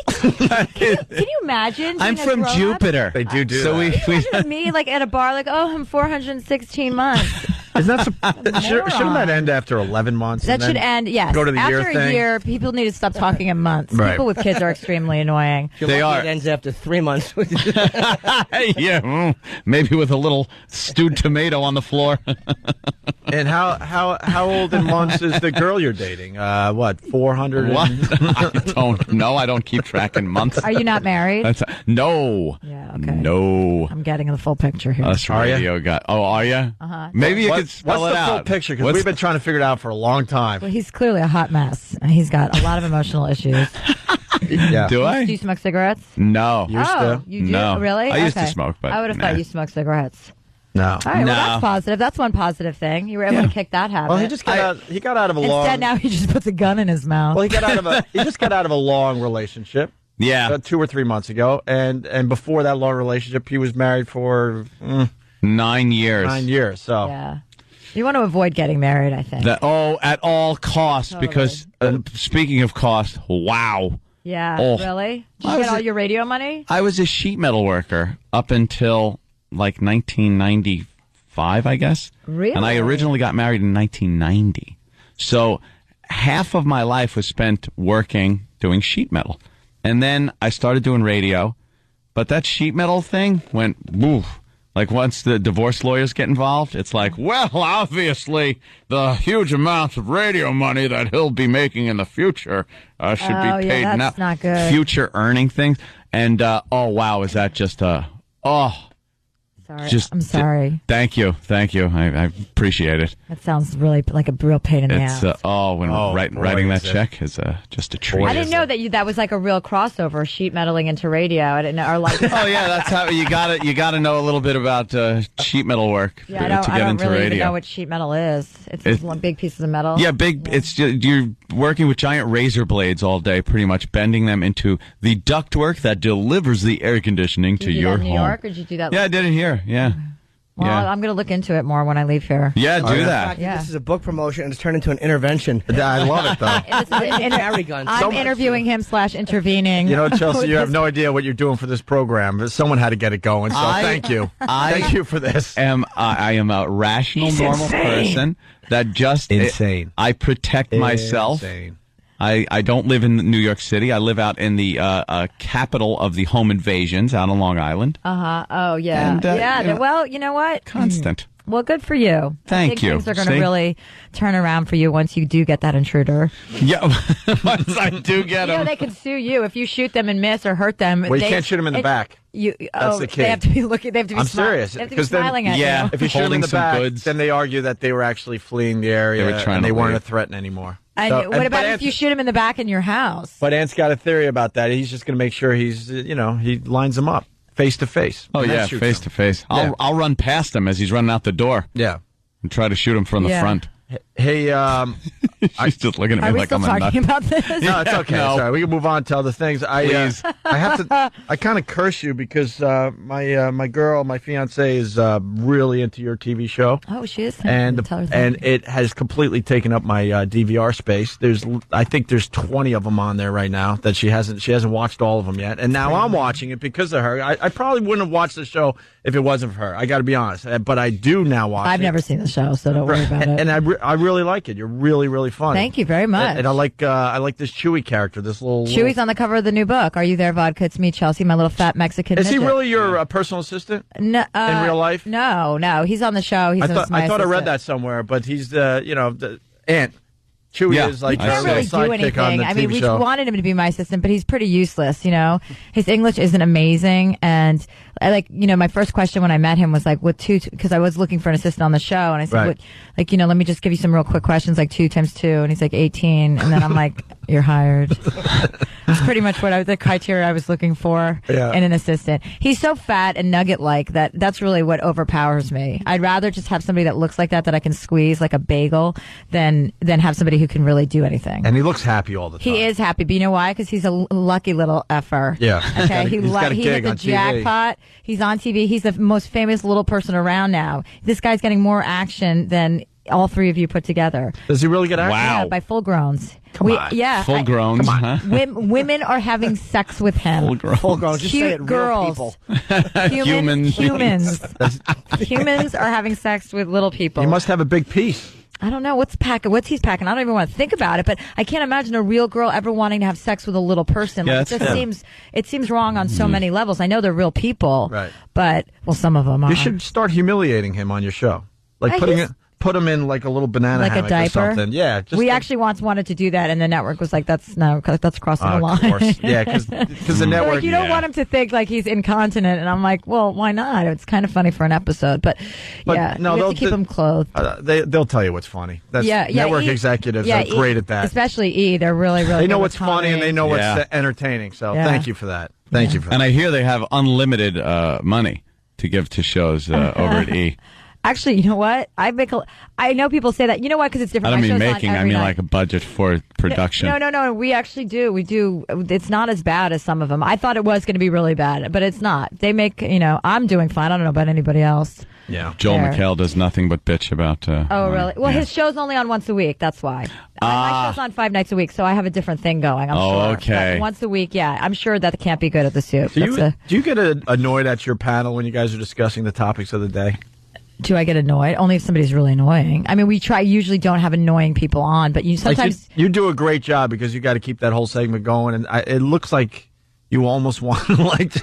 Can you imagine? I'm being a from grown-up? Jupiter. They do so that. we Imagine me like at a bar, like, oh, I'm 416 months. Isn't that shouldn't that end after 11 months? That and should then end, yes. Go to the after year a thing? year, people need to stop talking in months. Right. People with kids are extremely annoying. It ends after 3 months. Yeah, maybe with a little stewed tomato on the floor. And how old in months is the girl you're dating? What, 400? What? I don't know. I don't keep track in months. Are you not married? No. Yeah, okay. No. I'm getting the full picture here. Us radio guy. Oh, are you? Uh-huh. Maybe you could spell what's it the full out. picture? Because we've been trying to figure it out for a long time. Well, he's clearly a hot mess. He's got a lot of emotional issues. Yeah. Do I? Do you smoke cigarettes? No. You do? No. Really? I used to Okay. smoke, but I would have thought you smoked cigarettes. No. All right, well, that's positive. That's one positive thing. You were able to kick that habit. Well, he just got out. He got out of a long. Instead, now he just puts a gun in his mouth. Well, he just got out of a long relationship. Yeah. About 2 or 3 months ago, and before that long relationship, he was married for 9 years. 9 years. So yeah. You want to avoid getting married, I think. At all costs, Totally. because speaking of cost, wow. Yeah, Oh. really? Did I you was get all a- your radio money? I was a sheet metal worker up until like 1995, I guess. Really? And I originally got married in 1990. So half of my life was spent working doing sheet metal. And then I started doing radio. But that sheet metal thing went woof. Like, once the divorce lawyers get involved, it's like, well, obviously, the huge amounts of radio money that he'll be making in the future should Oh, be yeah, paid now. that's not good. Future earning things. And, oh, wow, is that just Sorry. just I'm sorry. Thank you. I appreciate it. That sounds really like a real pain in the It's, ass. writing that is it. check is just a treat. I didn't know that was like a real crossover, sheet metaling into radio. I didn't know, or like. Oh yeah, that's how you got to know a little bit about sheet metal work Yeah, to I get don't into really radio. even know what sheet metal is. It's one big pieces of metal. Yeah, big. It's just, you're working with giant razor blades all day, pretty much bending them into the ductwork that delivers the air conditioning Did to you do your that in New home. York, or did you do that? Yeah, I did it here. Yeah. Well, yeah. I'm going to look into it more when I leave here. Yeah, do that. Yeah. This is a book promotion, and it's turned into an intervention. I love it, though. Carry guns. I'm interviewing him / intervening. You know, Chelsea, you have no idea what you're doing for this program. Someone had to get it going, so thank you. Thank you for this. I am a rational, normal person that just insane. I protect myself. Insane. I don't live in New York City. I live out in the capital of the home invasions, out on Long Island. Oh, yeah. And, yeah. you know, Well, you know what? Constant. Well, good for you. Thank I think you. Things are going to See? really turn around for you once you do get that intruder. Yeah, once I do get You know, him. they can sue you if you shoot them and miss or hurt them. Well, you can't shoot him in the back. That's the key. They have to be looking. They have to be. I'm serious. They have to be smiling at you. if you shoot them in Holding the some back, goods. then they argue that they were actually fleeing the area They were trying and to they weren't leave. a threat anymore. And So- what about but if you shoot him in the back in your house? But Ant's got a theory about that. He's just going to make sure he's, he lines them up face to face. Oh, And then yeah, shoots face them. to face. Yeah. I'll run past him as he's running out the door. Yeah. And try to shoot him from the Yeah. front. Hey, She's just looking at me Are we like still I'm a nut. talking about this? No, it's okay. No. It's all right. We can move on to other things. Please. I have to. I kind of curse you because my girl, my fiance, is really into your TV show. Oh, she is. And Tell her and thank you. it has completely taken up my DVR space. I think there's 20 of them on there right now that she hasn't watched all of them yet. And now I'm watching it because of her. I probably wouldn't have watched the show if it wasn't for her. I got to be honest, but I do now watch. I've it. never seen the show, so don't worry about it. And I really like it. You're really, really funny. Thank you very much. And I like this Chewy character. This little Chewy's on the cover of the new book. Are you there, Vodka? It's me, Chelsea, my little fat Mexican. Is he midget. really your personal assistant No, in real life? No. He's on the show. He's I thought my I read assistant. that somewhere, but he's the Ant. Chewy Yeah. is like He can't your really little do sidekick on anything. the I mean, TV we show. wanted him to be my assistant, but he's pretty useless. His English isn't amazing, and I my first question when I met him was like, "What two?" Because I was looking for an assistant on the show, and I said, Right. let me just give you some real quick questions, like 2 times 2, and he's like 18, and then I'm like, "You're hired." It's pretty much the criteria I was looking for in an assistant. He's so fat and nugget-like that's really what overpowers me. I'd rather just have somebody that looks like that I can squeeze like a bagel than have somebody who can really do anything. And he looks happy all the time. He is happy, but you know why? Because he's a lucky little effer. Yeah. Okay. He's got a He gig hit the on TV. jackpot. He's on TV. He's the most famous little person around now. This guy's getting more action than all three of you put together. Does he really get action? Yeah, by full growns. Come on. Yeah. Full growns, huh? Women are having sex with him. Full grown. Just say Cute it. Real girls. people. Humans. Humans are having sex with little people. He must have a big piece. I don't know what's he's packing. I don't even want to think about it, but I can't imagine a real girl ever wanting to have sex with a little person. Yeah, Like, that's true. it seems wrong on so many levels. I know they're real people, Right. but some of them are. You should start humiliating him on your show, like put him in like a little banana like a hammock diaper. or something. Yeah, just we actually once wanted to do that, and the network was like, "That's crossing the line." Of course, yeah, because the They're network. like, you don't want him to think like he's incontinent, and I'm like, well, why not? It's kind of funny for an episode, but yeah, no, you have they'll to keep him clothed. They'll tell you what's funny. That's network executives are great at that. Especially E, they're really, really. They know good what's with funny and they know what's Yeah. entertaining. So Yeah. thank you for that. Thank you for that. And I hear they have unlimited money to give to shows over at E. Actually, you know what? I know people say that. You know what? Because it's I different. don't My mean show's on making, I every mean night. like a budget for production. No. We actually do. We do. It's not as bad as some of them. I thought it was going to be really bad, but it's not. They make, I'm doing fine. I don't know about anybody else. Yeah. Joel There. McHale does nothing but bitch about. Oh, really? Well, his show's only on once a week. That's why. My show's on 5 nights a week, so I have a different thing going. I'm sure. okay. But once a week, yeah. I'm sure that can't be good at the soup. Do you get annoyed at your panel when you guys are discussing the topics of the day? Do I get annoyed? Only if somebody's really annoying. I mean, we usually don't have annoying people on, but sometimes. You do a great job because you got to keep that whole segment going, and it looks like you almost want to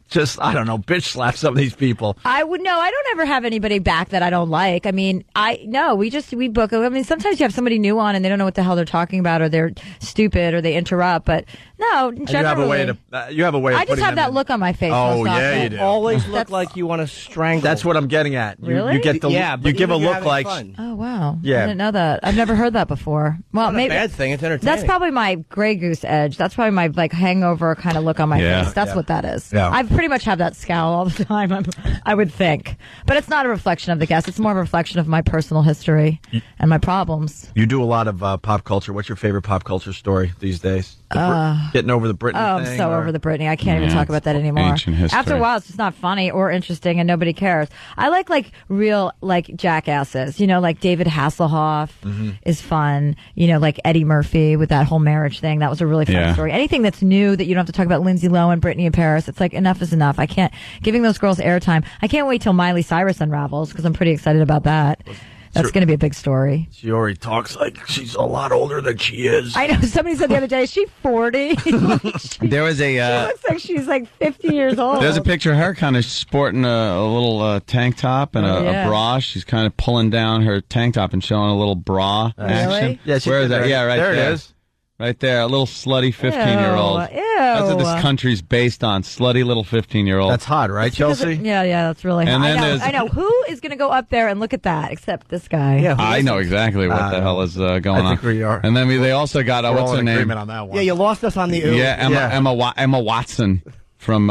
just I don't know, bitch slap some of these people. I don't ever have anybody back that I don't like. I mean, we book. I mean, sometimes you have somebody new on and they don't know what the hell they're talking about, or they're stupid, or they interrupt. But no, And generally, you have a way. Of I just putting have them that in. look on my face. Oh most yeah, often. you do. Always look like you want to strangle. That's what I'm getting at. Really? You get the but you give a you're look having like. fun. Oh wow! Yeah. I didn't know that. I've never heard that before. Well, Not maybe a bad thing. It's entertaining. that's probably my Grey Goose edge. That's probably my hangover kind of look on my Yeah. face. That's what that is. Yeah. I pretty much have that scowl all the time. I would think, but it's not a reflection of the guest. It's more of a reflection of my personal history and my problems. You do a lot of pop culture. What's your favorite pop culture story these days? Getting over the Britney Oh, I'm thing? so or- over the Britney. I can't even Yeah, talk about that anymore. ancient history. After a while, it's just not funny or interesting, and nobody cares. I like real jackasses. Like David Hasselhoff is fun. Like Eddie Murphy with that whole marriage thing. That was a really fun Yeah. story. Anything that's new that you don't have to talk about Lindsay Lohan, Britney, and Paris. It's like enough is enough. I can't giving those girls airtime. I can't wait till Miley Cyrus unravels because I'm pretty excited about that. That's going to be a big story. She already talks like she's a lot older than she is. I know. Somebody said the other day, is she 40? There was She looks like she's like 50 years old. There's a picture of her kind of sporting a little tank top and a bra. She's kind of pulling down her tank top and showing a little bra action. Yeah, where is that? Yeah, right there. There it is. Right there, a little slutty 15-year-old. Ew. That's what this country's based on, slutty little 15-year-old. That's hot, right, Chelsea? Yeah, that's really hot. And then I know. Who is going to go up there and look at that except this guy? Yeah, I know exactly what the hell is going on. I think we are. And then they also got, what's her name? On that one. Yeah, you lost us on the... Yeah, Emma Watson from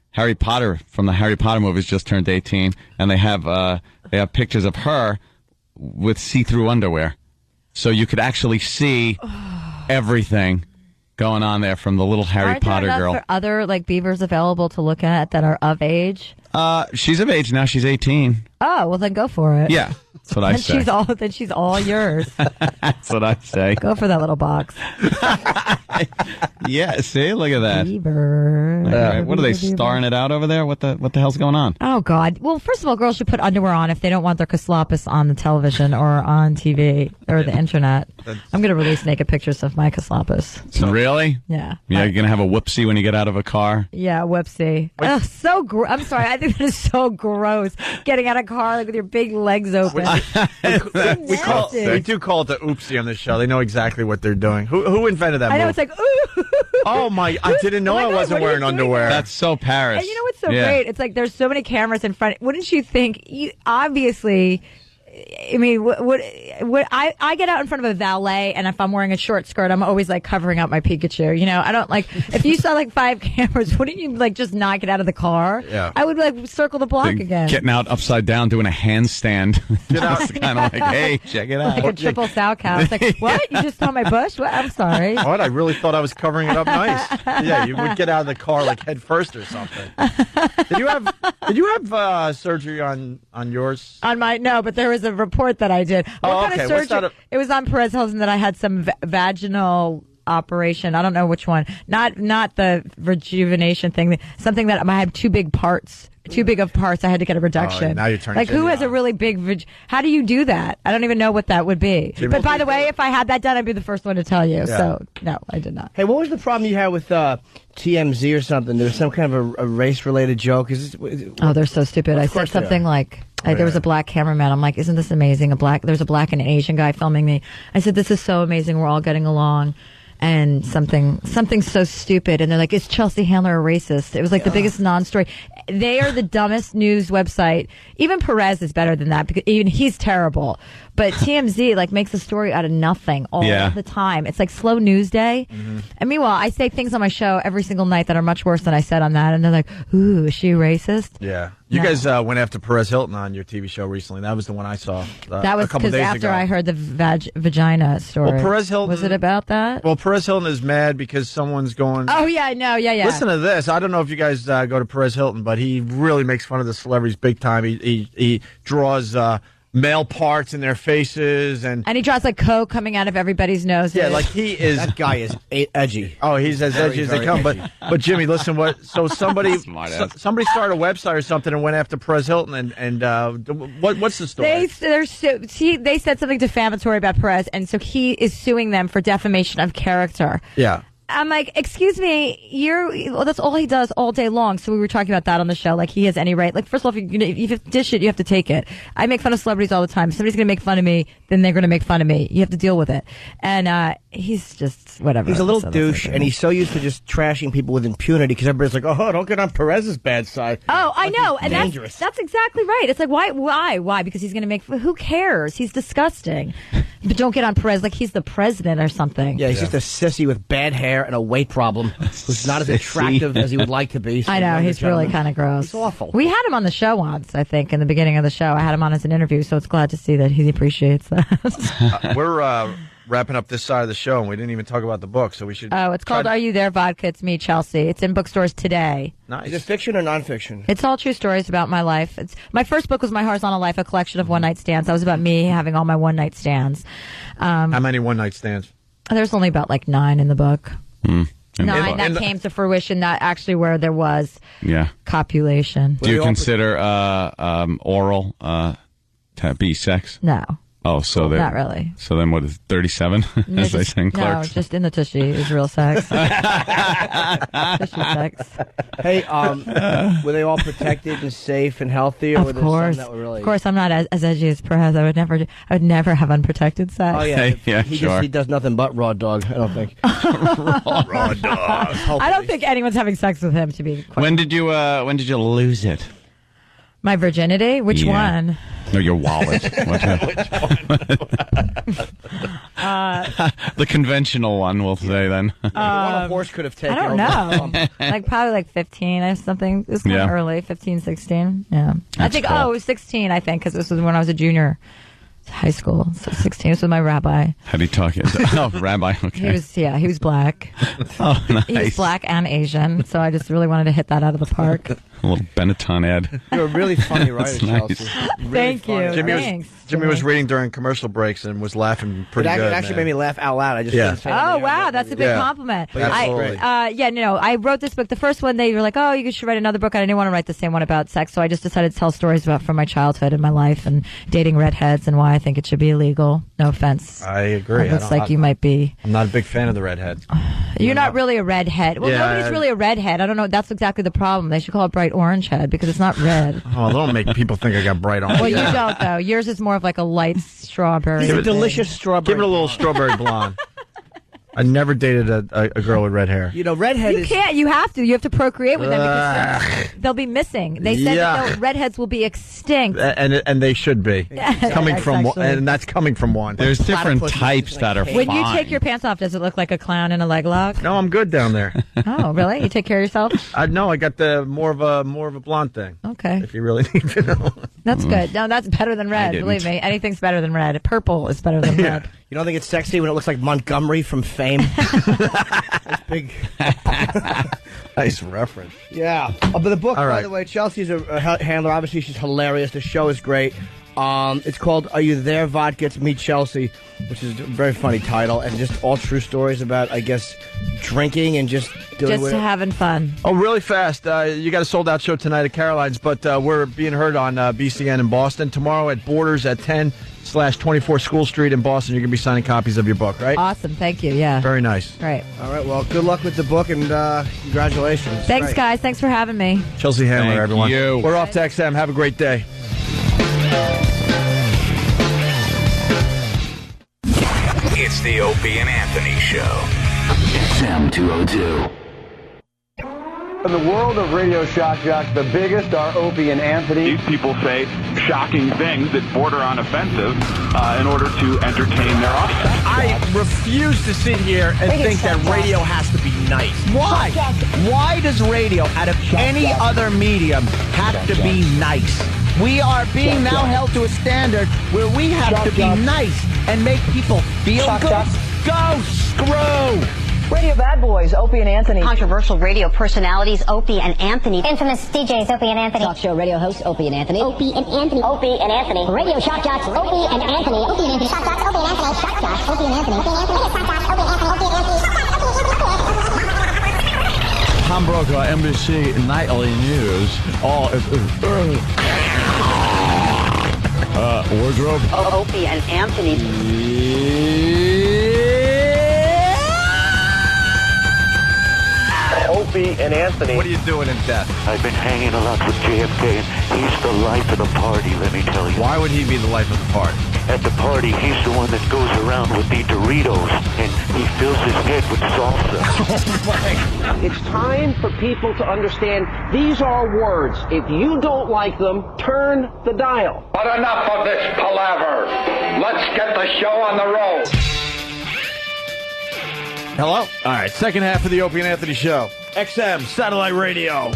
Harry Potter, from the Harry Potter movies, just turned 18. And they have pictures of her with see-through underwear. So you could actually see everything going on there from the little Harry Potter girl. Are other like beavers available to look at that are of age? She's of age now. She's 18. Oh, well then go for it. Yeah, that's what I say. Then she's all yours. That's what I say. Go for that little box. Yeah, see, look at that. Beaver. What are they starring it out over there? What the hell's going on? Oh God! Well, first of all, girls should put underwear on if they don't want their coslopus on the television or on TV or the internet. I'm going to release naked pictures of my coslopus. Really? Yeah. Yeah, you're going to have a whoopsie when you get out of a car? Yeah, whoopsie. Oh, so I'm sorry. I think that is so gross. Getting out of a car like, with your big legs open. We do call it the oopsie on this show. They know exactly what they're doing. Who invented that move? I know, it's like, ooh. Oh my, I didn't know I wasn't wearing underwear. That's so Paris. And you know what's so great? It's like there's so many cameras in front. Wouldn't you think, obviously... I mean, I get out in front of a valet, and if I'm wearing a short skirt, I'm always like covering up my Pikachu. You know, I don't like. If you saw like 5 cameras, wouldn't you like just not get out of the car? Yeah. I would like circle the block again. Getting out upside down, doing a handstand. Just kind of like, hey, check it out. Like a triple sow cow. It's like, what? You just saw my bush? What? I'm sorry. What? I really thought I was covering it up nice. Yeah, you would get out of the car like head first or something. Did you have surgery on yours? On my no, but there was a report that I did. What kind of surgery? It was on Perez Hilton that I had some vaginal operation. I don't know which one. Not the rejuvenation thing. Something that I had too big of parts. I had to get a reduction. Now you're turning like who has a really big? How do you do that? I don't even know what that would be. But by the way, if I had that done, I'd be the first one to tell you. Yeah. So no, I did not. Hey, what was the problem you had with TMZ or something? There was some kind of a race-related joke. Oh, they're so stupid. I said something like. There was a black cameraman. I'm like, isn't this amazing? There's a black and an Asian guy filming me. I said, this is so amazing. We're all getting along. And something so stupid. And they're like, is Chelsea Handler a racist? It was like the biggest non-story. They are the dumbest news website. Even Perez is better than that because even he's terrible. But TMZ like makes a story out of nothing all the time. It's like slow news day. Mm-hmm. And meanwhile, I say things on my show every single night that are much worse than I said on that. And they're like, ooh, is she racist? Yeah. You guys went after Perez Hilton on your TV show recently. That was the one I saw that was a couple days after ago. I heard the vagina story. Well, Perez Hilton... Was it about that? Well, Perez Hilton is mad because someone's going... Oh, yeah, I know. Yeah. Listen to this. I don't know if you guys go to Perez Hilton, but he really makes fun of the celebrities big time. He draws... male parts in their faces, and he draws like coke coming out of everybody's noses. Yeah, like he is. That guy is edgy. Oh, he's as edgy as they come. Edgy. But Jimmy, listen. Somebody started a website or something and went after Perez Hilton, and what's the story? They said something defamatory about Perez, and so he is suing them for defamation of character. Yeah. I'm like, excuse me, that's all he does all day long. So we were talking about that on the show. Like, he has any right. Like, first of all, if you have to dish it, you have to take it. I make fun of celebrities all the time. If somebody's going to make fun of me, then they're going to make fun of me. You have to deal with it. And he's just whatever. He's a little douche, and he's so used to just trashing people with impunity because everybody's like, oh, don't get on Perez's bad side. Oh, I know. And dangerous. That's exactly right. It's like, why? Because he's going to make, who cares? He's disgusting. But don't get on Perez like he's the president or something. Yeah, he's just a sissy with bad hair and a weight problem who's not as attractive as he would like to be. So I know, he's really kind of gross. He's awful. We had him on the show once, I think, in the beginning of the show. I had him on as an interview, so it's glad to see that he appreciates that. We're wrapping up this side of the show, and we didn't even talk about the book, so we should... Oh, it's called Are You There, Vodka? It's me, Chelsea. It's in bookstores today. Nice. Is it fiction or nonfiction? It's all true stories about my life. My first book was My Horizontal Life, a collection of one-night stands. That was about me having all my one-night stands. How many one-night stands? There's only about 9 in the book. 9 that came to fruition, not actually where there was copulation. Do you consider oral To be sex? No. Oh, so they're Not really. So then, what is 37? As they say in No, Clerks. just in the tushy is real sex. Tushy sex. Hey, were they all protected and safe and healthy? Or were Of there course. some that were really... Of course, I'm not as edgy as Perez. I would never have unprotected sex. Oh, yeah. Yeah, He does nothing but raw dog, I don't think. Raw dog. I don't think anyone's having sex with him, to be quite When did you lose it? My virginity? Which Yeah. one? No, your wallet. The conventional one, we'll say then. One a horse could have taken. I don't over. know. Probably like 15 or something. It was kind of early, 15, 16. Yeah. I think, cool. it was 16, I think, because this was when I was a junior. High school. So 16 was with my rabbi. How do you talk? Oh, rabbi. Okay. He was black. Oh, nice. He was black and Asian, so I just really wanted to hit that out of the park. A little Benetton ad. You're a really funny writer, That's Chelsea. nice. Really Thank funny. you. Thanks. Jimmy was reading during commercial breaks and was laughing pretty It good. actually made me laugh out loud. I just Yeah. didn't say Oh anything. wow, that's a big Yeah. compliment. Absolutely. I wrote this book. The first one, they were like, "Oh, you should write another book." I didn't want to write the same one about sex, so I just decided to tell stories from my childhood and my life and dating redheads and why I think it should be illegal. No offense. I agree. It looks like you might be. I'm not a big fan of the redhead. You're not really a redhead. Well, Yeah, nobody's really a redhead. I don't know. That's exactly the problem. They should call it bright orange head because it's not red. Oh, don't make people think I got bright on. Well, you don't though. Yours is more of like a light strawberry. He's a thing. delicious strawberry. Give it a little strawberry blonde. I never dated a girl with red hair. You know, redhead You is... can't. You have to. You have to procreate with them because they'll be missing. They said that redheads will be extinct. And they should be. Coming That's from actually- and that's coming from one. There's different types that are When fine. you take your pants off, does it look like a clown in a leg lock? No, I'm good down there. Oh, really? You take care of yourself? No, I got the more of a blonde thing. Okay. If you really need to know. That's good. No, that's better than red. didn't. Believe me. Anything's better than red. Purple is better than red. You don't think it's sexy when it looks like Montgomery from Fame? That's big. Nice reference. Yeah. But the book, All by right. the way, Chelsea's a handler. Obviously, she's hilarious. The show is great. It's called Are You There, Vodka? Meet Chelsea, which is a very funny title, and just all true stories about, I guess, drinking and just doing Just whatever. having fun. Oh, really fast. You got a sold-out show tonight at Caroline's, but we're being heard on BCN in Boston. Tomorrow at Borders at 10/24 School Street in Boston. You're going to be signing copies of your book, right? Awesome. Thank you. Yeah. Very nice. Great. All right, well, good luck with the book, and congratulations. Thanks, Great. guys. Thanks for having me. Chelsea Handler, Thank everyone. you. We're off to XM. Have a great day. It's the Opie and Anthony Show. XM 202. In the world of radio shock jocks, the biggest are Opie and Anthony. These people say shocking things that border on offensive in order to entertain their audience. I refuse to sit here and think that radio has to be nice. Why? Why does radio, out of any other medium, have to be nice? We are being now held to a standard where we have to be nice and make people feel good. Go screw! Radio Bad Boys, Opie and Anthony. Controversial radio personalities, Opie and Anthony. Infamous DJs, Opie and Anthony. Talk show radio hosts, Opie and Anthony. Opie and Anthony. Opie and Anthony. Radio shock jocks, Opie and Anthony. Opie and Anthony. Shock jocks, Opie and Anthony. Shock jocks, Opie and Anthony. Opie and Anthony. Shock jocks, Opie and Anthony. Opie and Anthony. Tom Brokaw, NBC Nightly News. Wardrobe. Opie and Anthony. Opie and Anthony. What are you doing in death? I've been hanging a lot with JFK, and he's the life of the party, let me tell you. Why would he be the life of the party? At the party, he's the one that goes around with the Doritos, and he fills his head with salsa. It's time for people to understand these are words. If you don't like them, turn the dial. But enough of this palaver. Let's get the show on the road. Hello? All right, second half of the Opie and Anthony Show. XM, satellite radio.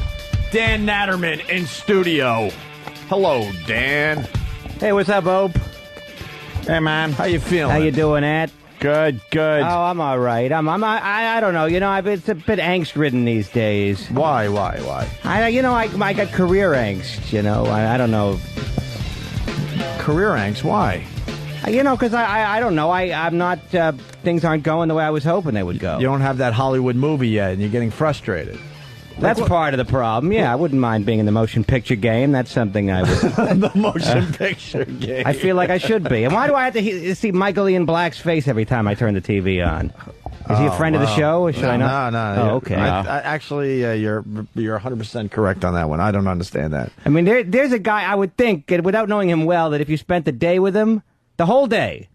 Dan Natterman in studio. Hello, Dan. Hey, what's up, Ope? Hey, man. How you feeling? How you doing, Ed? Good. Oh, I'm all right. I don't know. You know, it's a bit angst-ridden these days. Why? I got career angst, you know. I don't know. Career angst? Why? You know, because I don't know. I'm not, things aren't going the way I was hoping they would go. You don't have that Hollywood movie yet, and you're getting frustrated. That's part of the problem. Yeah, I wouldn't mind being in the motion picture game. That's something I would. The motion picture game. I feel like I should be. And why do I have to see Michael Ian Black's face every time I turn the TV on? Is he a friend of the show, or should I not? No. Oh, okay. Actually, you're 100% correct on that one. I don't understand that. I mean, there's a guy I would think, without knowing him well, that if you spent the day with him, the whole day,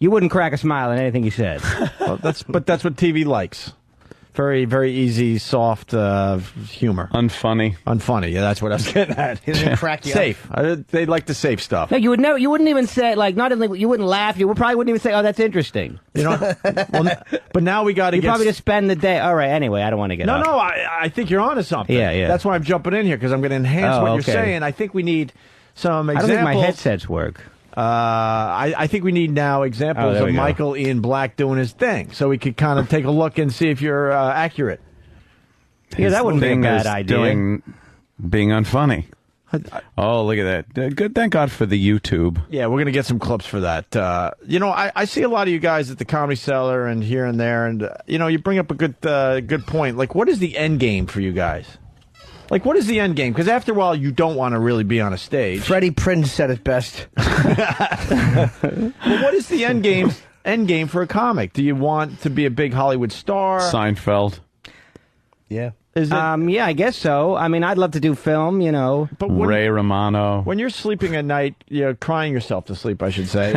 you wouldn't crack a smile at anything he said. Well, that's what TV likes. Very, very easy, soft humor. Unfunny. Yeah, that's what I was getting at. Safe. They like the safe stuff. No, you wouldn't even say, like, not only, you wouldn't laugh, you probably wouldn't even say, oh, that's interesting. You know, but now we got to get... You probably just spend the day, all right, anyway, I don't want to get off. No, I think you're onto something. Yeah. That's why I'm jumping in here, because I'm going to enhance what you're saying. I think we need some examples. I don't think my headsets work. I think we need now examples of Michael Ian Black doing his thing, so we could kind of take a look and see if you're accurate. Yeah, that wouldn't be a bad idea. Being unfunny. Oh, look at that. Good. Thank God for the YouTube. Yeah, we're going to get some clips for that. You know, I see a lot of you guys at the Comedy Cellar and here and there, and, you know, you bring up a good point. Like, what is the end game for you guys? Like, what is the end game? Because after a while, you don't want to really be on a stage. Freddie Prinze said it best. Well, what is the end game for a comic? Do you want to be a big Hollywood star? Seinfeld. Yeah. Is it? Yeah, I guess so. I mean, I'd love to do film, you know. But Ray Romano. When you're sleeping at night, you know, crying yourself to sleep, I should say.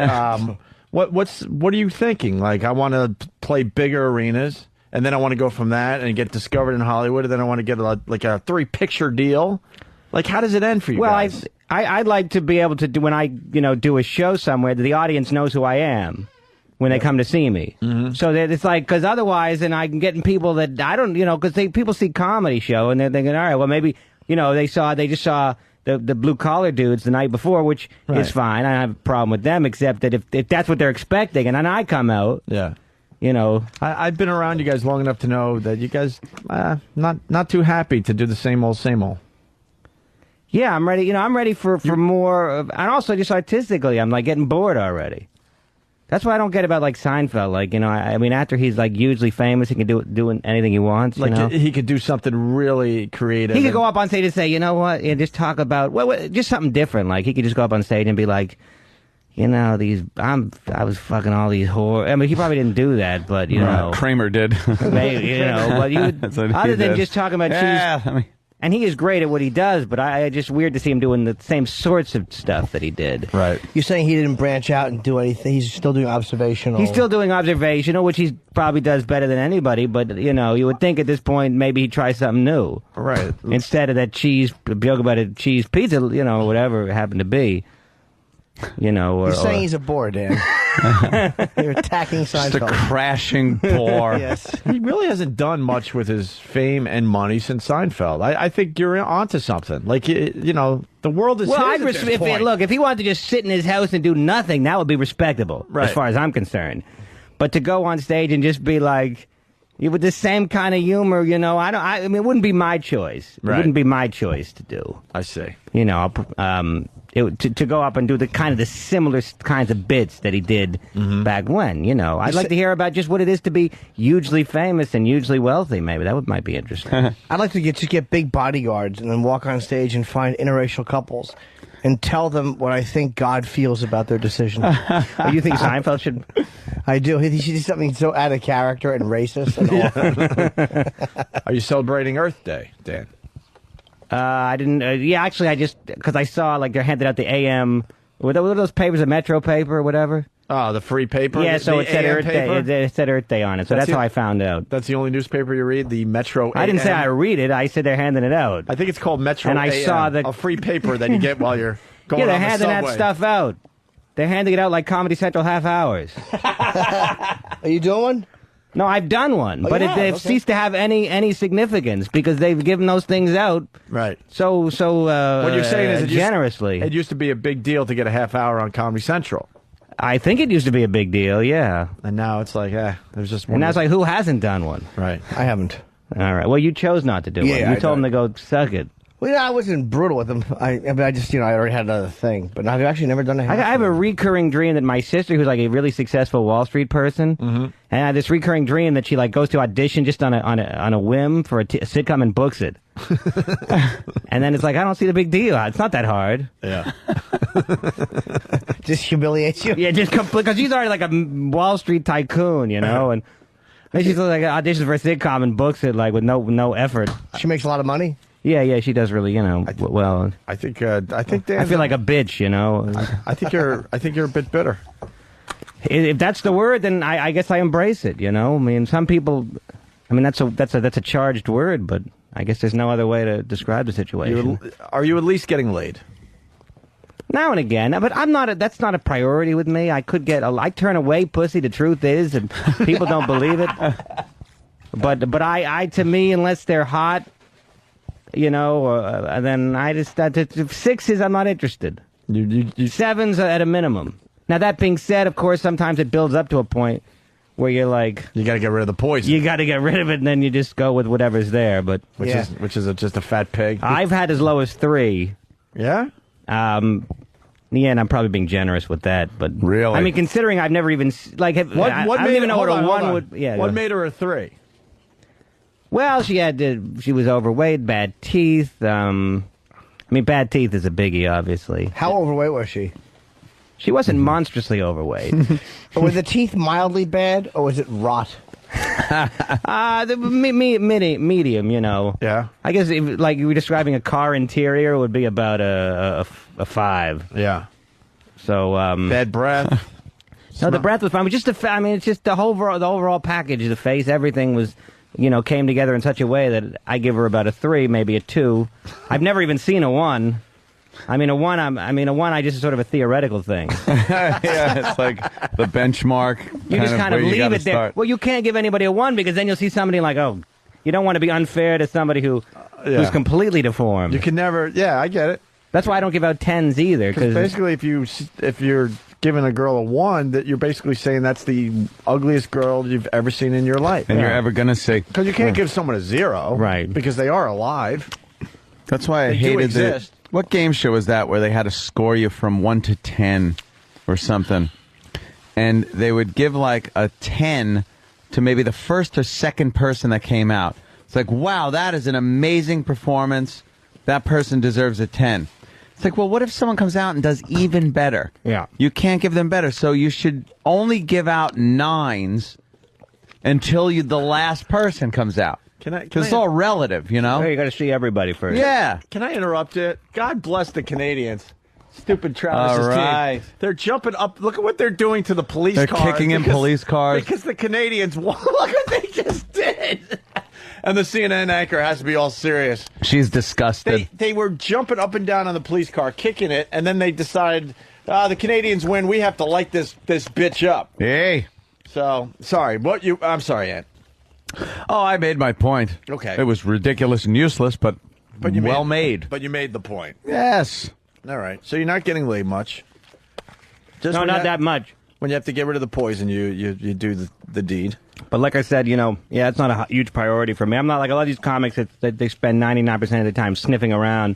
What are you thinking? Like, I want to play bigger arenas. And then I want to go from that and get discovered in Hollywood, and then I want to get a 3-picture deal. Like, how does it end for you guys? Well, I'd like to be able to do, when I, do a show somewhere, that the audience knows who I am when they come to see me. Mm-hmm. So that it's like, because otherwise, then I'm getting people that I don't, because people see comedy show, and they're thinking, all right, well, maybe, they just saw the blue-collar dudes the night before, which is fine. I don't have a problem with them, except that if that's what they're expecting, and then I come out... Yeah. I've been around you guys long enough to know that you guys not too happy to do the same old. Yeah, I'm ready. I'm ready for more. And also, just artistically, I'm like getting bored already. That's what I don't get about like Seinfeld. Like, I mean, after he's like hugely famous, he can do anything he wants. Like he could do something really creative. He could go up on stage and say, you know what, and just talk about just something different. Like he could just go up on stage and be like, I was fucking all these whores. I mean, he probably didn't do that, but Kramer did. Maybe, but you other than just talking about cheese. And he is great at what he does, but I just weird to see him doing the same sorts of stuff that he did. Right. You're saying he didn't branch out and do anything. He's still doing observational. He's still doing observational, which he probably does better than anybody. But you would think at this point maybe he'd try something new. Right. Instead of that joke about a cheese pizza, whatever it happened to be. You're saying he's a bore, Dan. You're attacking Seinfeld. Just a crashing bore. Yes. He really hasn't done much with his fame and money since Seinfeld. I think you're onto something. Like, the world is his at this point. Look, if he wanted to just sit in his house and do nothing, that would be respectable, as far as I'm concerned. But to go on stage and just be like, with the same kind of humor, I mean, it wouldn't be my choice. It wouldn't be my choice to do. I see. To go up and do the similar kinds of bits that he did back when, I'd like to hear about just what it is to be hugely famous and hugely wealthy. Maybe that might be interesting. I'd like to get big bodyguards and then walk on stage and find interracial couples and tell them what I think God feels about their decision. You think Seinfeld should? I do. He should do something so out of character and racist and awful. Are you celebrating Earth Day, Dan? I didn't. Actually, I just because I saw like they're handing out the AM. What are those papers? A Metro paper or whatever. Oh, the free paper. Yeah, so it said Earth Day. It said Earth Day on it. So that's how I found out. That's the only newspaper you read, the Metro. I didn't say I read it. I said they're handing it out. I think it's called Metro. And I saw a free paper that you get while you're going. Yeah, they're on the handing subway. that stuff out. They're handing it out like Comedy Central half hours. Are you doing one? No, I've done one, but they've ceased to have any significance because they've given those things out. Right. So what you're saying is generously. It used to be a big deal to get a half hour on Comedy Central. I think it used to be a big deal, yeah. And now it's like, there's just one. And now it's like, who hasn't done one? Right. I haven't. All right. Well, you chose not to do one. You told them to go suck it. Well, yeah, I wasn't brutal with him. I just, I already had another thing. But I've actually never done a I have a recurring dream that my sister, who's like a really successful Wall Street person, and I had this recurring dream that she like goes to audition just on a whim for a sitcom and books it. And then it's like, I don't see the big deal. It's not that hard. Yeah. Just humiliates you? Yeah, just because she's already like a Wall Street tycoon, and then she's like auditions for a sitcom and books it like with no effort. She makes a lot of money? Yeah, she does really, well. I think Dan, I feel like a bitch, I think you're a bit bitter. If that's the word, then I guess I embrace it. I mean, some people, that's a charged word, but I guess there's no other way to describe the situation. Are you at least getting laid? Now and again, but I'm not. That's not a priority with me. I turn away pussy. The truth is, and people don't believe it. But I to me, unless they're hot. Then I just sixes. I'm not interested. Sevens at a minimum. Now that being said, of course, sometimes it builds up to a point where you're like, you got to get rid of the poison. You got to get rid of it, and then you just go with whatever's there. But which is just a fat pig. I've had as low as 3. Yeah. Yeah, and I'm probably being generous with that, but really, I mean, considering I've never even I don't even know what a 1 would. Yeah. What made her a 3? Well, she was overweight, bad teeth. Bad teeth is a biggie, obviously. How overweight was she? She wasn't monstrously overweight. Were the teeth mildly bad, or was it rot? Medium, Yeah. I guess like you were describing a car interior, it would be about a 5. Yeah. So bad breath. No, the breath was fine. But it's just the overall package, the face, everything was. Came together in such a way that I give her about a 3, maybe a 2. I've never even seen a 1. A 1. A 1. I just sort of a theoretical thing. Yeah, it's like the benchmark. You just kind of leave it there. Well, you can't give anybody a 1 because then you'll see somebody like, you don't want to be unfair to somebody who's completely deformed. You can never. Yeah, I get it. That's why I don't give out 10s either. Because basically, if you're giving a girl a 1, that you're basically saying that's the ugliest girl you've ever seen in your life. And you're ever going to say... Because you can't give someone a 0. Right. Because they are alive. That's why I hated it. What game show was that where they had to score you from 1 to 10 or something? And they would give like a 10 to maybe the first or second person that came out. It's like, wow, that is an amazing performance. That person deserves a 10. It's like, well, what if someone comes out and does even better? Yeah. You can't give them better, so you should only give out 9s until the last person comes out. Because it's all relative, Yeah, you got to see everybody first. Yeah. Can I interrupt it? God bless the Canadians. Stupid Travis's team. They're jumping up. Look at what they're doing to the police cars. They're kicking in police cars. Because the Canadians, look what they just did. And the CNN anchor has to be all serious. She's disgusted. They were jumping up and down on the police car, kicking it, and then they decided, the Canadians win, we have to light this bitch up. Hey. So, sorry. I'm sorry, Ant. Oh, I made my point. Okay. It was ridiculous and useless, but you well made. But you made the point. Yes. All right. So you're not getting laid much. No, not that much. When you have to get rid of the poison, you do the deed. But like I said, it's not a huge priority for me. I'm not like a lot of these comics that they spend 99% of the time sniffing around,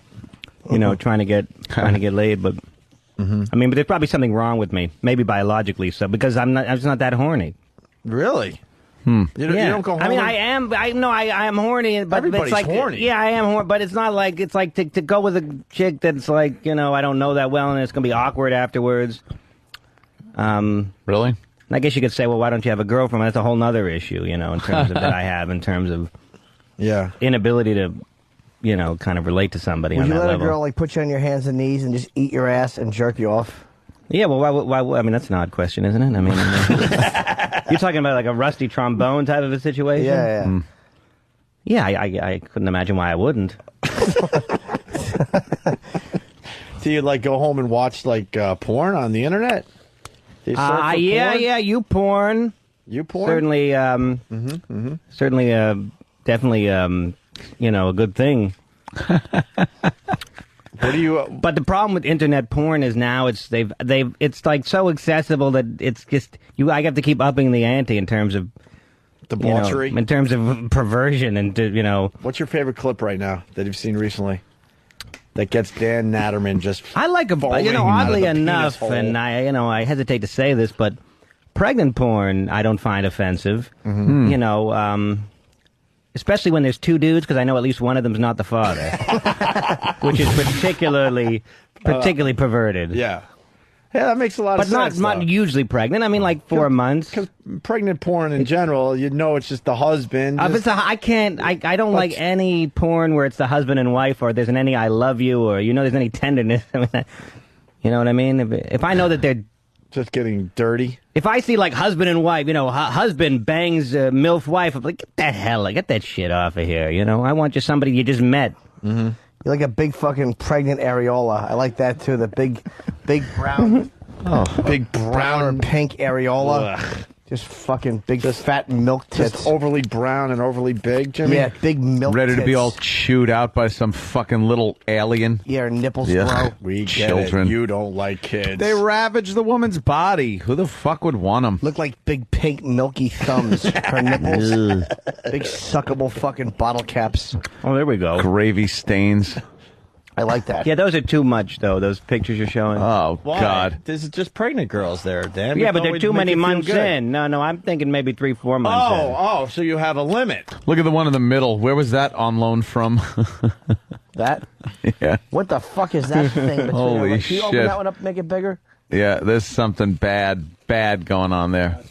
trying to get laid. But but there's probably something wrong with me, maybe biologically. So because I'm just not that horny. Really? You don't go horny? I am. I am horny. But everybody's it's like, horny. Yeah, I am horny. But it's not like it's like to go with a chick that's like I don't know that well and it's gonna be awkward afterwards. Really? I guess you could say, well, why don't you have a girlfriend? That's a whole other issue, in terms of that I have, in terms of inability to, kind of relate to somebody on that level. Would you let a girl like put you on your hands and knees and just eat your ass and jerk you off? Yeah, well, why that's an odd question, isn't it? I mean, you're talking about like a rusty trombone type of a situation? Yeah. Yeah, I couldn't imagine why I wouldn't. Do you like go home and watch like porn on the internet? Do you surf for porn? You porn. You porn? Certainly, definitely, a good thing. What do you? But the problem with internet porn is now it's like so accessible that it's just I have to keep upping the ante in terms of debauchery, in terms of perversion, and What's your favorite clip right now that you've seen recently? that gets Dan Natterman just. I like a, foaming out of oddly the penis enough, hole. and I hesitate to say this, but pregnant porn I don't find offensive. Mm-hmm. Especially when there's two dudes, because I know at least one of them's not the father, which is particularly perverted. Yeah, that makes a lot of sense. But not usually pregnant. I mean, like 4 months. Because pregnant porn in general, it's just the husband. I don't like any porn where it's the husband and wife, or there's any "I love you," or there's any tenderness. I mean, you know what I mean? If I know that they're just getting dirty. If I see like husband and wife, husband bangs MILF wife, I'm like, get that shit off of here. I want just somebody you just met. Mm-hmm. You're like a big fucking pregnant areola. I like that too. The big brown. Big brown or pink areola. Ugh. Just fucking big fat milk tits. Just overly brown and overly big, Jimmy? Yeah, big milk Ready tits. to be all chewed out by some fucking little alien. Yeah, her nipples Yeah. grow. We get Children. it. You don't like kids. They ravage the woman's body. Who the fuck would want them? Look like big pink milky thumbs. Her nipples. Big suckable fucking bottle caps. Oh, there we go. Gravy stains. I like that. Yeah, those are too much, though, those pictures you're showing. Oh, Why? God. This is just pregnant girls there, Dan. Yeah, We but thought they're we'd too make many you feel months good. in. No, I'm thinking maybe 3-4 months in. So you have a limit. Look at the one in the middle. Where was that on loan from? That? Yeah. What the fuck is that thing? between Holy her legs? Can you open shit. that one up and make it bigger? Yeah, there's something bad going on there.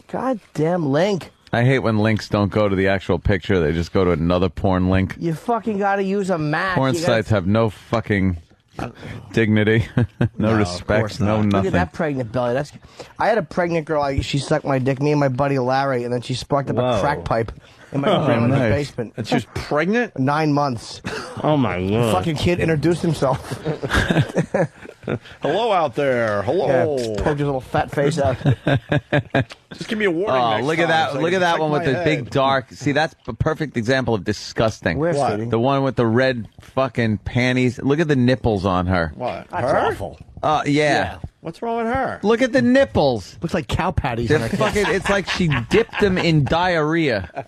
Goddamn Link. I hate when links don't go to the actual picture. They just go to another porn link. You fucking gotta use a Mac. Porn You gotta- sites have no fucking dignity, no of respect, course no not. Look nothing. at that pregnant belly. I had a pregnant girl. She sucked my dick. Me and my buddy Larry, and then she sparked up a crack pipe in my grandmother's nice. basement. And she was pregnant? 9 months. Oh my The God. fucking kid introduced himself. Hello out there. Hello. Yeah, poked his little fat face out. Just give me a warning. Oh, next look at time that! so I Look can at that check one with my the head. big dark. See, that's a perfect example of disgusting. Where's What? Katie? The one with the red fucking panties. Look at the nipples on her. What? That's her? awful. Yeah. What's wrong with her? Look at the nipples. Looks like cow patties. They're in her fucking. It's like she dipped them in diarrhea.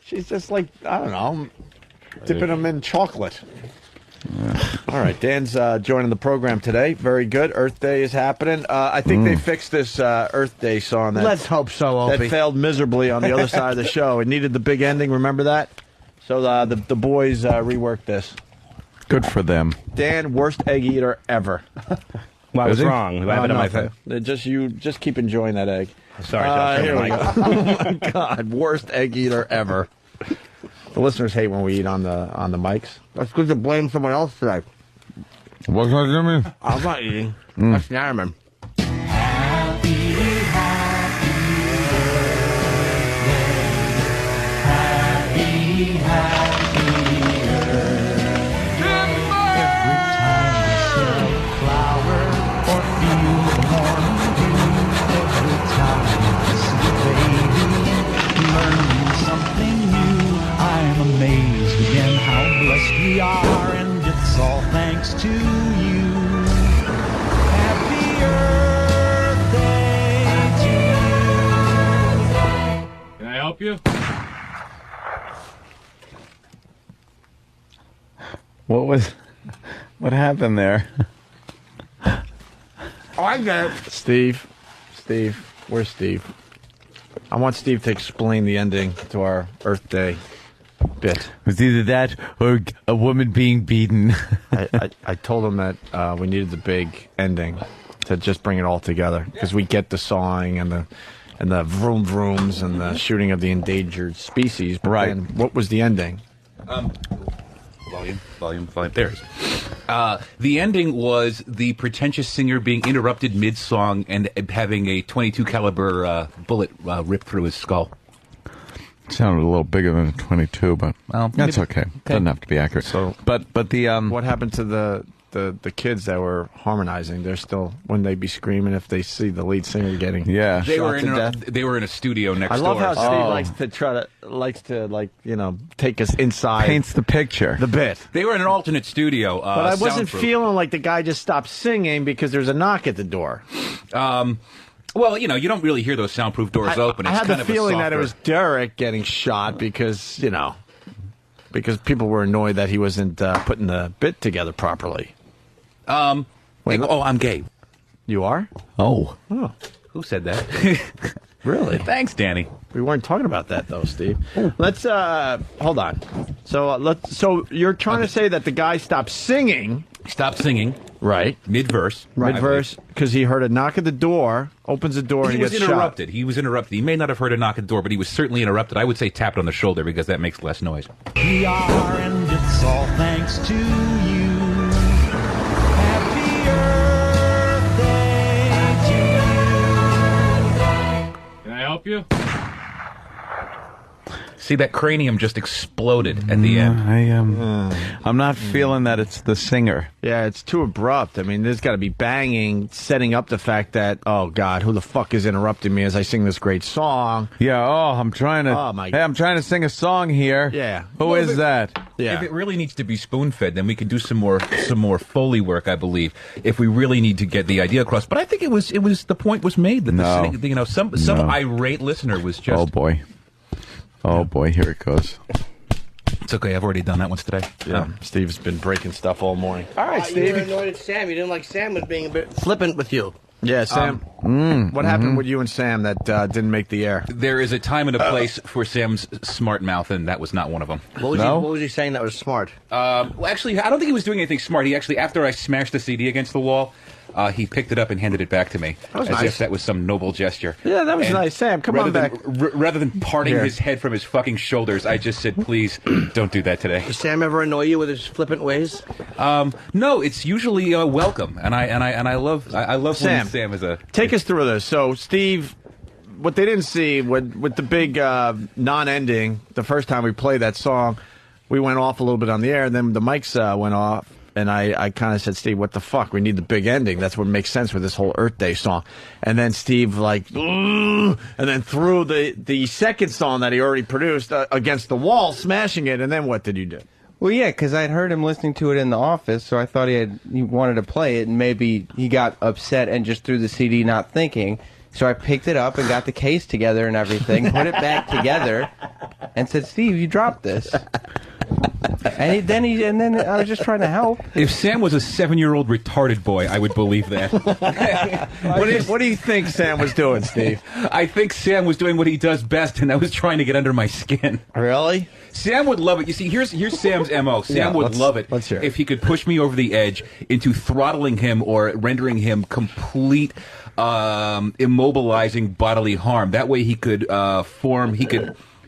She's just like, I don't know, dipping them in chocolate. All right, Dan's joining the program today. Very good. Earth Day is happening. I think they fixed this Earth Day song. Let's hope so, Opie. That failed miserably on the other side of the show. It needed the big ending. Remember that? So the boys reworked this. Good for them. Dan, worst egg eater ever. Well, I was Is he? wrong. I have it on my phone. Just keep enjoying that egg. Sorry, Josh. Here we go. Oh my God, worst egg eater ever. The listeners hate when we eat on the mics. That's good to blame someone else today. What's that, Jimmy? I'm not eating. That's Natterman. We are, and it's all thanks to you. Happy Earth Day to you. Can I help you? What happened there? Oh, I get it. Steve, where's Steve? I want Steve to explain the ending to our Earth Day bit. It was either that or a woman being beaten. I told him that we needed the big ending to just bring it all together because we get the sawing and the vroom vrooms and the shooting of the endangered species. But Right. then what was the ending? Volume. There it is. The ending was the pretentious singer being interrupted mid-song and having a .22 caliber bullet ripped through his skull. Sounded a little bigger than a 22, but well, that's okay. Doesn't have to be accurate. So, but the what happened to the kids that were harmonizing? They're still, when they be screaming if they see the lead singer getting yeah. They shot were to in death. they were in a studio next I love door. how Steve likes to take us inside, paints the picture, the bit. They were in an alternate studio. But I wasn't soundproof. feeling like the guy just stopped singing because there's a knock at the door. Well, you don't really hear those soundproof doors open. I It's had kind the of a feeling that it softer- was Derek getting shot because, because people were annoyed that he wasn't putting the bit together properly. I'm gay. You are? Oh. Oh. Who said that? Really? Thanks, Danny. We weren't talking about that though, Steve. Let's hold on. So you're trying to say that the guy stopped singing. Stopped singing. Right. Mid-verse. Mid-verse, because he heard a knock at the door, opens the door, and he was gets interrupted. shot. He was interrupted. He may not have heard a knock at the door, but he was certainly interrupted. I would say tapped on the shoulder because that makes less noise. We are, and it's all thanks to you. Happy Earth Day to you. Can I help you? See, that cranium just exploded at the end. I'm not feeling that it's the singer. Yeah, it's too abrupt. I mean, there's got to be banging, setting up the fact that, oh, God, who the fuck is interrupting me as I sing this great song? Yeah, I'm trying to... Oh, my... Hey, I'm trying to sing a song here. Yeah. Who is that? Yeah. If it really needs to be spoon-fed, then we can do some more Foley work, I believe, if we really need to get the idea across. But I think it was the point was made that some irate listener was just... Oh, boy. Oh, boy, here it goes. It's okay, I've already done that once today. Yeah, Steve's been breaking stuff all morning. All right, Steve. You were annoyed at Sam. You didn't like Sam was being a bit flippant with you. Yeah, Sam. What happened with you and Sam that didn't make the air? There is a time and a place for Sam's smart mouth, and that was not one of them. What was he saying that was smart? Well, actually, I don't think he was doing anything smart. He actually, after I smashed the CD against the wall, he picked it up and handed it back to me. That was as nice. if that was some noble gesture. Yeah, that was nice. Sam, come on back. Rather than parting his head from his fucking shoulders, I just said, please, don't do that today. Does Sam ever annoy you with his flippant ways? No, it's usually welcome, and I love Sam. when Sam is a... Take us through this. So, Steve, what they didn't see with the big non-ending, the first time we played that song, we went off a little bit on the air, and then the mics went off. And I kind of said, Steve, what the fuck? We need the big ending. That's what makes sense with this whole Earth Day song. And then Steve, and then threw the second song that he already produced against the wall, smashing it. And then what did you do? Well, yeah, because I'd heard him listening to it in the office, so I thought he wanted to play it, and maybe he got upset and just threw the CD not thinking. So I picked it up and got the case together and everything, put it back together, and said, Steve, you dropped this. And then I was just trying to help. If Sam was a 7-year-old retarded boy, I would believe that. What do you think Sam was doing, Steve? I think Sam was doing what he does best, and that was trying to get under my skin. Really? Sam would love it. You see, here's Sam's MO. Sam would love it if he could push me over the edge into throttling him or rendering him complete immobilizing bodily harm. That way he could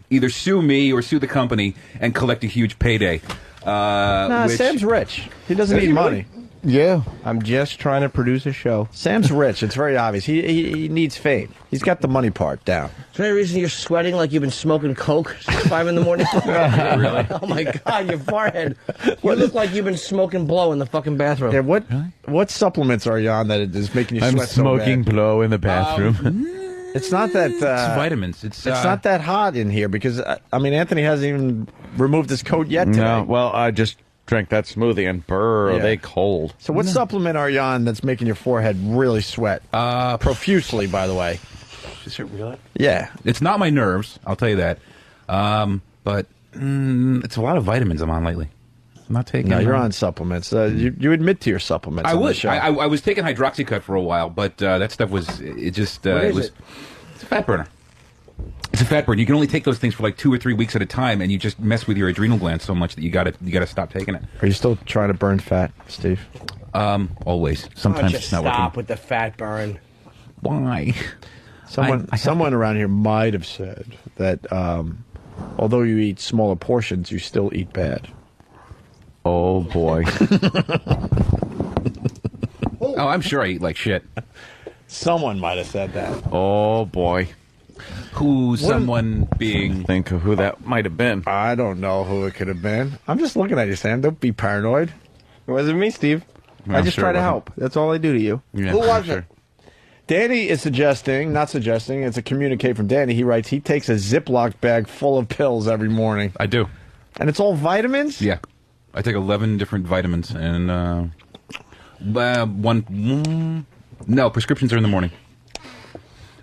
either sue me or sue the company and collect a huge payday. Sam's rich. He doesn't need money. Yeah. I'm just trying to produce a show. Sam's rich. It's very obvious. He needs fame. He's got the money part down. Is there any reason you're sweating like you've been smoking coke since 5 in the morning? Really? Oh, my God, your forehead. You look like you've been smoking blow in the fucking bathroom. Yeah, what supplements are you on that is making you sweat so bad? I'm smoking blow in the bathroom. It's not that... it's vitamins. It's not that hot in here because, Anthony hasn't even removed his coat yet today. No, well, I just drank that smoothie and are they cold. So what supplement are you on that's making your forehead really sweat? Profusely, by the way. Is it really? Yeah. It's not my nerves, I'll tell you that. But it's a lot of vitamins I'm on lately. I'm not taking... No, you're on supplements. You admit to your supplements. I on would. the show. I was taking Hydroxycut for a while, but that stuff was... It just... It's a fat burner. It's a fat burn. You can only take those things for like 2 or 3 weeks at a time, and you just mess with your adrenal glands so much that you got to stop taking it. Are you still trying to burn fat, Steve? Always. Sometimes just it's not stop working. with the fat burn. Why? Someone around here might have said that although you eat smaller portions, you still eat bad. Oh boy. Oh, I'm sure I eat like shit. Someone might have said that. Oh boy. Someone being... Think of who that might have been. I don't know who it could have been. I'm just looking at you, Sam. Don't be paranoid. It wasn't me, Steve. I just try to help. That's all I do to you. Yeah, Who was it? Danny is not suggesting, it's a communique from Danny. He writes he takes a Ziploc bag full of pills every morning. I do. And it's all vitamins? Yeah. I take 11 different vitamins, and no, prescriptions are in the morning.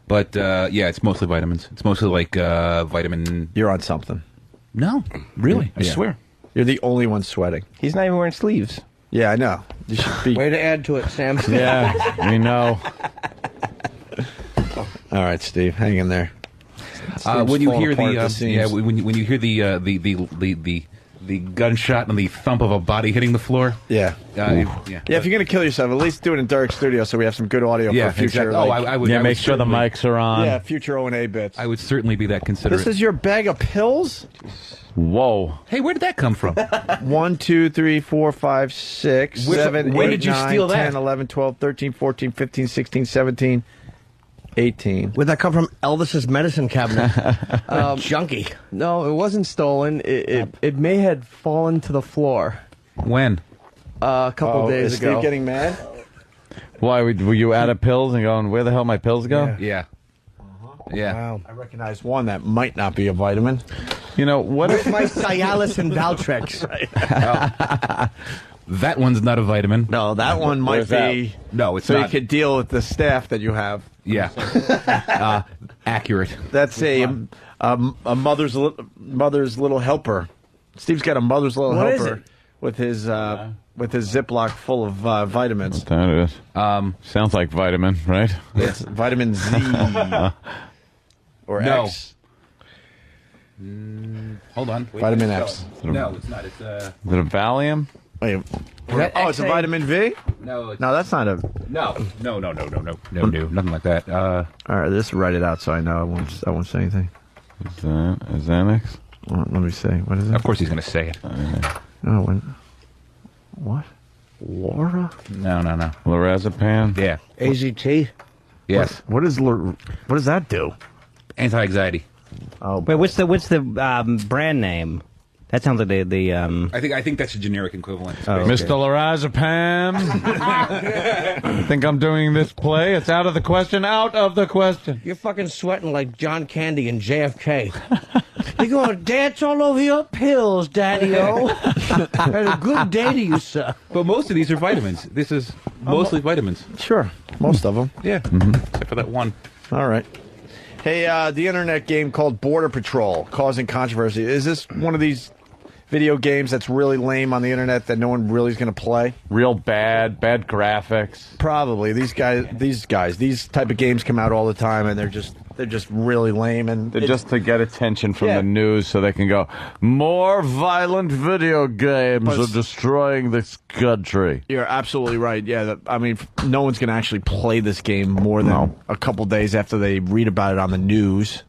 But, yeah, it's mostly vitamins. It's mostly like vitamin... You're on something. No, really. I swear. You're the only one sweating. He's not even wearing sleeves. Yeah, I know. You should be. Way to add to it, Sam. Yeah, we know. All right, Steve, hang in there. When you hear when you hear the gunshot and the thump of a body hitting the floor. Yeah. If you're gonna kill yourself, at least do it in Derek's studio so we have some good audio for future. Exactly. I would. Yeah, make sure the mics are on. Yeah, future O&A bits. I would certainly be that considerate. This is your bag of pills? Whoa. Hey, where did that come from? 1, 2, 3, 4, 5, 6, 7, when 8, did you 9, steal 10, that? 11, 12, 13, 14, 15, 16, 17, 18. Where'd that come from? Elvis's medicine cabinet. Junkie. No, it wasn't stolen. It may have fallen to the floor. When? A couple days is ago. Steve getting mad? Why were you out of pills and going? Where the hell my pills go? Yeah. Yeah. Wow. I recognize one that might not be a vitamin. You know what? Where's my Cialis and Valtrex? That one's not a vitamin. No, that one might be. No, it's so not. So you could deal with the staff that you have. Yeah. Accurate. That's a mother's little helper. Steve's got a mother's little What is helper it? with his Ziploc full of vitamins. That is. Sounds like vitamin, right? It's vitamin Z or No. X. Hold on. Wait, Vitamin wait, X. No, it's not. It's Is it a Valium? Wait. It's a vitamin V? No. It's, No, that's not a. No, nothing like that. All right, just write it out so I know. I won't say anything. Is that a Xanax? Let me see. What is it? Of course he's going to say it. Oh, what? Laura? No. Lorazepam? Yeah. AZT? Yes. What does that do? Anti-anxiety. Oh, Wait, what's the brand name? That sounds like the I think that's a generic equivalent. Oh, okay. Mr. Lorazepam? I think I'm doing this play. It's out of the question. Out of the question. You're fucking sweating like John Candy and JFK. You're going to dance all over your pills, Daddy-O. Had a good day to you, sir. But most of these are vitamins. This is mostly vitamins. Sure, most of them. Yeah. Except for that one. All right. Hey, the internet game called Border Patrol causing controversy. Is this one of these video games that's really lame on the internet that no one really is going to play? Real bad graphics. Probably. These type of games come out all the time, and they're just really lame, and They're just to get attention from the news so they can go, more violent video games are destroying this country. You're absolutely right. Yeah, no one's going to actually play this game more than a couple days after they read about it on the news.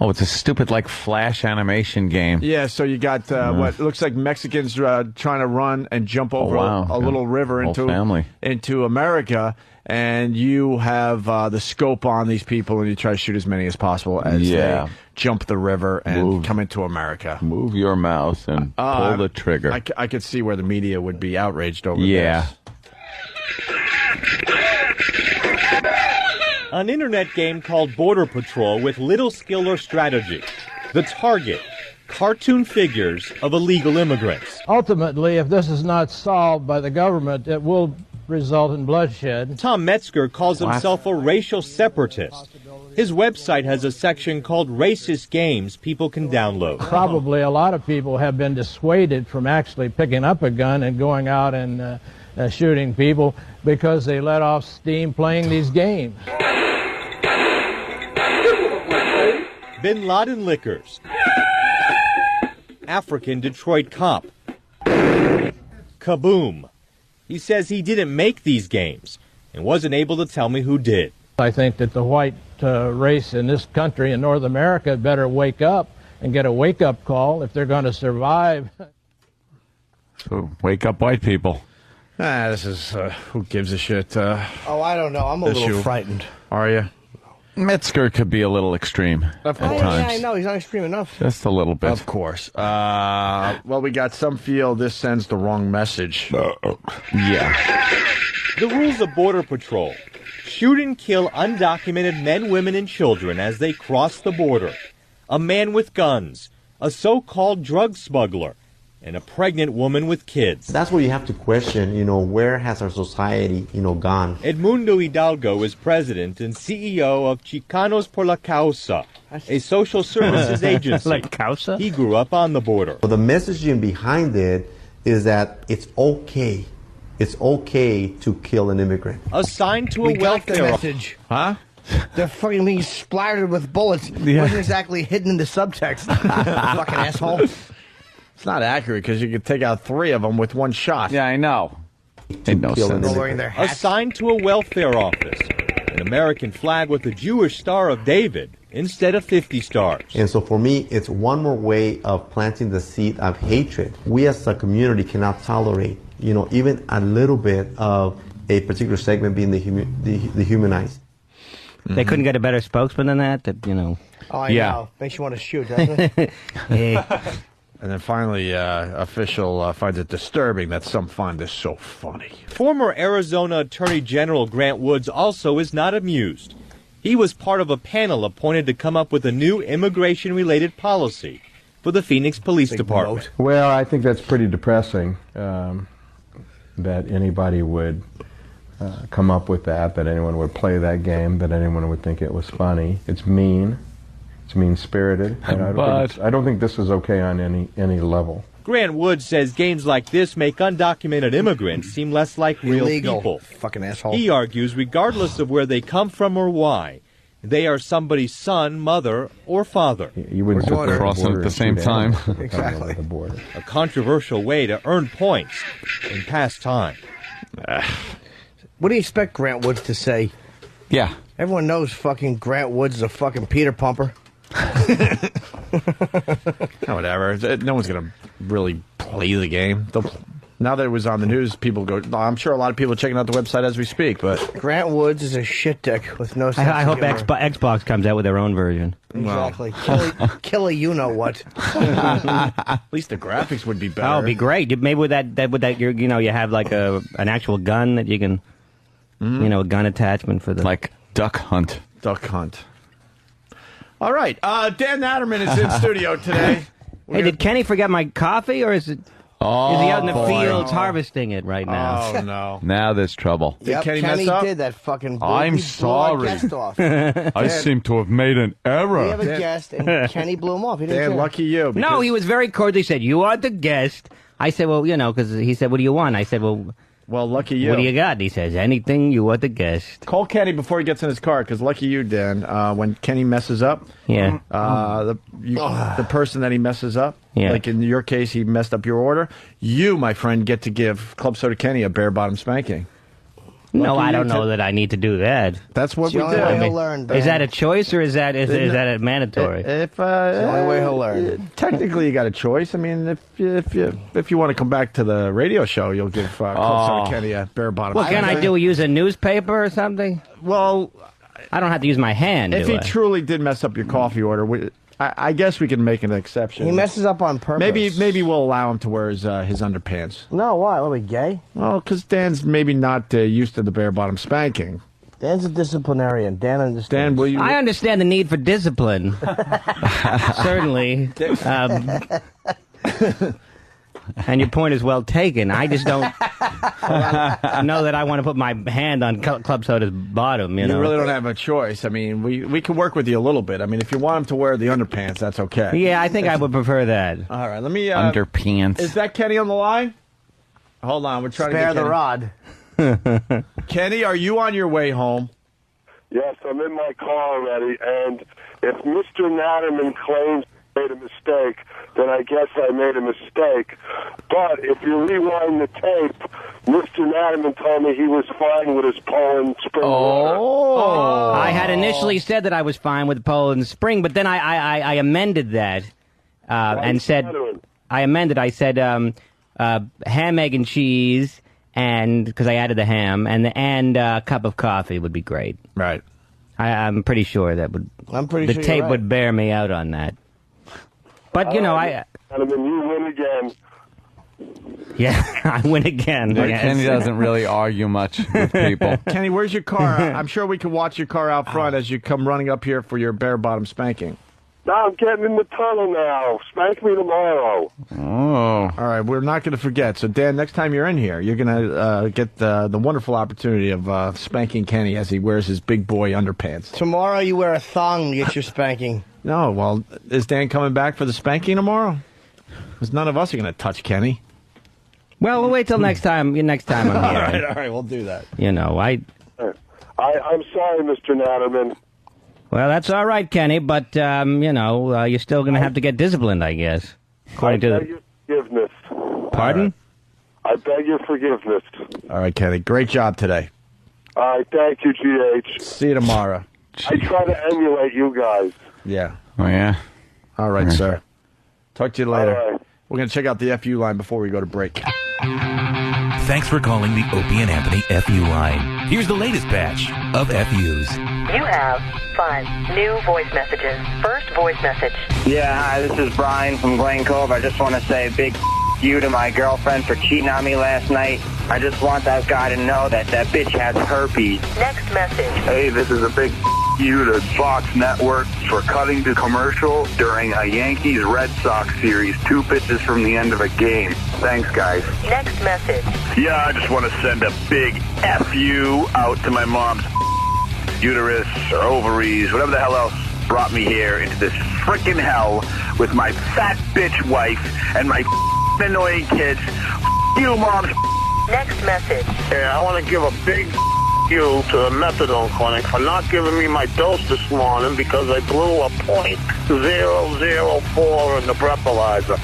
Oh, it's a stupid, flash animation game. Yeah, so you got what looks like Mexicans trying to run and jump over a little river into America, and you have the scope on these people, and you try to shoot as many as possible as they jump the river and come into America. Move your mouse and pull the trigger. I could see where the media would be outraged over this. An internet game called Border Patrol with little skill or strategy. The target, cartoon figures of illegal immigrants. Ultimately, if this is not solved by the government, it will result in bloodshed. Tom Metzger calls himself a racial separatist. His website has a section called Racist Games people can download. Probably a lot of people have been dissuaded from actually picking up a gun and going out and shooting people because they let off steam playing these games. Bin Laden Liquors. African Detroit cop. Kaboom. He says he didn't make these games and wasn't able to tell me who did. I think that the white race in this country, in North America, better wake up and get a wake-up call if they're going to survive. So wake up, white people. This is, who gives a shit? I don't know. I'm a little frightened. Are you? Metzger could be a little extreme at times. Yeah, I know. He's not extreme enough. Just a little bit. Of course. Well, we got some feel this sends the wrong message. Yeah. The rules of Border Patrol. Shoot and kill undocumented men, women, and children as they cross the border. A man with guns. A so-called drug smuggler. and a pregnant woman with kids. That's where you have to question, where has our society, gone? Edmundo Hidalgo is president and CEO of Chicanos por la Causa, a social services agency. Like Causa? He grew up on the border. But the messaging behind it is that it's okay. It's okay to kill an immigrant. Assigned to a We got the welfare message. Huh? They're fucking being splattered with bullets. It wasn't exactly hidden in the subtext. Fucking asshole. It's not accurate because you could take out 3 of them with one shot. Yeah, I know. Ain't no sense. Wearing their hats. Assigned to a welfare office. An American flag with the Jewish Star of David instead of 50 stars. And so for me, it's one more way of planting the seed of hatred. We as a community cannot tolerate, even a little bit of a particular segment being dehumanized. They couldn't get a better spokesman than that, Oh, I know. Makes you want to shoot, doesn't it? And then finally, official finds it disturbing that some find this so funny. Former Arizona Attorney General Grant Woods also is not amused. He was part of a panel appointed to come up with a new immigration-related policy for the Phoenix Police Department. Well, I think that's pretty depressing that anybody would come up with that anyone would play that game, that anyone would think it was funny. It's mean. It's mean-spirited. I don't think this is okay on any level. Grant Woods says games like this make undocumented immigrants seem less like real Illegal. people. Fucking asshole. He argues, regardless of where they come from or why, they are somebody's son, mother, or father. You wouldn't sit there cross them at the same time. Exactly. The border. A controversial way to earn points and pass time. What do you expect Grant Woods to say? Yeah. Everyone knows fucking Grant Woods is a fucking Peter Pumper. Whatever. No one's going to really play the game. Now that it was on the news, people go, I'm sure a lot of people are checking out the website as we speak, but... Grant Woods is a shit dick with no sense I hope of humor. Xbox comes out with their own version. Exactly. Kill a you-know-what. At least the graphics would be better. Oh, it'd be great. Maybe with that, you have like an actual gun that you can, a gun attachment for the... Like Duck Hunt. Duck Hunt. All right. Dan Natterman is in studio today. Hey, did Kenny forget my coffee, or is he out in the fields harvesting it right now? Oh, no. Now there's trouble. Yep, Kenny Kenny mess up? did that fucking... I'm he blew our sorry. guest off. I seem to have made an error. We have a guest, and Kenny blew him off. He didn't Dan, care. lucky you. No, he was very cordial. He said, "You are the guest." I said, "Well, because he said, what do you want?" I said, "Well, lucky you. What do you got?" And he says, "Anything. You are the guest." Call Kenny before he gets in his car, because lucky you, Dan. When Kenny messes up, the person that he messes up, like in your case, he messed up your order. You, my friend, get to give Club Soda Kenny a bare bottom spanking. No, I don't know that I need to do that. That's what we do. Is that a choice, or is that a mandatory? If the only way he'll learn. Technically, you got a choice. I mean, if you want to come back to the radio show, you'll give Club Soda Kenny a bare bottom. What can I do? Use a newspaper or something? Well, I don't have to use my hand. If he truly did mess up your coffee order, I guess we can make an exception. He messes up on purpose. Maybe we'll allow him to wear his underpants. No, why? What, are we gay? Well, because Dan's maybe not used to the bare bottom spanking. Dan's a disciplinarian. Dan understands. Dan, will you? I understand the need for discipline. Certainly. And your point is well taken. I just don't know that I want to put my hand on Club Soda's bottom. You really don't have a choice. I mean, we can work with you a little bit. I mean, if you want him to wear the underpants, that's okay. Yeah, I think I would prefer that. All right, let me... underpants. Is that Kenny on the line? Hold on, we're trying Spare to get the rod. Kenny, are you on your way home? Yes, I'm in my car already, and if Mr. Natterman claims I made a mistake, then I guess I made a mistake. But if you rewind the tape, Mr. Natterman told me he was fine with his Poland Spring water. I had initially said that I was fine with Poland Spring, but then I amended that and said... I said ham, egg, and cheese, and because I added the ham, and a cup of coffee would be great. Right. I'm pretty sure that would... the tape would bear me out on that. But, Natterman, you win again. Yeah, I win again. Yes. Kenny doesn't really argue much with people. Kenny, where's your car? I'm sure we can watch your car out front as you come running up here for your bare bottom spanking. No, I'm getting in the tunnel now. Spank me tomorrow. Oh. All right, we're not going to forget. So, Dan, next time you're in here, you're going to get the wonderful opportunity of spanking Kenny as he wears his big boy underpants. Tomorrow you wear a thong to get your spanking. No, well, is Dan coming back for the spanking tomorrow? Because none of us are going to touch Kenny. Well, we'll wait till next time. Next time I'm here. All right, we'll do that. You know, I'm sorry, Mr. Natterman. Well, that's all right, Kenny, but, you're still going to have to get disciplined, I guess. According to beg your forgiveness. Pardon? I beg your forgiveness. All right, Kenny. Great job today. All right, thank you, GH. See you tomorrow. I try to emulate you guys. Yeah. Oh, yeah? All right, sir. Talk to you later. All right. We're going to check out the FU line before we go to break. Thanks for calling the Opie and Anthony FU line. Here's the latest batch of FUs. You have 5 new voice messages. First voice message. Yeah, hi, this is Brian from Glen Cove. I just want to say a big you to my girlfriend for cheating on me last night. I just want that guy to know that that bitch has herpes. Next message. Hey, this is a big you to Fox Network for cutting the commercial during a Yankees-Red Sox series 2 pitches from the end of a game. Thanks, guys. Next message. Yeah, I just want to send a big F-U out to my mom's uterus or ovaries, whatever the hell else brought me here into this freaking hell with my fat bitch wife and my annoying kids. You, Mom. Next message. Yeah, I want to give a big you to the methadone clinic for not giving me my dose this morning because I blew a .004 in the breathalyzer.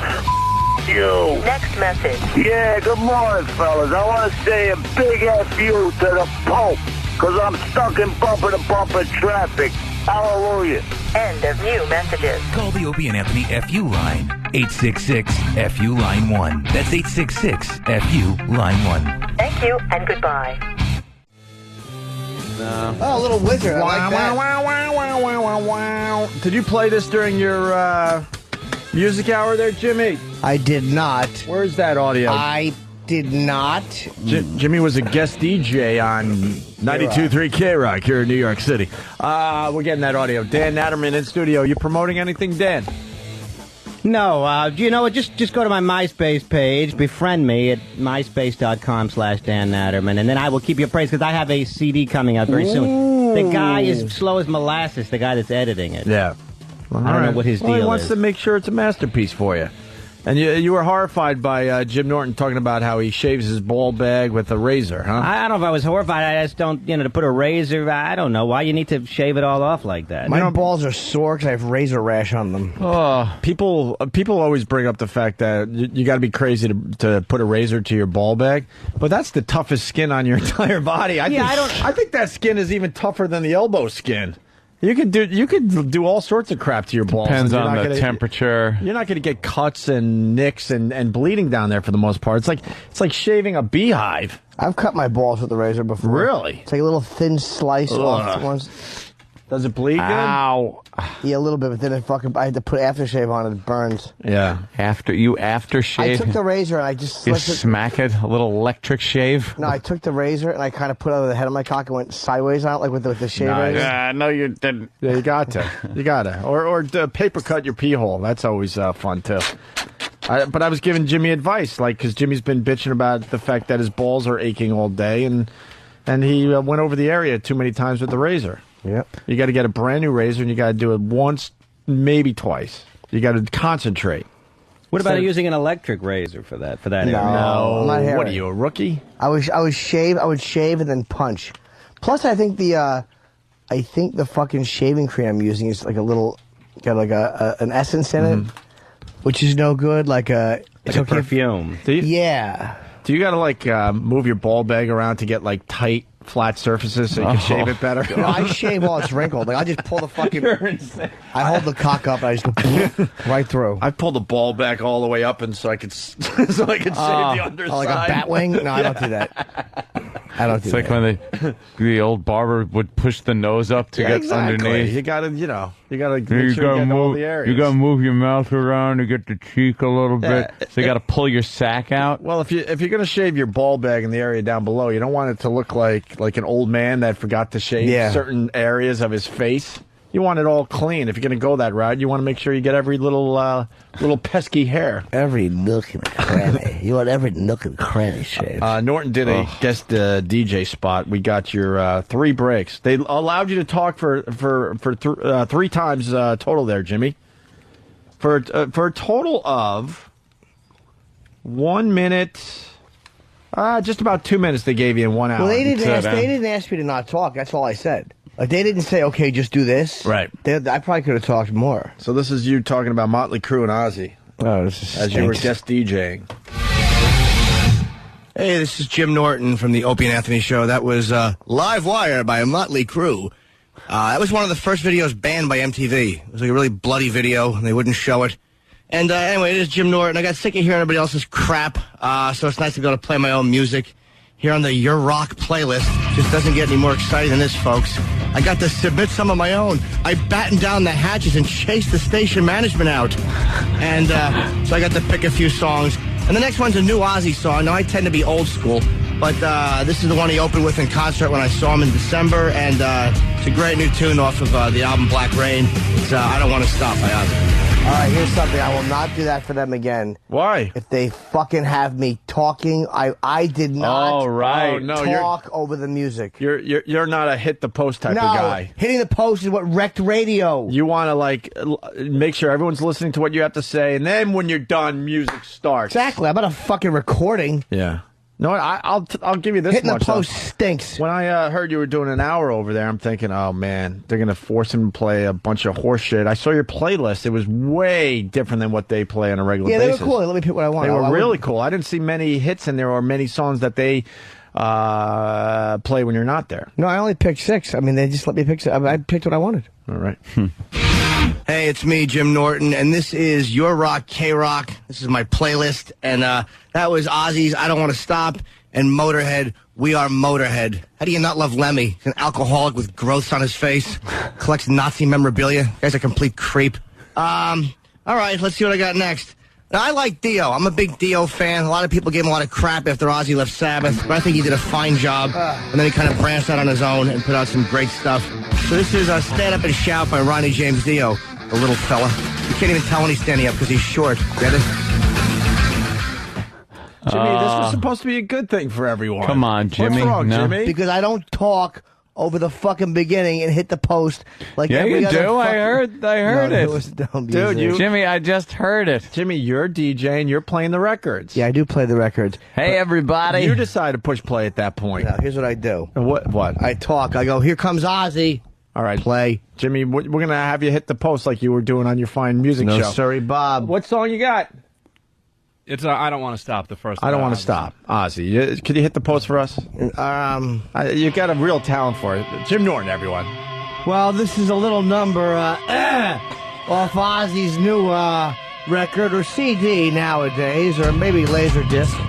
You. Next message. Yeah, good morning, fellas. I want to say a big F-U to the Pope because I'm stuck in bumper-to-bumper traffic. Hallelujah. End of new messages. Call the Opie and Anthony FU line. 866-FU line 1. That's 866-FU line 1. Thank you and goodbye. Oh, a little wizard. I like that. Wow. Did you play this during your music hour there, Jimmy? I did not. Where's that audio? I did not. Jimmy was a guest DJ on 92.3 K-Rock here in New York City. We're getting that audio. Dan Natterman in studio. You promoting anything, Dan? No, you know what? Just go to my MySpace page, befriend me at myspace.com/Dan Natterman, and then I will keep you appraised because I have a CD coming out very soon. The guy is slow as molasses, the guy that's editing it. Yeah. I don't know what his deal is. He wants to make sure it's a masterpiece for you. And you were horrified by Jim Norton talking about how he shaves his ball bag with a razor, huh? I don't know if I was horrified. I just don't, to put a razor, I don't know. Why you need to shave it all off like that? My balls are sore because I have razor rash on them. Oh, people always bring up the fact that you got to be crazy to put a razor to your ball bag, but that's the toughest skin on your entire body. I think that skin is even tougher than the elbow skin. You could do all sorts of crap to your balls. Depends on the temperature. You're not going to get cuts and nicks and bleeding down there for the most part. It's like shaving a beehive. I've cut my balls with the razor before. Really? It's like a little thin slice off once. Does it bleed good? Ow. Yeah, a little bit, but then I had to put aftershave on it. It burns. Yeah. Aftershave? I took the razor and I just... You smack it? A little electric shave? No, I took the razor and I kind of put it over the head of my cock and went sideways on it, like with the shave razor. Yeah, no, you didn't. Yeah, you got to. You got to. Or paper cut your pee hole. That's always fun, too. But I was giving Jimmy advice, because Jimmy's been bitching about the fact that his balls are aching all day, and he went over the area too many times with the razor. Yep. You got to get a brand new razor, and you got to do it once, maybe twice. You got to concentrate. What about using an electric razor for that? No, area? I'm not hairy. What are you, a rookie? I would shave and then punch. Plus, I think the fucking shaving cream I'm using is like a little, got like an essence in it, which is no good. Like a perfume. Yeah. Do you got to move your ball bag around to get tight, flat surfaces so you can shave it better? No, I shave while it's wrinkled. I just pull the fucking... I hold the cock up and I just go right through. I pull the ball back all the way up and so I could shave the underside. Like a bat wing? No, I don't do that. I don't do that. It's like when the old barber would push the nose up to get underneath. You gotta, make sure you get all the areas. You gotta move your mouth around to get the cheek a little bit. So you gotta pull your sack out. Well, if you're gonna shave your ball bag in the area down below, you don't want it to look like an old man that forgot to shave certain areas of his face. You want it all clean. If you're going to go that route, you want to make sure you get every little pesky hair. Every nook and cranny. You want every nook and cranny shaved. Norton did a guest DJ spot. We got your 3 breaks. They allowed you to talk for 3 times total there, Jimmy. For a total of 1 minute, just about 2 minutes they gave you in 1 hour. Well, they didn't ask me to not talk. That's all I said. Like, they didn't say, okay, just do this. Right. I probably could have talked more. So this is you talking about Motley Crue and Ozzy. Oh, this is as you were guest DJing. Hey, this is Jim Norton from the Opie and Anthony Show. That was Live Wire by Motley Crue. That was one of the first videos banned by MTV. It was like a really bloody video, and they wouldn't show it. And anyway, it is Jim Norton. I got sick of hearing everybody else's crap, so it's nice to be able to play my own music here on the Your Rock playlist. Just doesn't get any more exciting than this, folks. I got to submit some of my own. I battened down the hatches and chased the station management out. And so I got to pick a few songs. And the next one's a new Ozzy song. Now, I tend to be old school, but this is the one he opened with in concert when I saw him in December. And it's a great new tune off of the album Black Rain. It's I Don't Want to Stop by Ozzy. All right, here's something. I will not do that for them again. Why? If they fucking have me talking, I did not talk over the music. You're not a hit the post type of guy. Hitting the post is what wrecked radio. You want to like make sure everyone's listening to what you have to say, and then when you're done, music starts. Exactly. I'm not a fucking recording. Yeah. No, I'll give you this Hitting much. The post stinks. When I heard you were doing an hour over there, I'm thinking, oh man, they're gonna force him to play a bunch of horse shit. I saw your playlist; it was way different than what they play on a regular basis. Yeah, they were cool. They let me pick what I want. They were really cool. I didn't see many hits in there or many songs that they play when you're not there. No, I only picked 6. I mean, they just let me pick 6. I picked what I wanted. All right. Hey, it's me, Jim Norton, and this is Your Rock, K-Rock. This is my playlist, and that was Ozzy's I Don't Want to Stop, and Motorhead, We Are Motorhead. How do you not love Lemmy? He's an alcoholic with growths on his face, collects Nazi memorabilia. Guy's a complete creep. All right, let's see what I got next. Now, I like Dio. I'm a big Dio fan. A lot of people gave him a lot of crap after Ozzy left Sabbath, but I think he did a fine job. And then he kind of branched out on his own and put out some great stuff. So this is Stand Up and Shout by Ronnie James Dio, the little fella. You can't even tell when he's standing up because he's short. Get it? Jimmy, this was supposed to be a good thing for everyone. Come on, Jimmy. What's wrong, Jimmy? Because I don't talk over the fucking beginning and hit the post like yeah, every you other do. fucking... I heard it. It was dumb music. Dude, Jimmy, I just heard it. Jimmy, you're DJing. You're playing the records. Yeah, I do play the records. Hey, everybody. You decide to push play at that point. Now, here's what I do. What? I talk. I go, here comes Ozzy. All right. Play. Jimmy, we're going to have you hit the post like you were doing on your fine music show. No, sorry, Bob. What song you got? It's I Don't Want to Stop, the first I Don't Want to Stop. Ozzy, could you hit the post for us? You got a real talent for it. Jim Norton, everyone. Well, this is a little number off Ozzy's new record, or CD nowadays, or maybe Laserdisc.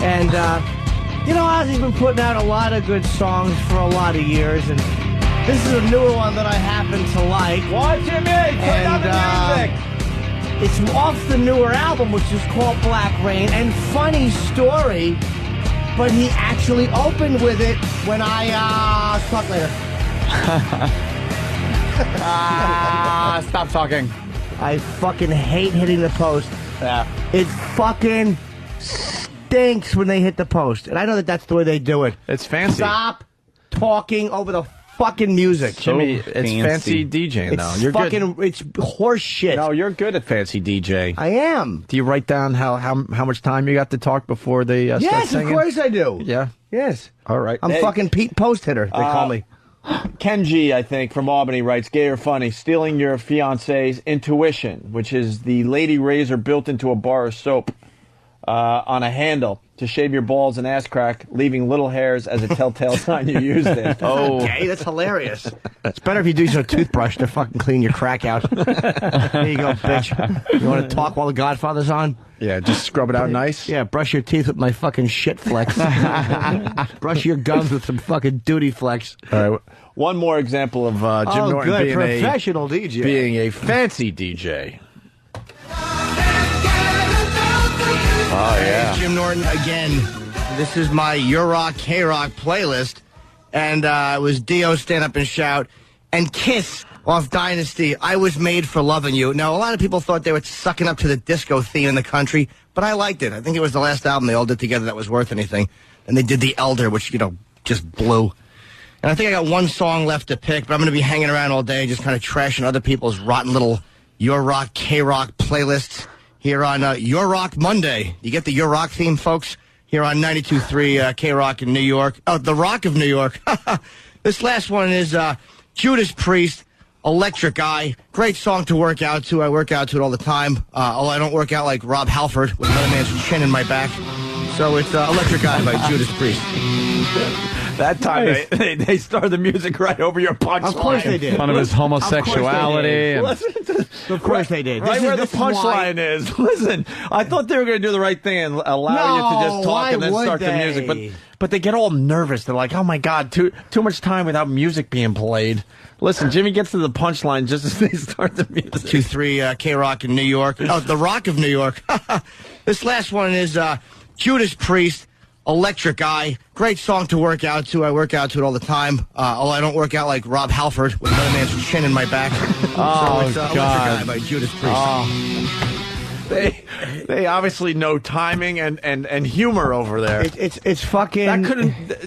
And, Ozzy's been putting out a lot of good songs for a lot of years, and this is a newer one that I happen to like. What, Jimmy? Turn on the music! It's off the newer album, which is called Black Rain, and funny story, but he actually opened with it when I, talk later. Stop talking. I fucking hate hitting the post. Yeah. It fucking stinks when they hit the post, and I know that that's the way they do it. It's fancy. Stop talking over the fucking music. Jimmy, it's fancy DJing, though. It's You're fucking, good. it's horse shit. No, you're good at fancy DJ. I am. Do you write down how much time you got to talk before they start yes, singing? Of course I do. Yeah? Yes. All right. I'm fucking Pete Post Hitter, they call me. Ken G, I think, from Albany writes, gay or funny, stealing your fiance's intuition, which is the lady razor built into a bar of soap on a handle to shave your balls and ass crack, leaving little hairs as a telltale sign you used it. Oh, okay, that's hilarious. It's better if you do use a toothbrush to fucking clean your crack out. There you go, bitch. You want to talk while the Godfather's on? Yeah, just scrub it out nice. Yeah, brush your teeth with my fucking shit flex. Brush your gums with some fucking duty flex. All right, one more example of Jim Norton good. being Professional DJ. Being a fancy DJ. Oh, yeah. Hey, Jim Norton again. This is my Your Rock, K-Rock playlist. And it was Dio, Stand Up and Shout, and Kiss, off Dynasty, I Was Made for Loving You. Now, a lot of people thought they were sucking up to the disco theme in the country, but I liked it. I think it was the last album they all did together that was worth anything. And they did The Elder, which, just blew. And I think I got one song left to pick, but I'm going to be hanging around all day just kind of trashing other people's rotten little Your Rock, K-Rock playlists here on Your Rock Monday. You get the Your Rock theme, folks? Here on 92.3 K-Rock in New York. Oh, the Rock of New York. This last one is Judas Priest, Electric Eye. Great song to work out to. I work out to it all the time. Although I don't work out like Rob Halford with another man's chin in my back. So it's Electric Eye by Judas Priest. That time they started the music right over your punchline. Of course they did. Fun of his homosexuality. Of course they did. Right where the punchline is. Listen, I thought they were going to do the right thing and allow you to just talk and then start the music. But they get all nervous. They're like, oh, my God, too much time without music being played. Listen, Jimmy gets to the punchline just as they start the music. 2-3 K-Rock in New York. Oh, the Rock of New York. This last one is Judas Priest, Electric Eye. Great song to work out to. I work out to it all the time. Although I don't work out like Rob Halford with another man's chin in my back. Oh, so it's God. Electric Eye by Judas Priest. Oh. They obviously know timing and humor over there. It's fucking.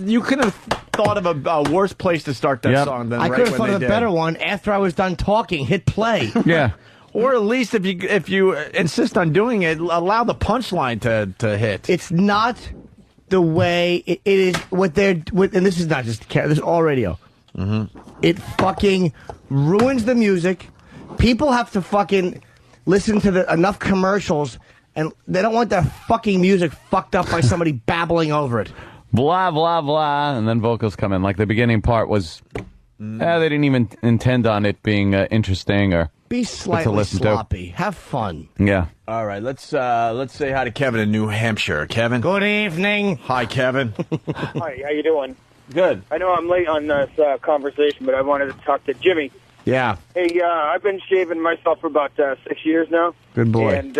You couldn't have thought of a worse place to start that song than I right could have when thought they of a did. better one after I was done talking. Hit play. Yeah. Or at least if you insist on doing it, allow the punchline to hit. It's not the way it is. What they're and this is not just this is all radio. Mm-hmm. It fucking ruins the music. People have to fucking listen to enough commercials, and they don't want their fucking music fucked up by somebody babbling over it. Blah, blah, blah, and then vocals come in. Like the beginning part was, they didn't even intend on it being interesting or be slightly listen sloppy. Have fun. Yeah. All right, let's say hi to Kevin in New Hampshire. Kevin. Good evening. Hi, Kevin. Hi, how you doing? Good. I know I'm late on this conversation, but I wanted to talk to Jimmy. Yeah. Hey, I've been shaving myself for about 6 years now. Good boy. And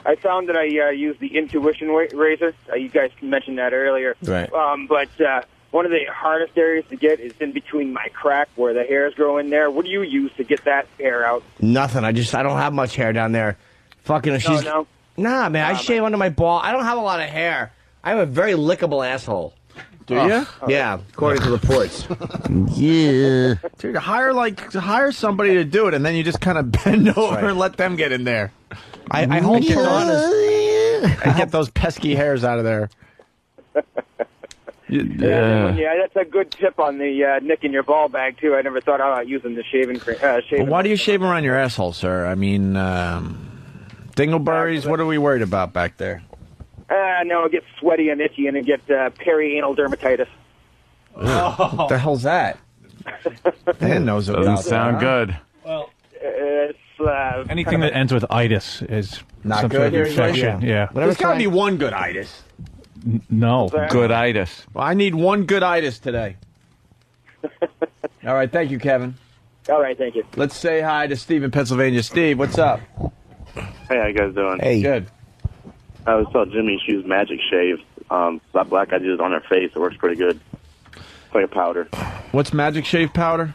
I found that I use the Intuition razor. You guys mentioned that earlier. Right. But one of the hardest areas to get is in between my crack where the hairs grow in there. What do you use to get that hair out? Nothing. I don't have much hair down there. Fucking. No. Nah, man. I shave under my ball. I don't have a lot of hair. I have a very lickable asshole. Do you? Yeah, according to reports. Yeah. Dude, hire somebody to do it, and then you just kind of bend over and let them get in there. I hope you're honest. And get those pesky hairs out of there. Yeah, that's a good tip on the nick in your ball bag, too. I never thought about using the shaving cream. Well, why do you shave around your asshole, sir? I mean, dingleberries, what are we worried about back there? No, it gets sweaty and itchy, and it gets perianal dermatitis. What the hell's that? Dan knows about Doesn't sound that. good. Well, it's anything that ends with itis is Not some good. sort of infection. Yeah. There's got to be one good itis. No. Good-itis. Well, I need one good itis today. All right, thank you, Kevin. All right, thank you. Let's say hi to Steve in Pennsylvania. Steve, what's up? Hey, how you guys doing? Hey. Good. I was telling Jimmy she used Magic Shave. That black guy did it on her face. It works pretty good. It's like a powder. What's Magic Shave powder?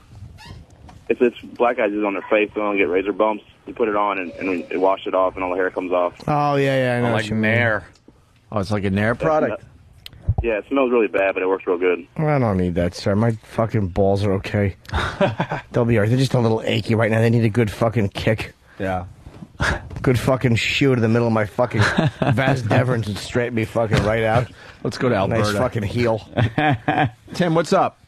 It's black guys use it on their face. They don't get razor bumps. You put it on and it wash it off and all the hair comes off. Oh, yeah, I know. Like Nair. Oh, it's like a Nair product? Yeah, it smells really bad, but it works real good. I don't need that, sir. My fucking balls are okay. They'll be all right. They're just a little achy right now. They need a good fucking kick. Yeah. Good fucking shoe to the middle of my fucking Vas Deverns and straighten me fucking right out. Let's go to Alberta. Nice fucking heel. Tim, what's up?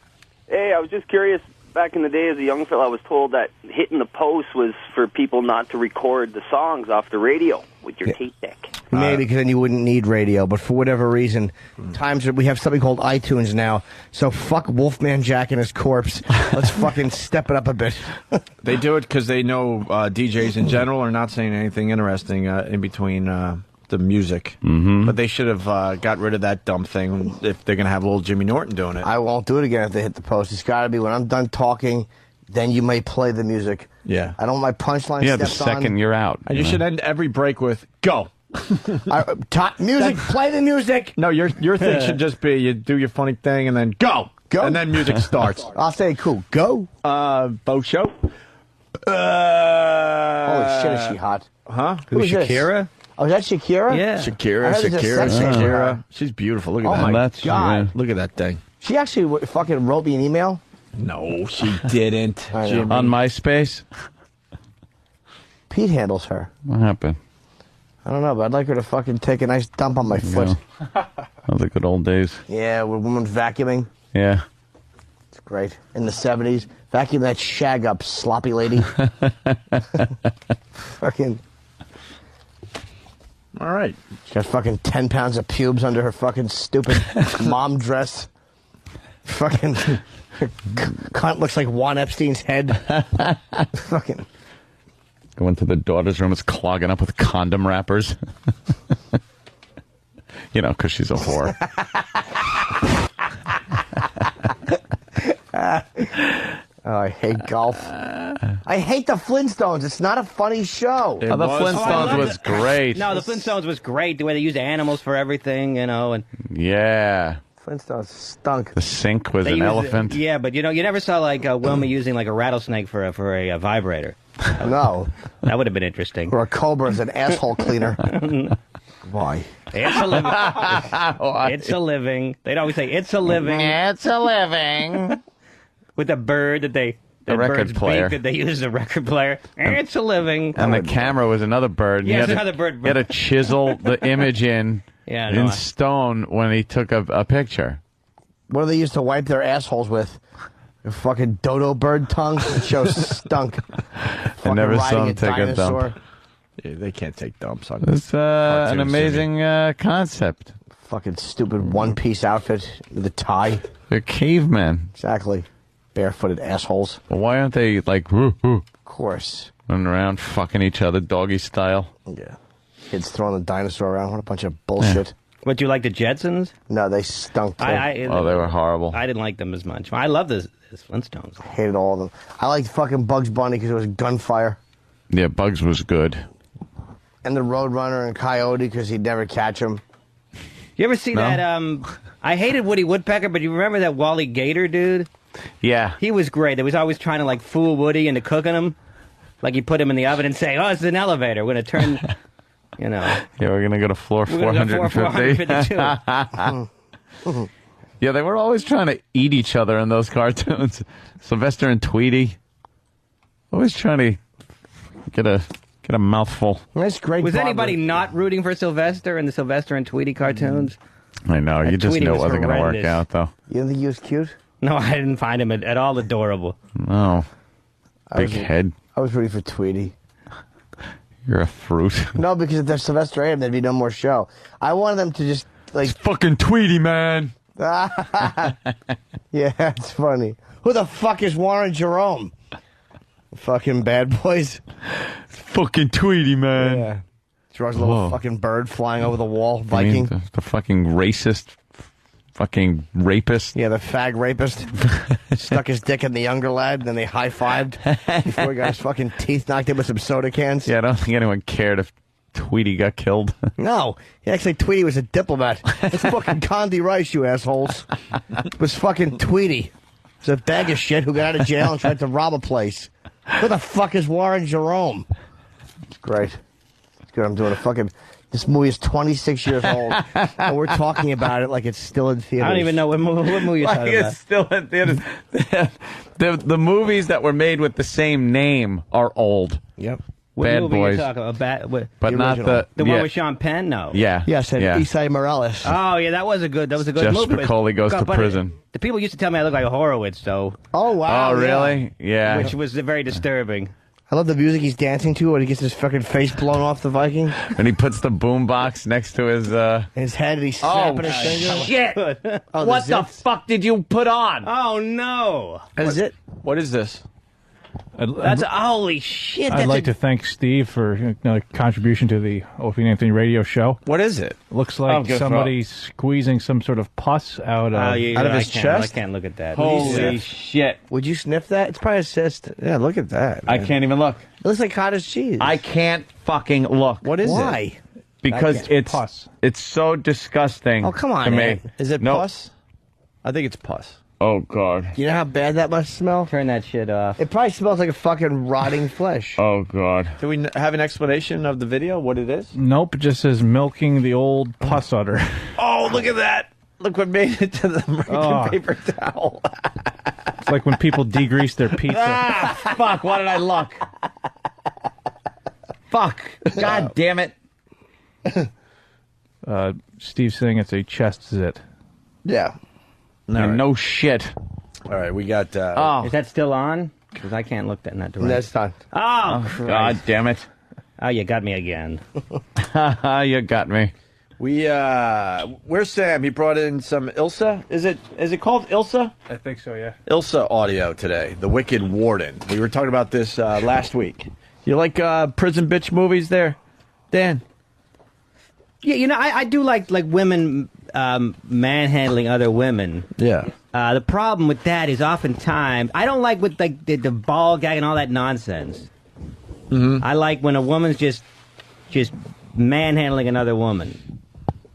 Hey, I was just curious. Back in the day as a young fella, I was told that hitting the post was for people not to record the songs off the radio with your tape deck. Maybe because then you wouldn't need radio, but for whatever reason, we have something called iTunes now. So fuck Wolfman Jack and his corpse. Let's fucking step it up a bit. They do it because they know DJs in general are not saying anything interesting in between the music. Mm-hmm. But they should have got rid of that dumb thing if they're going to have little Jimmy Norton doing it. I won't do it again if they hit the post. It's got to be when I'm done talking, then you may play the music. Yeah. I don't want my punchline Yeah, the stepped on. second you're out. And you should end every break with, go. Music, play the music. No, your thing should just be you do your funny thing and then go. Go. And then music starts. I'll say cool. Go. Bo Show. Holy shit, is she hot? Huh? Who is this? Shakira? Oh, is that Shakira? Yeah. Shakira. She's beautiful. Look at that. Oh, my God. Look at that thing. She actually fucking wrote me an email? No, she didn't. Jimmy. On MySpace? Pete handles her. What happened? I don't know, but I'd like her to fucking take a nice dump on my foot. Oh, the good old days. Yeah, with women vacuuming. Yeah. It's great. In the 70s. Vacuum that shag up, sloppy lady. Fucking. All right. She's got fucking 10 pounds of pubes under her fucking stupid mom dress. Fucking. Her cunt looks like Juan Epstein's head. Fucking. Going to the daughter's room, it's clogging up with condom wrappers. You know, because she's a whore. Oh, I hate golf. I hate the Flintstones. It's not a funny show. The Flintstones was great. No, the Flintstones was great. The way they used animals for everything, you know. And Yeah. Flintstones stunk. The sink was they an used elephant. Yeah, but you know, you never saw like Wilma using like a rattlesnake for a vibrator. No. That would have been interesting. Or a cobra as an asshole cleaner. Why? It's a living. It's a living. They'd always say, "It's a living." It's a living. With the bird that they. The record bird's player. beak that they use as a record player. It's a living. And the camera was another bird. Yeah, He it's had another bird. He had to chisel the image in stone when he took a picture. What do they used to wipe their assholes with? A fucking dodo bird tongue? The show stunk. I never saw riding him take a dinosaur. dump. Yeah, they can't take dumps on It's an cartoons, amazing concept. Fucking stupid one-piece outfit with a tie. They're cavemen. Exactly. Barefooted assholes. Well, why aren't they like Of course. running around fucking each other doggy style? Yeah. Kids throwing the dinosaur around. What a bunch of bullshit. What, do you like the Jetsons? No, they stunk too. Oh, they were horrible. I didn't like them as much. I love the Flintstones. Hated all of them. I liked fucking Bugs Bunny because it was gunfire. Yeah, Bugs was good. And the Roadrunner and Coyote because he'd never catch him. You ever see No? that? I hated Woody Woodpecker, but you remember that Wally Gator dude? Yeah. He was great. He was always trying to like fool Woody into cooking him. Like you put him in the oven and say, "Oh, it's an elevator. We're gonna turn." You know. Yeah, we're gonna go to floor We're gonna go 450. 452. Yeah, they were always trying to eat each other in those cartoons. Sylvester and Tweety. Always trying to get a mouthful. That's great. Was anybody not rooting for Sylvester in the Sylvester and Tweety cartoons? I know. You just Tweety knew it was wasn't going to work horrendous. out, though. You didn't think he was cute? No, I didn't find him at all adorable. No. Big head. I was rooting for Tweety. You're a fruit. No, because if there's Sylvester ate him, there'd be no more show. I wanted them to just, like... It's fucking Tweety, man. Yeah, it's funny. Who the fuck is Warren Jerome? Fucking bad boys. It's fucking Tweety, man. Yeah. Draws a little Whoa. fucking bird flying over the wall. You Viking. mean the fucking racist, fucking rapist. Yeah, the fag rapist. Stuck his dick in the younger lad, and then they high-fived before he got his fucking teeth knocked in with some soda cans. Yeah, I don't think anyone cared if Tweety got killed. No, actually, Tweety was a diplomat. It's fucking Condi Rice, you assholes. It was fucking Tweety. It's a bag of shit who got out of jail and tried to rob a place. Who the fuck is Warren Jerome? It's great. It's good. I'm doing a fucking... This movie is 26 years old, and we're talking about it like it's still in theaters. I don't even know what movie you're Like talking about. it's still in theaters. The movies that were made with the same name are old. Yep. What Bad movie Boys. you talking about? But The not original. The yeah. one with Sean Penn? No. Yeah. Yes, and yeah. Isai Morales. Oh yeah, that was a good Jeff movie. but- Spicoli goes to but prison. The people used to tell me I look like Horowitz, though. Oh, wow. Oh, really? Yeah. Which was very disturbing. I love the music he's dancing to when he gets his fucking face blown off the Viking. And he puts the boombox next to his. His head, and he's snapping his finger. shit! Oh, What the zips? fuck did you put on? Oh no! Is it? What is this? That's holy shit! I'd That's like to thank Steve for contribution to the Opie and Anthony radio show. What is it? Looks Oh, like good somebody squeezing some sort of pus out of. out of his I chest? can't look at that. Holy shit! Would you sniff that? It's probably a cyst. Yeah, look at that. I can't even look. It looks like cottage cheese. I can't fucking look. What is it? Why? Because it's pus. It's so disgusting. Oh, come on, to me. Ed. Is it Nope. pus? I think it's pus. Oh, God. You know how bad that must smell? Turn that shit off. It probably smells like a fucking rotting flesh. Oh, God. Do we have an explanation of the video, what it is? Nope, it just says milking the old pus udder. Oh, look at that. Look what made it to the American paper towel. It's like when people degrease their pizza. Fuck, why did I look? Fuck. God damn it. Steve's saying it's a chest zit. Yeah. No shit. All right, we got... Is that still on? Because I can't look in that direction. That's time. Oh, God damn it. Oh, you got me again. You got me. Where's Sam? He brought in some Ilsa. Is it called Ilsa? I think so, yeah. Ilsa audio today. The Wicked Warden. We were talking about this last week. You like prison bitch movies there, Dan? Yeah, you know, I do like women manhandling other women. Yeah. The problem with that is oftentimes I don't like with like the ball gag and all that nonsense. Mm-hmm. I like when a woman's just manhandling another woman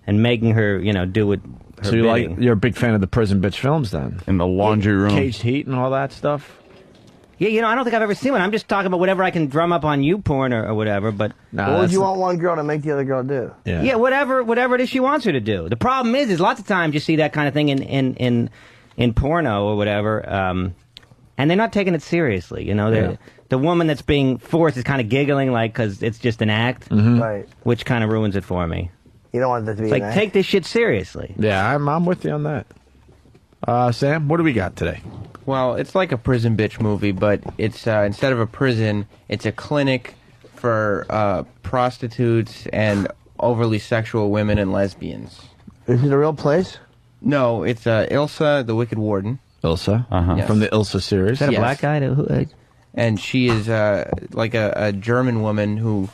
and making her, do it. Her So bidding. you're a big fan of the prison bitch films then? In the laundry room. Caged Heat and all that stuff? Yeah, I don't think I've ever seen one. I'm just talking about whatever I can drum up on YouPorn or whatever. But What would you want one girl to make the other girl do? yeah, whatever it is she wants her to do. The problem is lots of times you see that kind of thing in porno or whatever, and they're not taking it seriously. The woman that's being forced is kind of giggling because it's just an act, Right. which kind of ruins it for me. You don't want that to be It's like an act. take this shit seriously. Yeah, I'm with you on that. Sam, what do we got today? Well, it's like a prison bitch movie, but it's instead of a prison, it's a clinic for prostitutes and overly sexual women and lesbians. Is it a real place? No, it's Ilsa, the Wicked Warden. Ilsa? Yes. From the Ilsa series? Is that a Yes. black guy? And she is like a German woman who,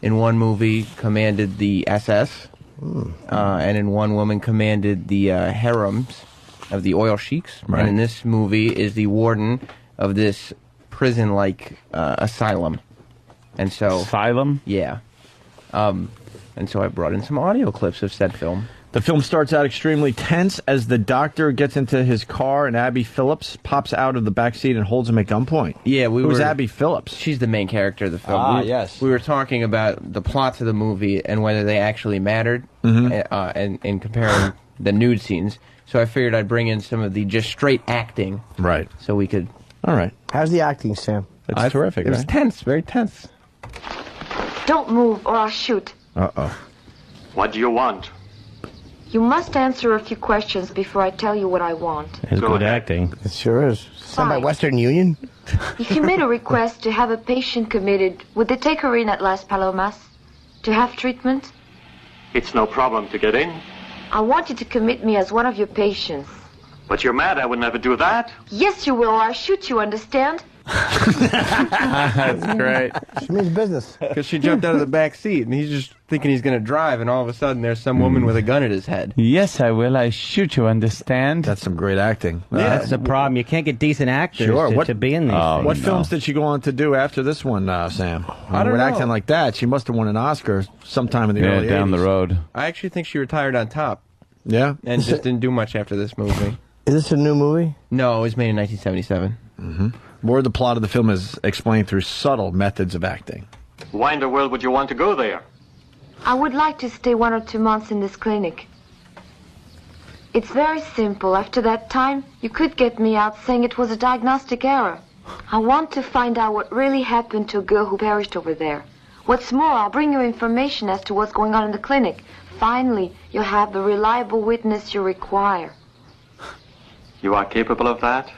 in one movie, commanded the SS, and in one woman commanded the harems of the oil sheiks. Right. And in this movie is the warden of this prison-like asylum. And so Asylum? Yeah. And so I brought in some audio clips of said film. The film starts out extremely tense as the doctor gets into his car and Abby Phillips pops out of the backseat and holds him at gunpoint. Yeah, Who's Abby Phillips? She's the main character of the film. Ah, yes. We were talking about the plots of the movie and whether they actually mattered, and comparing the nude scenes. So I figured I'd bring in some of the just straight acting. Right. So we could... All right. How's the acting, Sam? It's terrific, It was right? tense, very tense. Don't move or I'll shoot. Uh-oh. What do you want? You must answer a few questions before I tell you what I want. It's good acting. It sure is. Signed by Fine. Western Union? If you made a request to have a patient committed, would they take her in at Las Palomas? To have treatment? It's no problem to get in. I want you to commit me as one of your patients. But you're mad I would never do that. Yes, you will, or I'll shoot you, understand? That's great. She means business. Because she jumped out of the back seat, and he's just thinking he's going to drive, and all of a sudden there's some woman with a gun at his head. Yes, I will. I shoot you, understand? That's some great acting. Yeah, that's the problem. You can't get decent actors to be in these things. What films did she go on to do after this one, Sam? I don't With know. acting like that, she must have won an Oscar sometime in the early 80s. down the road. I actually think she retired on top. Yeah? And just didn't do much after this movie. Is this a new movie? No, it was made in 1977. Mm-hmm. More of the plot of the film is explained through subtle methods of acting. Why in the world would you want to go there? I would like to stay 1 or 2 months in this clinic. It's very simple. After that time, you could get me out saying it was a diagnostic error. I want to find out what really happened to a girl who perished over there. What's more, I'll bring you information as to what's going on in the clinic. Finally, you'll have the reliable witness you require. You are capable of that?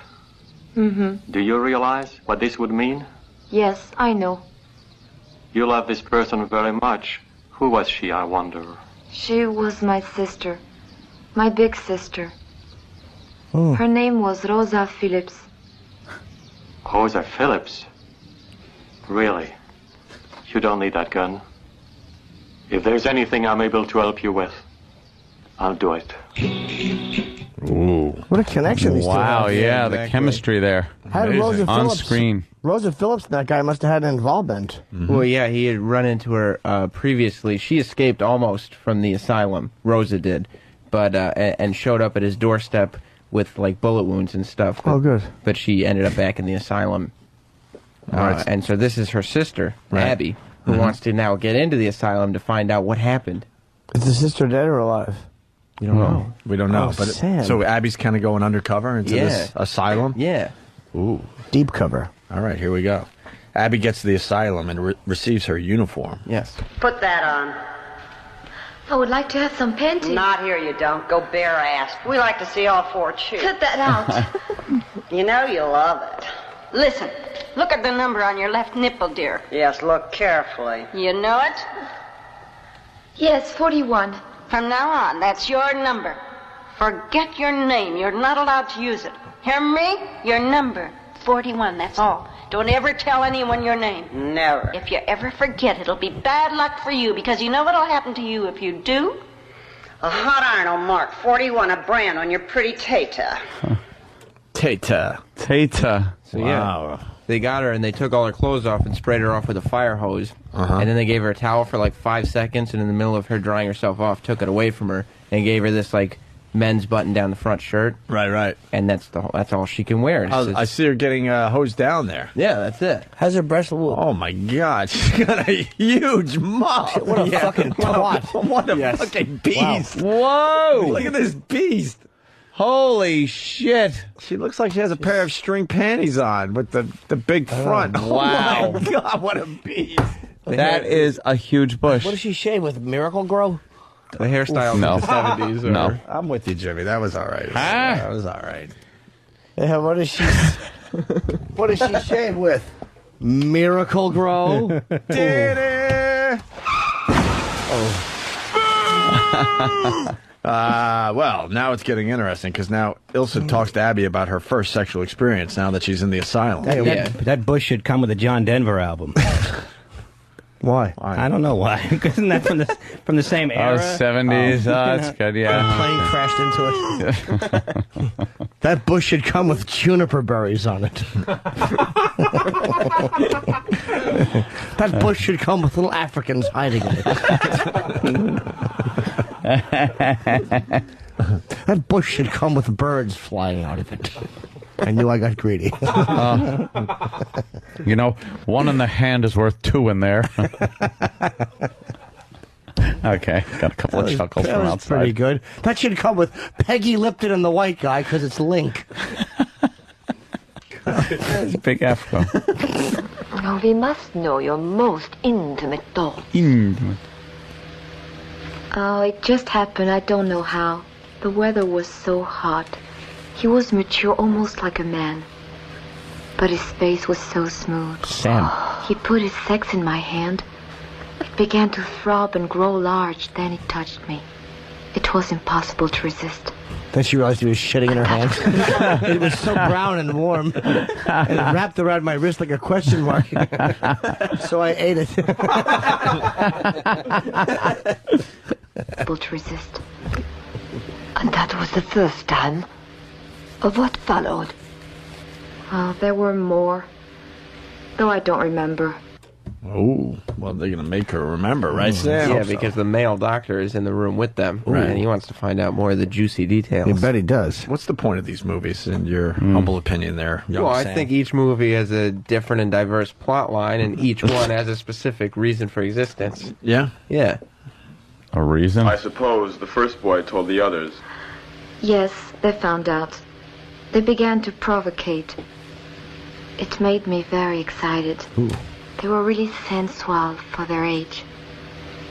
Mm-hmm. Do you realize what this would mean? Yes, I know. You love this person very much. Who was she, I wonder? She was my sister. My big sister. Her name was Rosa Phillips. Rosa Phillips? Really? You don't need that gun. If there's anything I'm able to help you with, I'll do it. Ooh. What a connection these two Wow, have. yeah, the chemistry there. How did Rosa On Phillips, screen. Rosa Phillips and that guy must have had an involvement. Well, yeah, he had run into her previously. She escaped almost from the asylum. Rosa did, but and showed up at his doorstep with like bullet wounds and stuff. But, Oh, good. But she ended up back in the asylum. Right. And so this is her sister, Right. Abby, who wants to now get into the asylum to find out what happened. Is the sister dead or alive? You don't know. We don't know. Oh, but sad. so Abby's kind of going undercover into this asylum? Yeah. Ooh. Deep cover. All right, here we go. Abby gets to the asylum and receives her uniform. Yes. Put that on. I would like to have some panties. Not here, you don't. Go bare-assed. We like to see all four cheers. Cut that out. You know you love it. Listen, look at the number on your left nipple, dear. Yes, look carefully. You know it? Yes, 41. From now on, that's your number. Forget your name. You're not allowed to use it. Hear me? Your number, 41, that's all. Don't ever tell anyone your name. Never. If you ever forget, it'll be bad luck for you, because you know what'll happen to you if you do? A hot iron will mark 41, a brand on your pretty tata. Tata. So yeah, they got her and they took all her clothes off and sprayed her off with a fire hose. And then they gave her a towel for like 5 seconds, and in the middle of her drying herself off, took it away from her and gave her this like men's button down the front shirt. Right. And that's all she can wear. I see her getting hosed down there. Yeah, that's it. How's her breast look? Oh my God, she's got a huge muff. What a fucking twat. What a fucking beast. Whoa! Look at this beast. Holy shit. She looks like she has a pair of string panties on with the big front. Wow. Oh my God, what a beast. That is a huge bush. What does she shave with? Miracle Grow? The hairstyle No. of the 70s. Or, No. I'm with you, Jimmy. That was all right. Huh? That was all right. Yeah, what does she shave with? Miracle Grow? Well, now it's getting interesting because now Ilsa talks to Abby about her first sexual experience now that she's in the asylum. That bush should come with a John Denver album. Why? I don't know why. Isn't that from the same era? 70s. That's good, yeah. Plane crashed into it. That bush should come with juniper berries on it. That bush should come with little Africans hiding in it. That bush should come with birds flying out of it. I knew I got greedy. You know, one in the hand is worth two in there. Okay, got a couple of chuckles that from was outside. pretty good. That should come with Peggy Lipton and the white guy because it's Link. It's big afro. Oh, we must know your most intimate thoughts. Oh, it just happened. I don't know how. The weather was so hot. He was mature, almost like a man. But his face was so smooth. Sam. He put his sex in my hand. It began to throb and grow large. Then it touched me. It was impossible to resist. Then she realized he was shitting in her hand. It was so brown and warm. And it wrapped around my wrist like a question mark. So I ate it. Impossible to resist. And that was the first time. What followed? There were more. Though I don't remember. Oh, well, they're going to make her remember, right, Sam? Yeah, because the male doctor is in the room with them, Right. and he wants to find out more of the juicy details. You bet he does. What's the point of these movies, in your humble opinion there, young Well, I Sam? think each movie has a different and diverse plot line, and each one has a specific reason for existence. Yeah? Yeah. A reason? I suppose the first boy told the others. Yes, they found out. They began to provocate. It made me very excited. Ooh. They were really sensual for their age.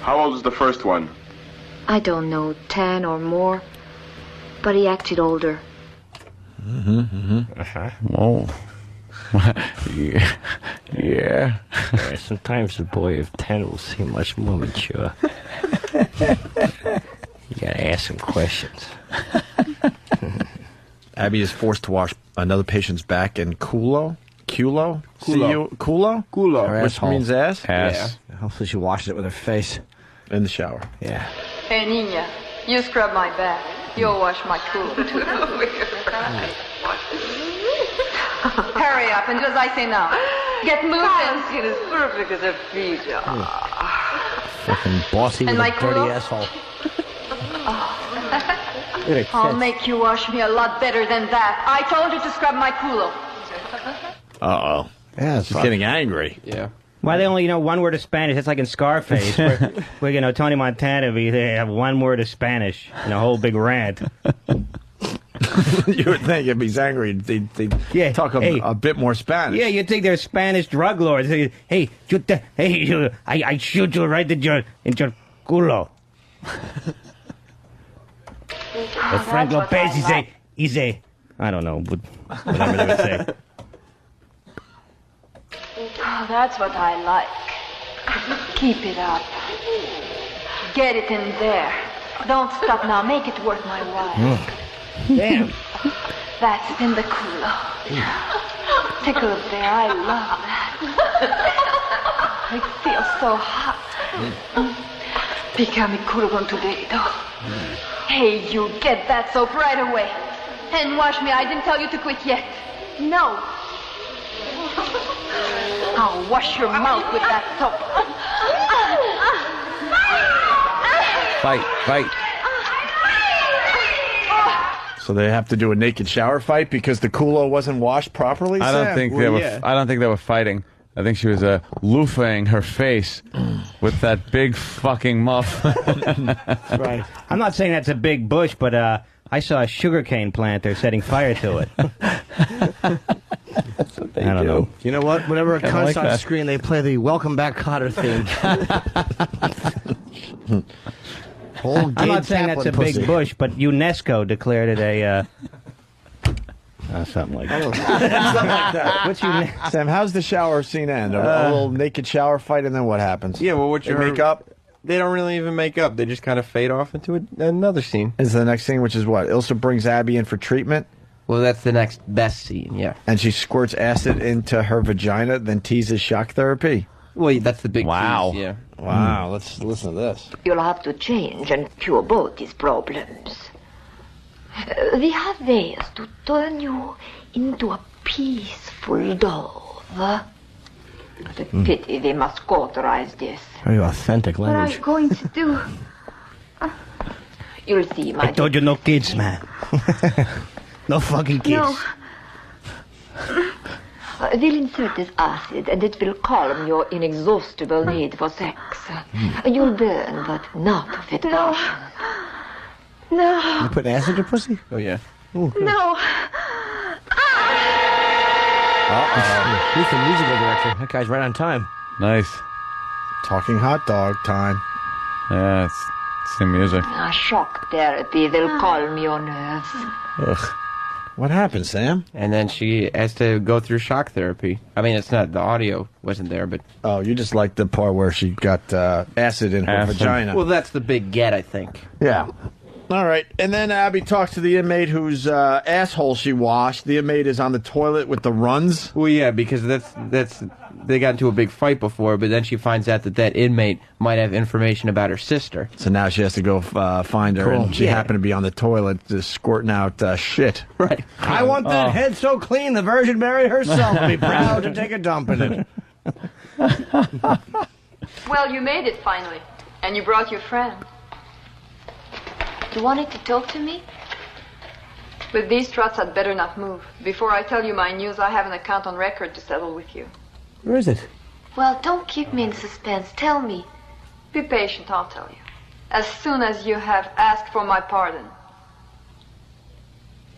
How old is the first one? I don't know, 10 or more. But he acted older. Whoa. Yeah. Yeah. Sometimes a boy of 10 will seem much more mature. You gotta ask him questions. Abby is forced to wash another patient's back in Culo? Culo. Culo? Which means ass? Ass. Yeah. Hopefully she washes it with her face. In the shower. Yeah. Hey, Nina, you scrub my back. You'll wash my culo, too. Hurry up and do as I say now. Get moving. Skin is perfect as a feature. Fucking bossy And with my a dirty culo? asshole. I'll make you wash me a lot better than that. I told you to scrub my culo. Uh-oh. Yeah, she's getting angry. Yeah. Why they only know one word of Spanish? It's like in Scarface, where Tony Montana, they have one word of Spanish and a whole big rant. You would think if he's angry, they'd talk a bit more Spanish. Yeah, you think they're Spanish drug lords. Hey, I shoot you right in your culo. Frank Lopez, he's a, I don't know, whatever they would say. Oh, that's what I like. Keep it up. Get it in there. Don't stop now. Make it worth my while. Damn. That's it in the culo. Tickle it there. I love that. It feels so hot. Pica mi culo con tu dedo. Hey, you get that soap right away. And wash me. I didn't tell you to quit yet. No. I'll wash your mouth with that soap. Fight. So they have to do a naked shower fight because the culo wasn't washed properly. I don't Sam? think they were. I don't think they were fighting. I think she was loofahing her face with that big fucking muff. Right. I'm not saying that's a big bush, but I saw a sugarcane planter setting fire to it. I don't know. You know what? Whenever a cunt's like on that. screen, they play the Welcome Back Kotter theme. I'm not saying that's a big bush, but UNESCO declared it a something like that. Something like that. What's Sam, how's the shower scene end? A little naked shower fight, and then what happens? Yeah, well, what They you make up? They don't really even make up. They just kind of fade off into another scene. Is the next scene, which is what? Ilsa brings Abby in for treatment? Well, that's the next best scene, yeah. And she squirts acid into her vagina, then teases shock therapy. Well, that's the big Wow. tease, yeah. Wow, let's listen to this. You'll have to change and cure both these problems. We have ways to turn you into a peaceful dove. The pity we must cauterize this. Very authentic What are language. you going to do? You'll see, my I told you no kids, man. No fucking kids. No. We'll insert this acid, and it will calm your inexhaustible need for sex. You'll burn, but not with passion. No. You put acid in your pussy? Oh, yeah. No. He's the musical director. That guy's right on time. Nice. Talking hot dog time. Yeah, it's the music. Shock therapy will calm your nerves. Ugh. What happened, Sam? And then she has to go through shock therapy. I mean, it's not, the audio wasn't there, but... Oh, you just like the part where she got acid in her vagina. Well, that's the big get, I think. Yeah. All right. And then Abby talks to the inmate whose asshole she washed. The inmate is on the toilet with the runs. Well, yeah, because that's they got into a big fight before, but then she finds out that inmate might have information about her sister. So now she has to go find her, Cool. and she Yeah. happened to be on the toilet just squirting out shit. Right. I want that head so clean the Virgin Mary herself would be proud to take a dump in it. Well, you made it finally. And you brought your friend. You wanted to talk to me? With these struts, I'd better not move. Before I tell you my news, I have an account on record to settle with you. Where is it? Well, don't keep me in suspense. Tell me. Be patient, I'll tell you. As soon as you have asked for my pardon.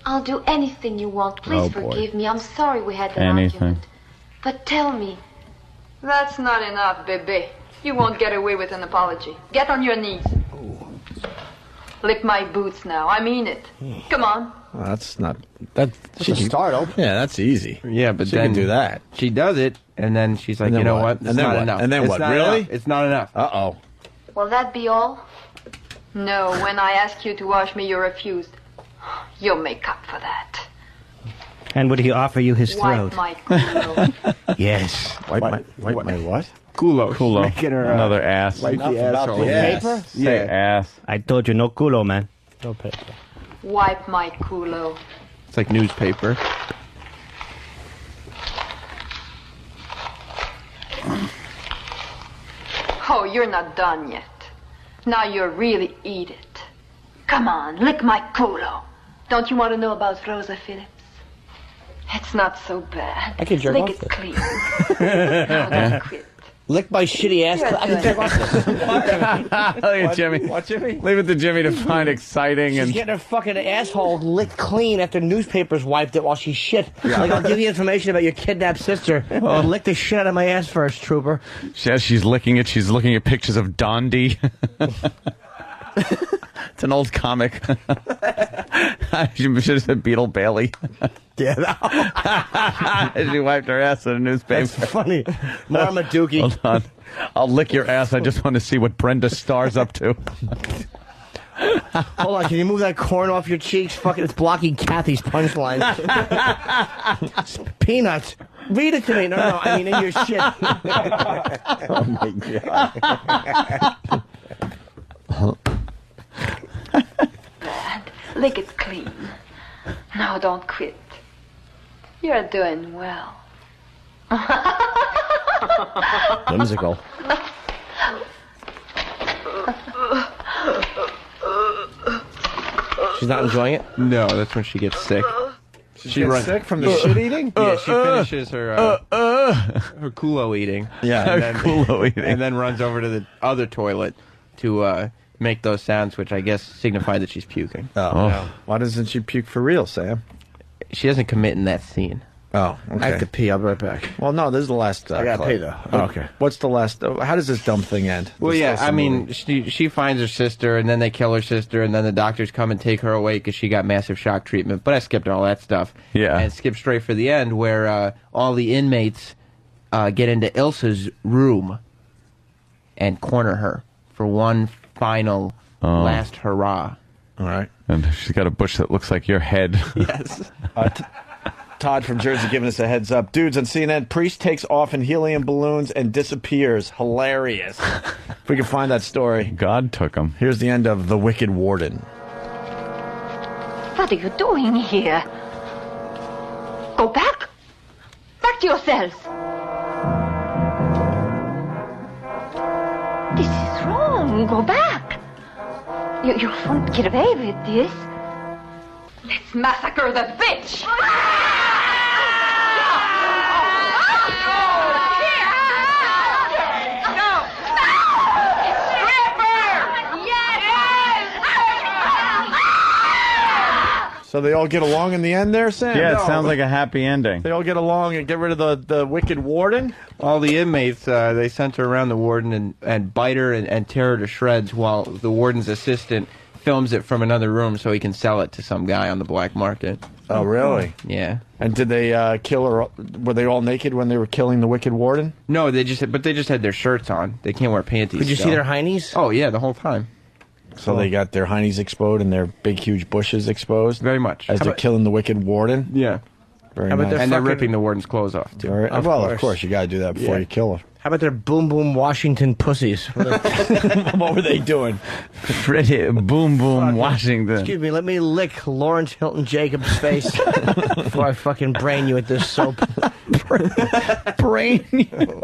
I'll do anything you want. Please Oh, boy. forgive me. I'm sorry we had that Anything. argument. But tell me. That's not enough, bébé. You won't get away with an apology. Get on your knees. Lick my boots now. I mean it. Come on. Well, that's not that. That's a start, Ope. Yeah, that's easy. Yeah, but she then can do that. She does it, and then she's like, And then you know what? what? And It's then not what? enough. And then It's what? not Really? enough. It's not enough. Uh-oh. Will that be all? No, when I ask you to wash me, you refused. You'll make up for that. And would he offer you his Wipe throat? my culo. Yes. Wipe my what? Culo. Culo. Making her, Another ass. Wipe the asshole. the paper? Say ass. I told you no culo, man. No paper. Wipe my culo. It's like newspaper. Oh, you're not done yet. Now you really eat it. Come on, lick my culo. Don't you want to know about Rosa Phillips? It's not so bad. I can jerk lick off it this. clean. No, don't quit. Lick my shitty ass. Yeah, I can jerk off this. Look at Jimmy. What, Jimmy? Leave it to Jimmy to find exciting. She's And getting her fucking asshole licked clean after newspapers wiped it while she shit. Like, I'll give you information about your kidnapped sister. I'll lick the shit out of my ass first, trooper. as she's licking it, she's looking at pictures of Dondi. It's an old comic. She should have said Beetle Bailey. Yeah. She wiped her ass in a newspaper. That's funny. Marmaduke. Hold on. I'll lick your ass. I just want to see what Brenda Starr's up to. Hold on, can you move that corn off your cheeks? Fucking, it's blocking Kathy's punchline. Peanuts. Read it to me. No, I mean in your shit. Oh my God. Bad. Lick it clean. No, don't quit. You're doing well. Whimsical. She's not enjoying it? No, that's when she gets sick. She gets sick from the shit eating? Yeah, she finishes her her culo eating. Yeah, and then, culo eating. and then runs over to the other toilet to make those sounds, which I guess signify that she's puking. Oh. No. Why doesn't she puke for real, Sam? She doesn't commit in that scene. Oh, okay. I have to pee. I'll be right back. Well, no, this is the last. I gotta clip. pee, though. Oh, Okay. What's the last? How does this dumb thing end? Well, This yeah, awesome I mean, movie. she finds her sister, and then they kill her sister, and then the doctors come and take her away because she got massive shock treatment. But I skipped all that stuff. Yeah. And skipped straight for the end where all the inmates get into Ilsa's room and corner her for one final last hurrah. All right. And she's got a bush that looks like your head. Yes. Todd from Jersey giving us a heads up. Dudes on CNN, priest takes off in helium balloons and disappears. Hilarious. If we can find that story. God took him. Here's the end of The Wicked Warden. What are you doing here? Go back? Back to your cells. This is wrong. Go back. You won't get away with this. Let's massacre the bitch! So they all get along in the end there, Sam? Yeah, it No. sounds like a happy ending. They all get along and get rid of the wicked warden? All the inmates, they sent her around the warden and bite her and tear her to shreds while the warden's assistant films it from another room so he can sell it to some guy on the black market. Oh, really? Yeah. And did they kill her? Were they all naked when they were killing the wicked warden? No, they just had their shirts on. They can't wear panties. Could you still. see their heinies? Oh, yeah, the whole time. So they got their heinies exposed and their big, huge bushes exposed? Very much. As they're killing the wicked warden? Yeah. Very How about nice. their And they're fucking- ripping the warden's clothes off, too. Very- Of well, course. of course, you got to do that before Yeah. you kill her. How about their boom boom Washington pussies? What were they doing? Pretty boom boom Washington. Excuse me, let me lick Lawrence Hilton Jacobs' face before I fucking brain you with this soap. Brain you.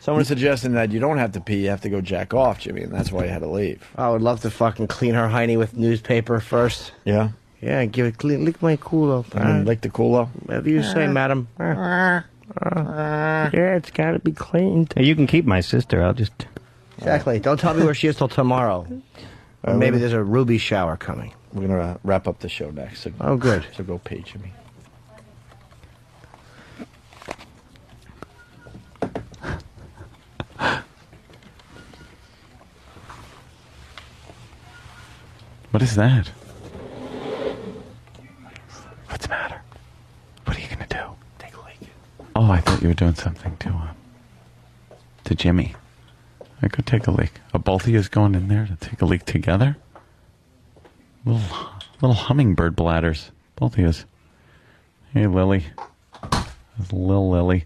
Someone suggesting that you don't have to pee, you have to go jack off, Jimmy, and that's why you had to leave. I would love to fucking clean her hiney with newspaper first. Yeah? Yeah, give it clean. Lick my culo. And then lick the culo? Whatever you say, madam. Yeah, it's got to be cleaned. Hey, you can keep my sister. I'll just. Exactly. Don't tell me where she is till tomorrow. Or maybe there's a ruby shower coming. We're going to wrap up the show next. So, Oh, good. So go pee, Jimmy. What is that? What's the matter? What are you going to do? Take a leak. Oh, I thought you were doing something to Jimmy. I could take a leak. Both of you is going in there to take a leak together? Little hummingbird bladders. Both of you. Hey, Lily. That's Lil Lily.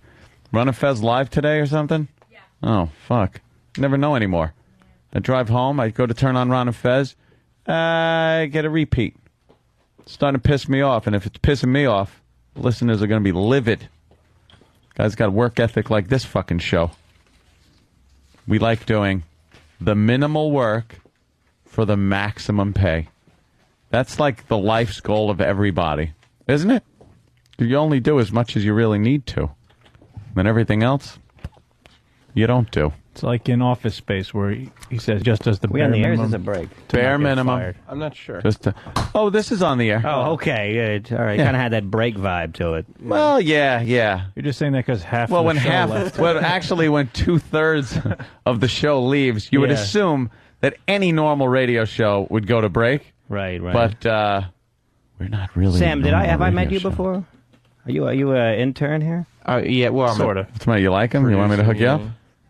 Running Fez live today or something? Yeah. Oh, fuck. Never know anymore. I drive home. I go to turn on Ron and Fez. I get a repeat. It's starting to piss me off. And if it's pissing me off, listeners are going to be livid. Guys got a work ethic like this fucking show. We like doing the minimal work for the maximum pay. That's like the life's goal of everybody, isn't it? You only do as much as you really need to. And everything else, you don't do. It's like in Office Space where he says just as the We bare on the air? Is minimum. this a break? Bare minimum. fired. I'm not sure. Oh, this is on the air. Oh, okay. Good. All right. Yeah. Kind of had that break vibe to it. Well, yeah. You're just saying that because half Well, of the when show half, left. well, actually, when 2/3 of the show leaves, you would Yeah. assume that any normal radio show would go to break. Right. But we're not really. Sam, a have I normal met radio you show. before? Are you an intern here? Yeah, well, sort of. What's the matter, you like him? You want me to hook you up?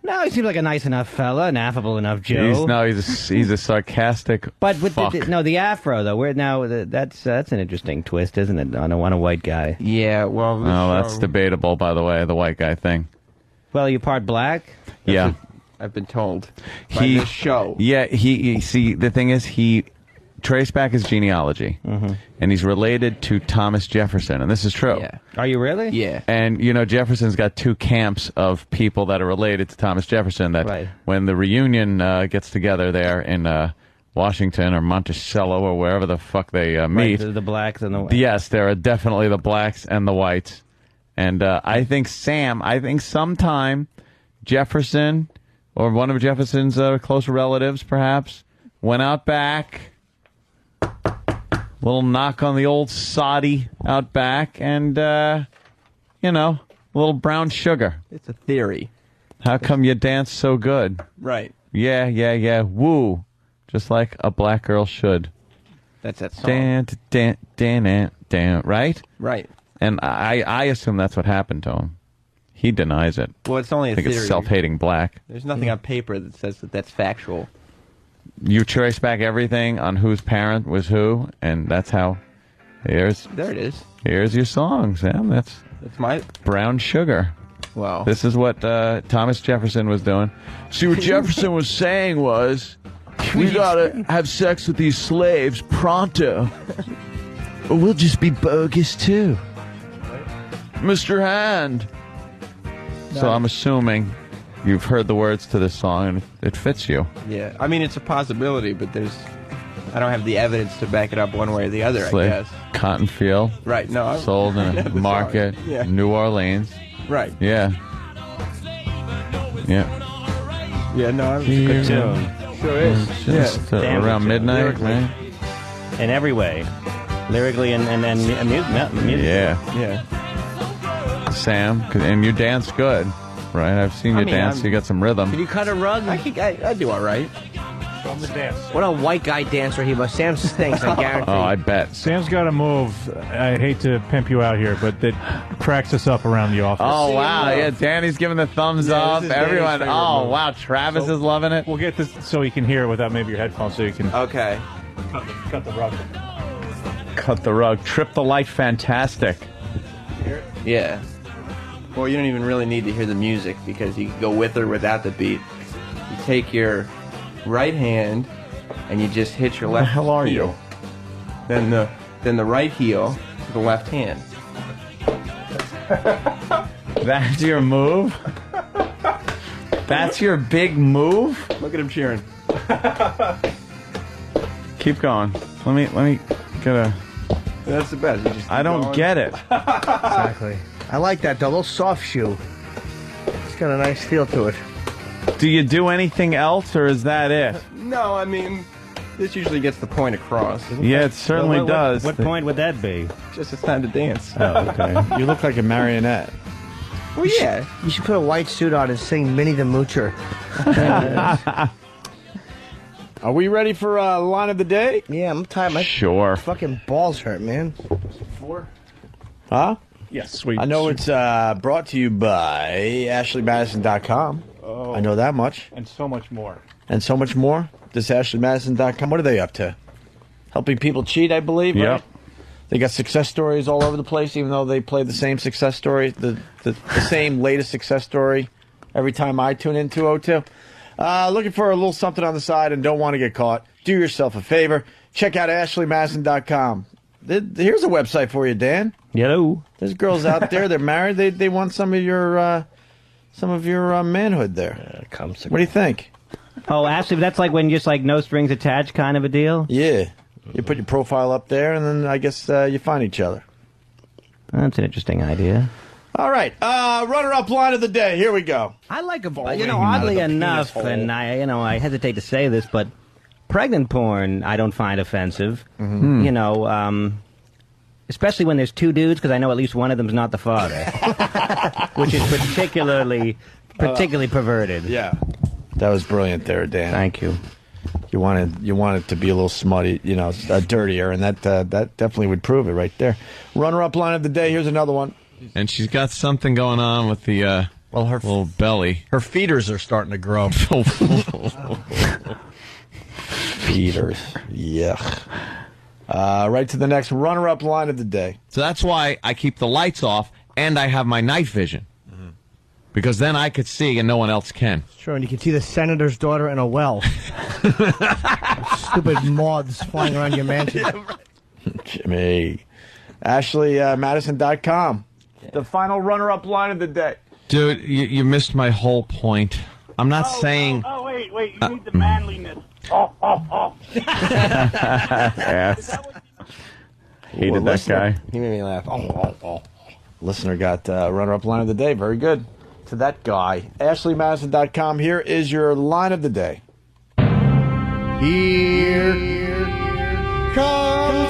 No, he seems like a nice enough fella, an affable enough Joe. He's a sarcastic. But with fuck. the afro though, that's an interesting twist, isn't it? On a white guy. Yeah, well. That's debatable, by the way, the white guy thing. Well, you part black. Yeah, I've been told by this show. Yeah, he see, the thing is, he traced back his genealogy, and he's related to Thomas Jefferson, and this is true. Yeah. Are you really? Yeah. And, Jefferson's got two camps of people that are related to Thomas Jefferson that when the reunion gets together there in Washington or Monticello or wherever the fuck they meet. Right, the blacks and the whites. Yes, there are definitely the blacks and the whites. And I think sometime Jefferson or one of Jefferson's close relatives, perhaps, went out back, little knock on the old soddy out back, and, a little brown sugar. It's a theory. How come you dance so good? Right. Yeah. Woo. Just like a black girl should. That's that song. Dan, right? Right. And I assume that's what happened to him. He denies it. Well, it's only a I think theory. it's self-hating black. There's nothing on paper that says that that's factual. You trace back everything on whose parent was who, and that's how. There it is. Here's your song, Sam. That's my brown sugar. Wow. This is what Thomas Jefferson was doing. See, what Jefferson was saying was, we gotta have sex with these slaves pronto, or we'll just be bogus too. Mr. Hand. So I'm assuming you've heard the words to this song and it fits you. Yeah. I mean, it's a possibility, but I don't have the evidence to back it up one way or the other, It's I like guess. Cotton Field. Right, no. Sold in a market, Yeah. New Orleans. Right. Yeah. Yeah. Yeah, no, It's a good tune. Sure is. Just around midnight, Lyrically. right? In every way, lyrically and music. Yeah. Sam, and you dance good, right? I've seen you dance. You got some rhythm. Can you cut a rug? I do all right. Show him the dance. What a white guy dancer he was. Sam stinks, I guarantee. Oh, I bet. Sam's got a move. I hate to pimp you out here, but that cracks us up around the office. Oh, wow. Yeah, Danny's giving the thumbs up. Everyone. Oh, wow. Travis is loving it. We'll get this so you can hear it without maybe your headphones, so you can. Okay. Cut the rug. Cut the rug. Trip the light. Fantastic. Yeah. Well, you don't even really need to hear the music because you can go with or without the beat. You take your right hand and you just hit your left hell are heel. Then the right heel to the left hand. That's your move? That's your big move? Look at him cheering. Keep going. Let me get a... That's the best. You just I don't going. get it. Exactly. I like that, though. A little soft shoe. It's got a nice feel to it. Do you do anything else, or is that it? No, I mean, this usually gets the point across. Yeah, it certainly does. What point would that be? Just it's time to dance. Oh, okay. You look like a marionette. Well, yeah. You should put a white suit on and sing Minnie the Moocher. Are we ready for line of the day? Yeah, I'm tired. My Sure. fucking balls hurt, man. Huh? Yes, sweet. I know it's brought to you by AshleyMadison.com. Oh. I know that much. And so much more. And so much more. This AshleyMadison.com. What are they up to? Helping people cheat, I believe, right? Yep. They got success stories all over the place, even though they play the same success story, the same latest success story every time I tune into O2. Looking for a little something on the side and don't want to get caught. Do yourself a favor. Check out AshleyMadison.com. Here's a website for you, Dan. Hello. There's girls out there. They're married. They want some of your manhood there. What do you think? Oh, Ashley, that's like when just like no strings attached kind of a deal? Yeah. You put your profile up there, and then I guess you find each other. That's an interesting idea. All right, runner-up line of the day. Here we go. I like oddly enough, and I hesitate to say this, but pregnant porn I don't find offensive. Mm-hmm. Especially when there's two dudes, because I know at least one of them's not the father, which is particularly perverted. Yeah, that was brilliant there, Dan. Thank you. You wanted to be a little smutty, dirtier, and that definitely would prove it right there. Runner-up line of the day. Here's another one. And she's got something going on with the her little belly. Her feeders are starting to grow. Feeders, yuck. Right to the next runner-up line of the day. So that's why I keep the lights off and I have my night vision. Because then I could see and no one else can. Sure, and you can see the senator's daughter in a well. Stupid moths flying around your mansion. Yeah, right. Jimmy. AshleyMadison.com. The final runner-up line of the day. Dude, you missed my whole point. I'm not saying... Oh, wait. You need the manliness. Oh. Yes. Hated that guy. He made me laugh. Oh. Listener got runner-up line of the day. Very good. To that guy. AshleyMadison.com. Here is your line of the day. Here comes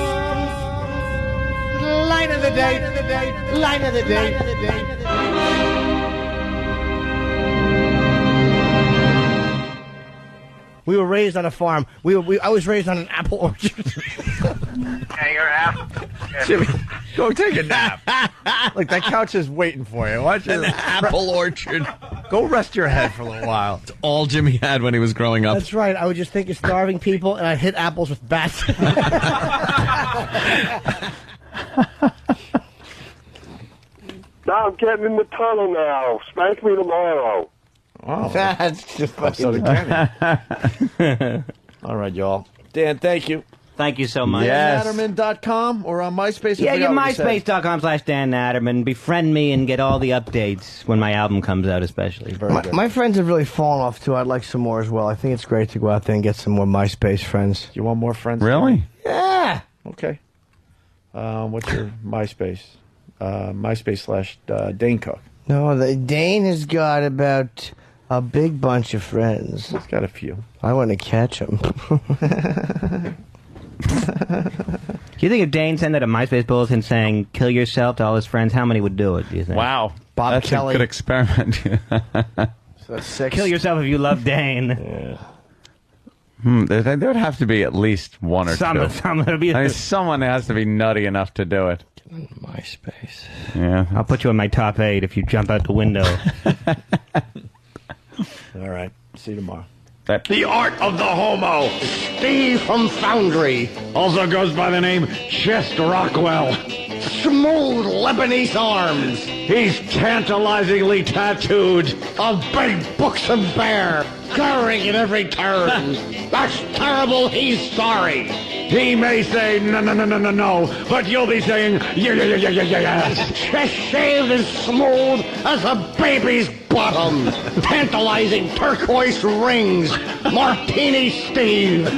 line of the day. Line of the day. We were raised on a farm. I was raised on an apple orchard. Yeah, you're apple. Jimmy, go take a nap. Look, that couch is waiting for you. Watch An apple orchard. Go rest your head for a little while. It's all Jimmy had when he was growing up. That's right. I would just think of starving people, and I'd hit apples with bats. Now I'm getting in the tunnel now. Spank me tomorrow. Oh, that's just so did Kenny. All right, y'all. Dan, thank you. Thank you so much. DanNatterman.com or on MySpace? Yeah, MySpace.com/Dan Natterman. Befriend me and get all the updates when my album comes out, especially. My friends have really fallen off, too. I'd like some more as well. I think it's great to go out there and get some more MySpace friends. You want more friends? Really? Yeah. Okay. What's your MySpace? MySpace/Dane Cook. No, Dane has got about a big bunch of friends. He's got a few. I want to catch him. Do you think if Dane sent out a MySpace bulletin saying "kill yourself" to all his friends, how many would do it? Do you think? Wow, Bob that's Kelly. a good experiment. So that's 6. Kill yourself if you love Dane. Yeah. There would have to be at least one or two. Someone has to be nutty enough to do it. MySpace. Yeah, I'll put you in my top 8 if you jump out the window. All right. See you tomorrow. The Art of the Homo. Steve from Foundry. Also goes by the name Chest Rockwell. Smooth Lebanese arms. He's tantalizingly tattooed. A big buxom bear. Glaring at every turn. That's terrible. He's sorry. He may say no, but you'll be saying yes. Chest shaved as smooth as a baby's bottom. Tantalizing turquoise rings. Martini Steve.